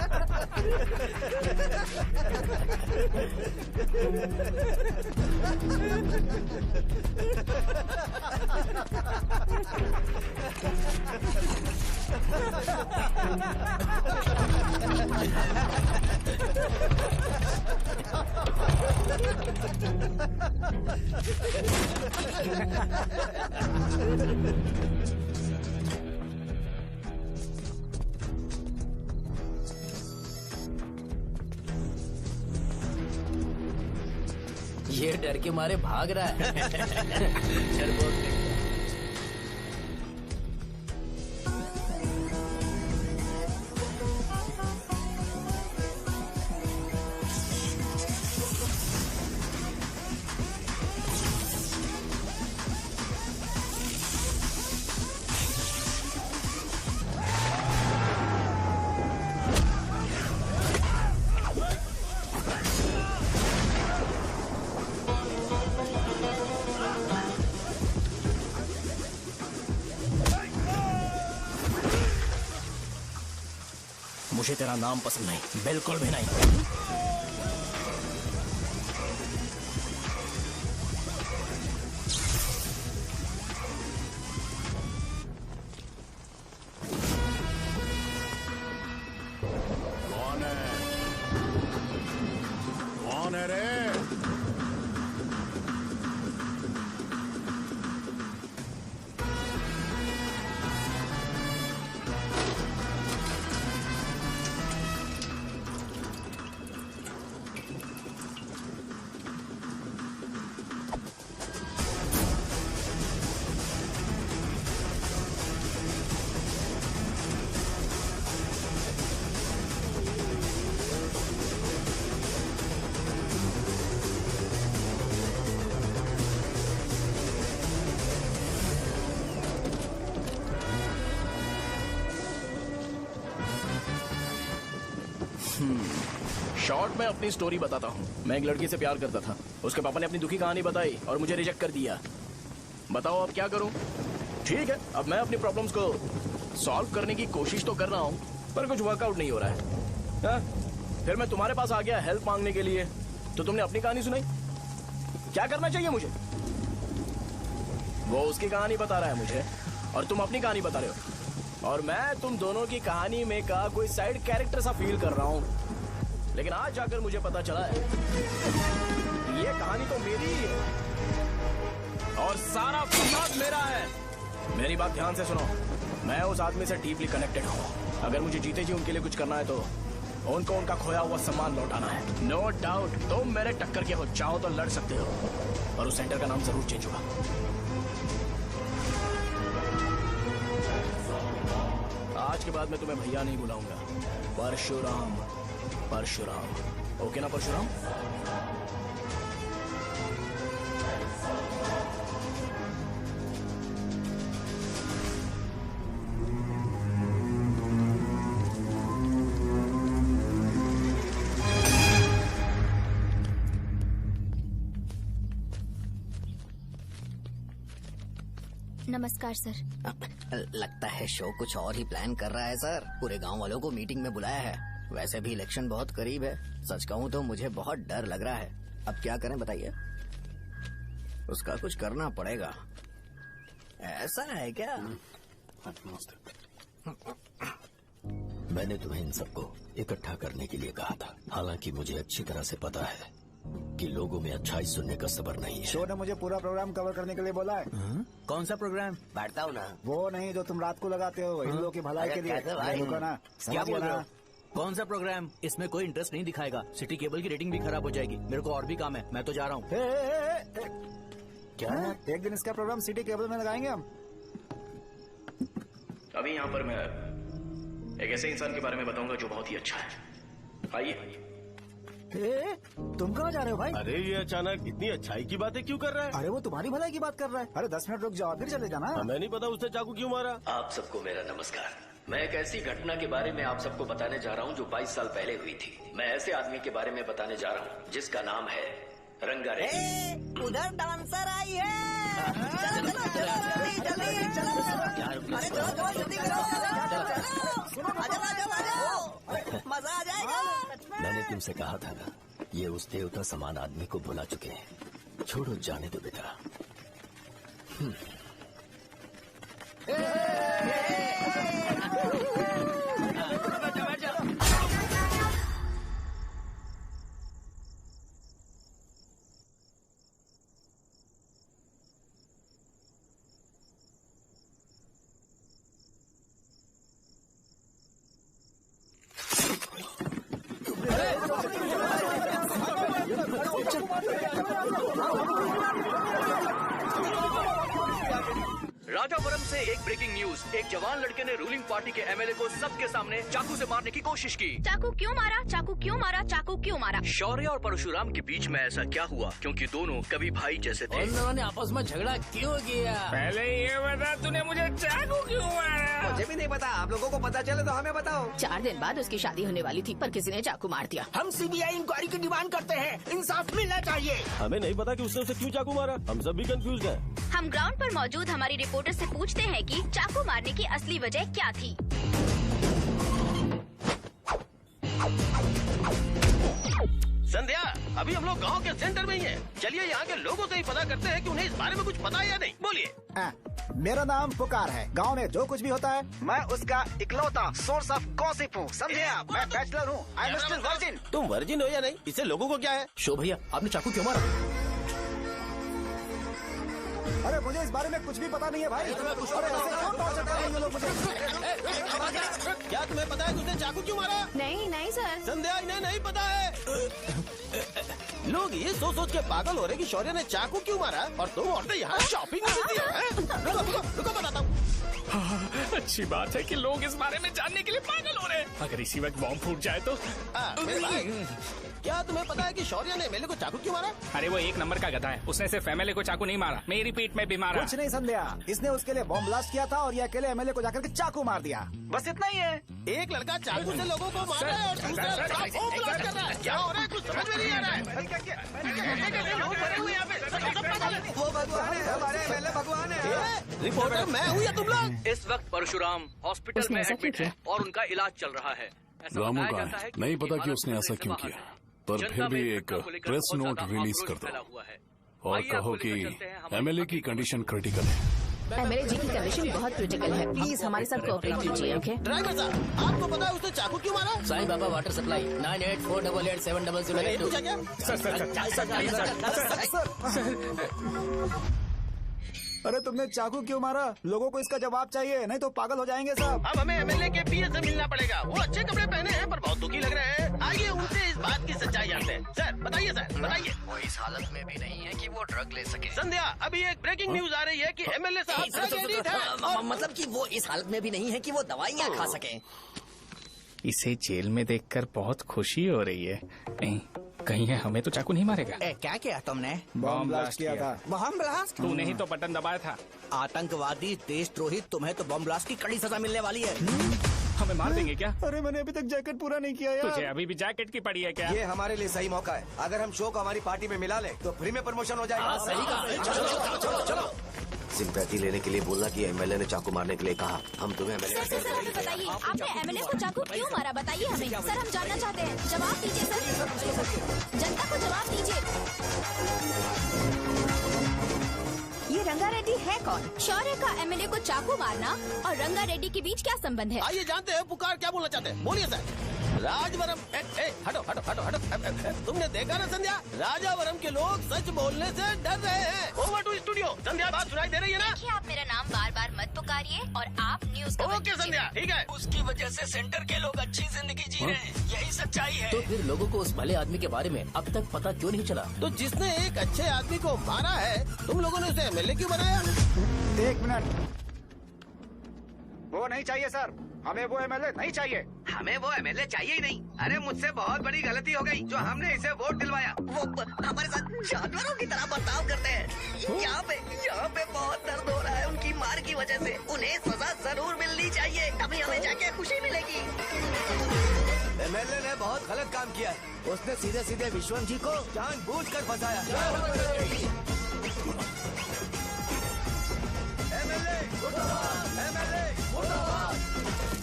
ये डर के मारे भाग रहा है। डरपोक नहीं। मुझे तेरा नाम पसंद नहीं, बिल्कुल भी नहीं। कौन है? कौन है रे? शॉर्ट में अपनी स्टोरी बताता हूँ। मैं एक लड़की से प्यार करता था। उसके पापा ने अपनी दुखी कहानी बताई और मुझे रिजेक्ट कर दिया। बताओ अब क्या करूँ? ठीक है, अब मैं अपनी प्रॉब्लम्स को सॉल्व करने की कोशिश तो कर रहा हूँ, पर कुछ वर्कआउट नहीं हो रहा है। हा? फिर मैं तुम्हारे पास आ गया हेल्प मांगने के लिए, तो तुमने अपनी कहानी सुनाई। क्या करना चाहिए मुझे? वो उसकी कहानी बता रहा है मुझे और तुम अपनी कहानी बता रहे हो, और मैं तुम दोनों की कहानी में का कोई साइड कैरेक्टर सा फील कर रहा हूँ। लेकिन आज जाकर मुझे पता चला है ये कहानी तो मेरी ही है और सारा फसाद मेरा है। मेरी बात ध्यान से सुनो, मैं उस आदमी से डीपली कनेक्टेड हूँ। अगर मुझे जीते जी उनके लिए कुछ करना है तो उनको उनका खोया हुआ सम्मान लौटाना है। नो डाउट तुम मेरे टक्कर के हो, चाहो तो लड़ सकते हो, और उस सेंटर का नाम जरूर चेंज होगा। आज के बाद मैं तुम्हें भैया नहीं बुलाऊंगा, परशुराम। परशुराम, ओके ना परशुराम? नमस्कार सर। लगता है शो कुछ और ही प्लान कर रहा है सर। पूरे गांव वालों को मीटिंग में बुलाया है। वैसे भी इलेक्शन बहुत करीब है। सच कहूँ तो मुझे बहुत डर लग रहा है। अब क्या करें बताइए? उसका कुछ करना पड़ेगा। ऐसा है क्या? मैंने तुम्हें इन सबको इकट्ठा करने के लिए कहा था। हालांकि मुझे अच्छी तरह से पता है कि लोगों में अच्छाई सुनने का सब्र नहीं है। शो ने मुझे पूरा प्रोग्राम कवर करने के लिए बोला है। कौन सा प्रोग्राम? बैठता हूँ ना। वो नहीं जो तुम रात को लगाते हो इन लोगों की भलाई के लिए। क्या बोल रहे हो? कौन सा प्रोग्राम? इसमें कोई इंटरेस्ट नहीं दिखाएगा। सिटी केबल की रेटिंग भी खराब हो जाएगी। मेरे को और भी काम है, मैं तो जा रहा हूँ। क्या? एक दिन इसका प्रोग्राम सिटी केबल में लगाएंगे हम। अभी यहाँ पर मैं एक ऐसे इंसान के बारे में बताऊंगा जो बहुत ही अच्छा है। आइए। तुम कहाँ जा रहे हो भाई? अरे ये अचानक इतनी अच्छाई की बातें क्यों कर रहा है? अरे वो तुम्हारी भलाई की बात कर रहा है। अरे 10 मिनट रुक जाओ फिर चले जाना। हमें नहीं पता उसने चाकू क्यों मारा। आप सबको मेरा नमस्कार। मैं एक ऐसी घटना के बारे में आप सबको बताने जा रहा हूँ जो 22 साल पहले हुई थी। मैं ऐसे आदमी के बारे में बताने जा रहा हूँ जिसका नाम है रंगारेड्डी। उधर डांसर आई है। चलो जल्दी जल्दी चलो। जल्दी करो। मजा आ जाएगा। मैंने तुमसे कहा था ना, ये उस देवता समान आदमी को भुला चुके हैं। छोड़ो, जाने दो बेटा। राजापुरम से एक ब्रेकिंग न्यूज। एक जवान लड़के ने रूलिंग पार्टी के एमएलए को सबके सामने चाकू से मारने की कोशिश की। चाकू क्यों मारा? चाकू क्यों मारा? चाकू क्यों मारा? शौर्य और परशुराम के बीच में ऐसा क्या हुआ? क्योंकि दोनों कभी भाई जैसे थे। उन दोनों ने आपस में झगड़ा क्यों किया? पहले ये बता, तूने मुझे चाकू क्यों मारा? मुझे भी नहीं पता। आप लोगों को पता चले तो हमें बताओ। 4 दिन बाद उसकी शादी होने वाली थी पर किसी ने चाकू मार दिया। हम सीबीआई इंक्वायरी की डिमांड करते हैं। इंसाफ मिलना चाहिए। हमें नहीं पता कि उसने उसे क्यों चाकू मारा। हम सब भी कंफ्यूज हैं। हम ग्राउंड पर मौजूद हमारी रिपोर्टर से पूछते हैं कि चाकू मारने की असली वजह क्या थी। संध्या, अभी हम लोग गांव के सेंटर में ही हैं। चलिए यहाँ के लोगों से ही पता करते हैं कि उन्हें इस बारे में कुछ पता है या नहीं। बोलिए। मेरा नाम पुकार है। गांव में जो कुछ भी होता है मैं उसका इकलौता सोर्स ऑफ गॉसिप हूँ। समझे आप? मैं बैचलर हूँ। I am still virgin. तुम वर्जिन हो या नहीं, इससे लोगों को क्या है? शो भैया, आपने चाकू क्यों मारा? अरे मुझे इस बारे में कुछ भी पता नहीं है भाई। अरे ऐसे क्यों टॉर्चर कर रहे हैं ये लोग मुझे? क्या तुम्हें पता है कि उसने चाकू क्यों मारा? नहीं नहीं सर। संध्या, इन्हें नहीं पता है। लोग ये सोच सोच के पागल हो रहे कि शौर्य ने चाकू क्यों मारा और तुम औरतें यहाँ शॉपिंग करती हैं। रुको बताता हूँ। अच्छी बात है कि लोग इस बारे में जानने के लिए पागल हो रहे हैं। अगर इसी वक्त बॉम्ब फूट जाए तो। मेरे भाई, क्या तुम्हें पता है कि शौर्य ने एमएलए को चाकू क्यों मारा? अरे वो 1 नंबर का गधा है। उसने सिर्फ एमएलए को चाकू नहीं मारा, मेरी पीठ में भी मारा। कुछ नहीं संध्या, इसने उसके लिए बॉम्ब ब्लास्ट किया था और ये अकेले एमएलए को जाकर के चाकू मार दिया। बस इतना ही है। एक लड़का चाकू से लोगों को मार रहा है और दूसरा लड़का बॉम्ब ब्लास्ट कर रहा है। क्या हो रहा है? कुछ समझ में नहीं आ रहा है। लोग भरे हुए यहाँ पे। वो भगवान है, हमारे एमएलए भगवान है। रिपोर्टर मैं हूँ या तुम लोग? इस वक्त परशुराम हॉस्पिटल में एडमिट है और उनका इलाज चल रहा है। रामू का है, नहीं पता कि उसने ऐसा क्यों किया, पर फिर भी एक प्रेस नोट रिलीज कर दो और कहो कि एमएलए की कंडीशन क्रिटिकल है। एमएलए जी की कंडीशन बहुत क्रिटिकल है। प्लीज हमारे साथ कोऑपरेट कीजिए। ओके ड्राइवर साहब, आपको पता है उसने चाकू क्यों मारा? Sai Baba water supply 9848870082। अरे तुमने चाकू क्यों मारा? लोगों को इसका जवाब चाहिए, नहीं तो पागल हो जाएंगे सब। अब हमें एमएलए के पीए से मिलना पड़ेगा। वो अच्छे कपड़े पहने हैं पर बहुत दुखी लग रहे हैं। आइए उनसे इस बात की सच्चाई जानते हैं। सर बताइए, सर बताइए। वो इस हालत में भी नहीं है कि वो ड्रग ले सके। संध्या, अभी एक ब्रेकिंग न्यूज आ रही है कि एमएलए साहब ड्रग एडिक्ट हैं और मतलब कि वो इस हालत में भी नहीं है कि वो दवाइयाँ खा सके। इसे जेल में देखकर बहुत खुशी हो रही है। नहीं, कहीं है हमें तो चाकू नहीं मारेगा। क्या किया तुमने? बॉम्ब ब्लास्ट किया था। Bomb blast? तूने ही तो बटन दबाया था। आतंकवादी, देशद्रोही, तुम्हें तो बॉम्ब ब्लास्ट की कड़ी सजा मिलने वाली है। हमें मार देंगे क्या? अरे मैंने अभी तक जैकेट पूरा नहीं किया यार। तुझे अभी भी जैकेट की पड़ी है क्या? ये हमारे लिए सही मौका है। अगर हम शो को हमारी पार्टी में मिला ले तो फ्री में प्रमोशन हो जाएगा। सही कहा। चलो चलो। सिंपैथी लेने के लिए बोलना कि एमएलए ने चाकू मारने के लिए कहा। हम तुम्हें एमएलए सर हमें बताइए, आपने एमएलए को चाकू क्यों मारा? बताइए हमें सर, हम जानना चाहते हैं। जवाब दीजिए सर, जनता को जवाब दीजिए। ये रंगा रेड्डी है कौन? शौर्य का एमएलए को चाकू मारना और रंगा रेड्डी के बीच क्या संबंध है? आइए जानते हैं पुकार क्या बोलना चाहते हैं। बोलिए सर। राजवरम हटो हटो हटो हटो। तुमने देखा ना संध्या, राजावरम के लोग सच बोलने से डर रहे हैं। Over to studio. संध्या बात सुनाई दे रही है ना? देखिए, आप मेरा नाम बार बार मत पुकारिए और आप न्यूज का ओके संध्या, ठीक है। उसकी वजह से सेंटर के लोग अच्छी जिंदगी जी रहे हैं, यही सच्चाई है। तो फिर लोगों को उस भले आदमी के बारे में अब तक पता क्यों नहीं चला? तो जिसने एक अच्छे आदमी को मारा है, तुम लोगों ने उसे एमएलए क्यों बनाया? 1 मिनट। वो नहीं चाहिए सर, हमें वो एमएलए नहीं चाहिए। हमें वो एमएलए चाहिए ही नहीं। अरे मुझसे बहुत बड़ी गलती हो गई जो हमने इसे वोट दिलवाया। वो हमारे साथ जानवरों की तरह बर्ताव करते हैं। यहाँ पे बहुत दर्द हो रहा है उनकी मार की वजह से। उन्हें सजा जरूर मिलनी चाहिए, तभी हमें जाके खुशी मिलेगी। एमएलए ने बहुत गलत काम किया है। उसने सीधे सीधे विश्वम जी को जानबूझकर फंसाया।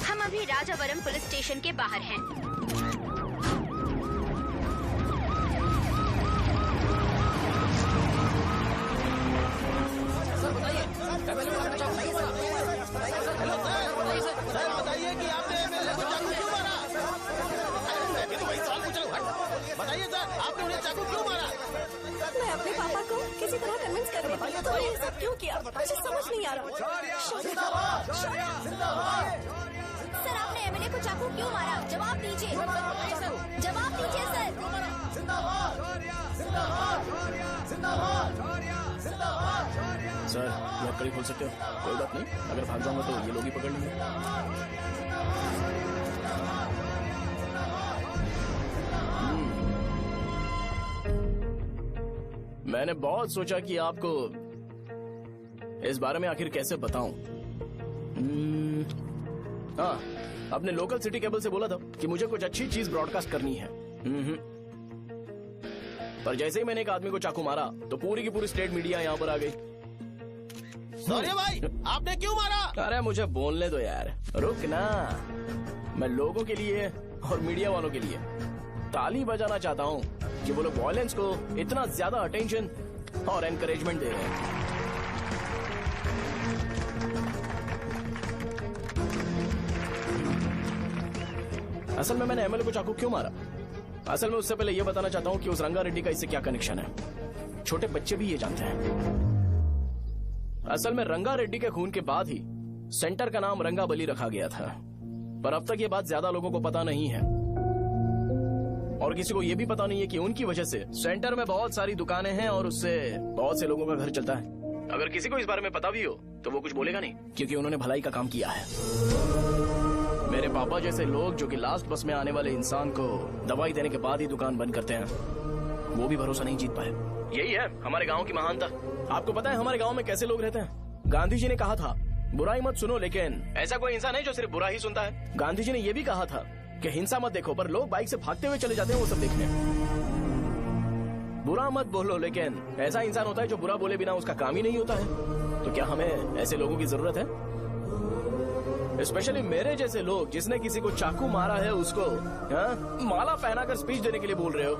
हम अभी राजावरम पुलिस स्टेशन के बाहर हैं। हेलो सर बताइए कि आपने एमएलए को चाकू क्यों मारा? मैं तो वही सवाल पूछ रहा हूँ। बताइए सर, आपने उन्हें चाकू क्यों मारा? मैं अपने पापा को किसी तरह कन्विंस कर रही थी। तो ये सब क्यों किया मुझे समझ नहीं आ रहा। सर, आपने एमएलए को चाकू क्यों मारा? जवाब दीजिए, जवाब दीजिए सर, लकड़ी खोल सकते हो? कोई बात नहीं, अगर भाग जाऊंगा तो ये लोग ही पकड़ लेंगे। मैंने बहुत सोचा कि आपको इस बारे में आखिर कैसे बताऊं। हाँ, अपने लोकल सिटी केबल से बोला था कि मुझे कुछ अच्छी चीज ब्रॉडकास्ट करनी है। पर जैसे ही मैंने एक आदमी को चाकू मारा तो पूरी की पूरी स्टेट मीडिया यहाँ पर आ गई। सॉरी भाई, आपने क्यों मारा? अरे मुझे बोलने दो यार, रुक ना। मैं लोगों के लिए और मीडिया वालों के लिए ताली बजाना चाहता हूँ कि वो लोग वायलेंस को इतना ज्यादा अटेंशन और एनकरेजमेंट दे रहे हैं। असल में मैंने एमएलए को चाकू क्यों मारा? असल में उससे पहले ये बताना चाहता हूँ कि उस रंगा रेड्डी का इससे क्या कनेक्शन है। छोटे बच्चे भी ये जानते हैं। असल में रंगा रेड्डी के खून के बाद ही सेंटर का नाम रंगाबली रखा गया था, पर अब तक ये बात ज्यादा लोगों को पता नहीं है और किसी को ये भी पता नहीं है कि उनकी वजह से सेंटर में बहुत सारी दुकानें हैं और उससे बहुत से लोगों का घर चलता है। अगर किसी को इस बारे में पता भी हो तो वो कुछ बोलेगा नहीं, क्योंकि उन्होंने भलाई का काम किया है। मेरे पापा जैसे लोग जो कि लास्ट बस में आने वाले इंसान को दवाई देने के बाद ही दुकान बंद करते हैं, वो भी भरोसा नहीं जीत पाए। यही है हमारे गांव की महानता। आपको पता है हमारे गांव में कैसे लोग रहते हैं? गांधी जी ने कहा था बुराई मत सुनो, लेकिन ऐसा कोई इंसान है जो सिर्फ बुरा ही सुनता है। गांधी जी ने यह भी कहा था कि हिंसा मत देखो, पर लोग बाइक से भागते हुए चले जाते हैं वो सब देखने। बुरा मत बोलो, लेकिन ऐसा इंसान होता है जो बुरा बोले बिना उसका काम ही नहीं होता है। तो क्या हमें ऐसे लोगों की जरूरत है? स्पेशली मेरे जैसे लोग जिसने किसी को चाकू मारा है उसको माला पहनाकर स्पीच देने के लिए बोल रहे हो।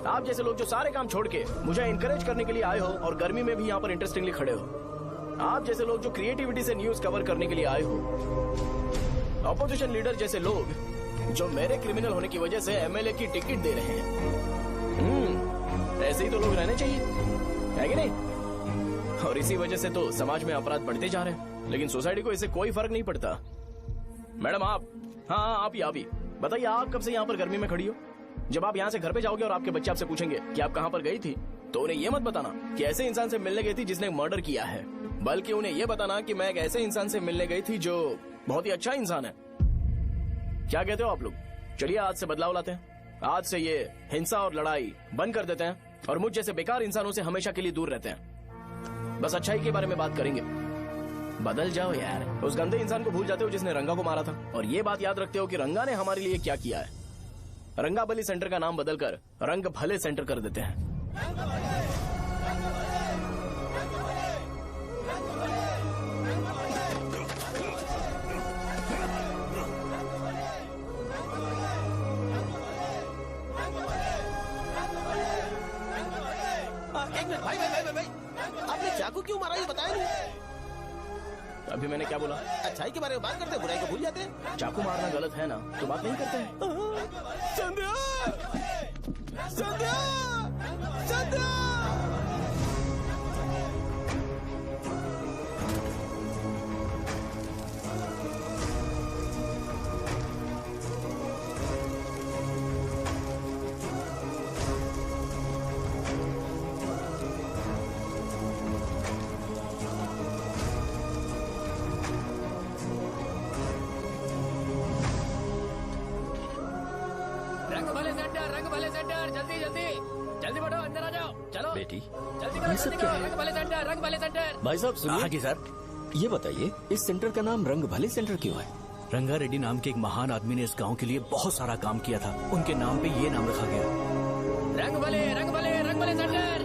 आप जैसे लोग जो सारे काम छोड़ के मुझे इंकरेज करने के लिए आए हो और गर्मी में भी यहाँ पर इंटरेस्टिंगली खड़े हो। आप जैसे लोग जो क्रिएटिविटी से न्यूज कवर करने के लिए आए हो। अपोजिशन लीडर जैसे लोग जो मेरे क्रिमिनल होने की वजह से एमएलए की टिकट दे रहे हैं। ऐसे ही तो लोग रहने चाहिए, है कि नहीं? और इसी वजह से तो समाज में अपराध बढ़ते जा रहे हैं, लेकिन सोसाइटी को इससे कोई फर्क नहीं पड़ता। मैडम आप, हाँ आप ही बताइए आप कब से यहाँ पर गर्मी में खड़ी हो? जब आप यहाँ से घर पे जाओगे और आपके बच्चे आपसे पूछेंगे कि आप कहाँ पर गई थी, तो उन्हें ये मत बताना कि ऐसे इंसान से मिलने गई थी जिसने मर्डर किया है, बल्कि उन्हें ये बताना कि मैं एक ऐसे इंसान से मिलने गई थी जो बहुत ही अच्छा इंसान है। क्या कहते हो आप लोग? चलिए आज से बदलाव लाते हैं। आज से ये हिंसा और लड़ाई बंद कर देते हैं और मुझ जैसे बेकार इंसानों से हमेशा के लिए दूर रहते हैं। बस अच्छाई के बारे में बात करेंगे। बदल जाओ यार। उस गंदे इंसान को भूल जाते हो जिसने रंगा को मारा था, और ये बात याद रखते हो कि रंगा ने हमारे लिए क्या किया है। रंगाबली सेंटर का नाम बदलकर रंग भले सेंटर कर देते हैं। एक मिनट भाई भाई भाई भाई, आपने चाकू क्यों मारा ये बताया नहीं? अभी मैंने क्या बोला? अच्छाई के बारे में बात करते हैं, बुराई को भूल जाते हैं। चाकू मारना गलत है ना, तो बात नहीं करते हैं। संध्या! संध्या! संध्या! रंग भले सेंटर, जल्दी जल्दी जल्दी बढ़ो, अंदर आ जाओ। चलो बेटी, जल्दी करो, जल्दी करो। रंग भले सेंटर, रंग भले सेंटर। भाई साहब सुनिए। हाँ जी सर। ये बताइए इस सेंटर का नाम रंग भले सेंटर क्यों है? रंगा रेड्डी नाम के एक महान आदमी ने इस गांव के लिए बहुत सारा काम किया था, उनके नाम पे ये नाम रखा गया। रंग भले, रंग भले, रंग भले सेंटर।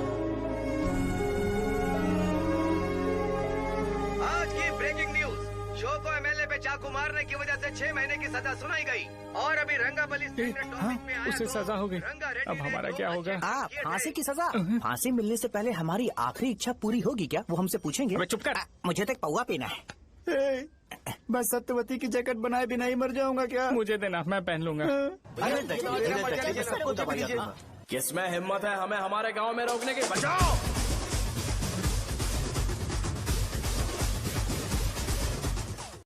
आज की ब्रेकिंग न्यूज, शो को एमएलए पे चाकू मारने की वजह से 6 महीने की सजा सुनाई गई और अभी रंगाबली टॉपिक में आया उसे तो सजा हो गई। अब हमारा क्या होगा? फांसी की सजा? फांसी मिलने से पहले हमारी आखिरी इच्छा पूरी होगी क्या? वो हमसे पूछेंगे। अबे चुप कर। मुझे तो एक पौवा पीना है। बस सत्यवती की जैकेट बनाए बिना ही मर जाऊंगा क्या? मुझे देना, मैं पहन लूंगा। किसमें हिम्मत है हमें हमारे गांव में रोकने की? बचाओ।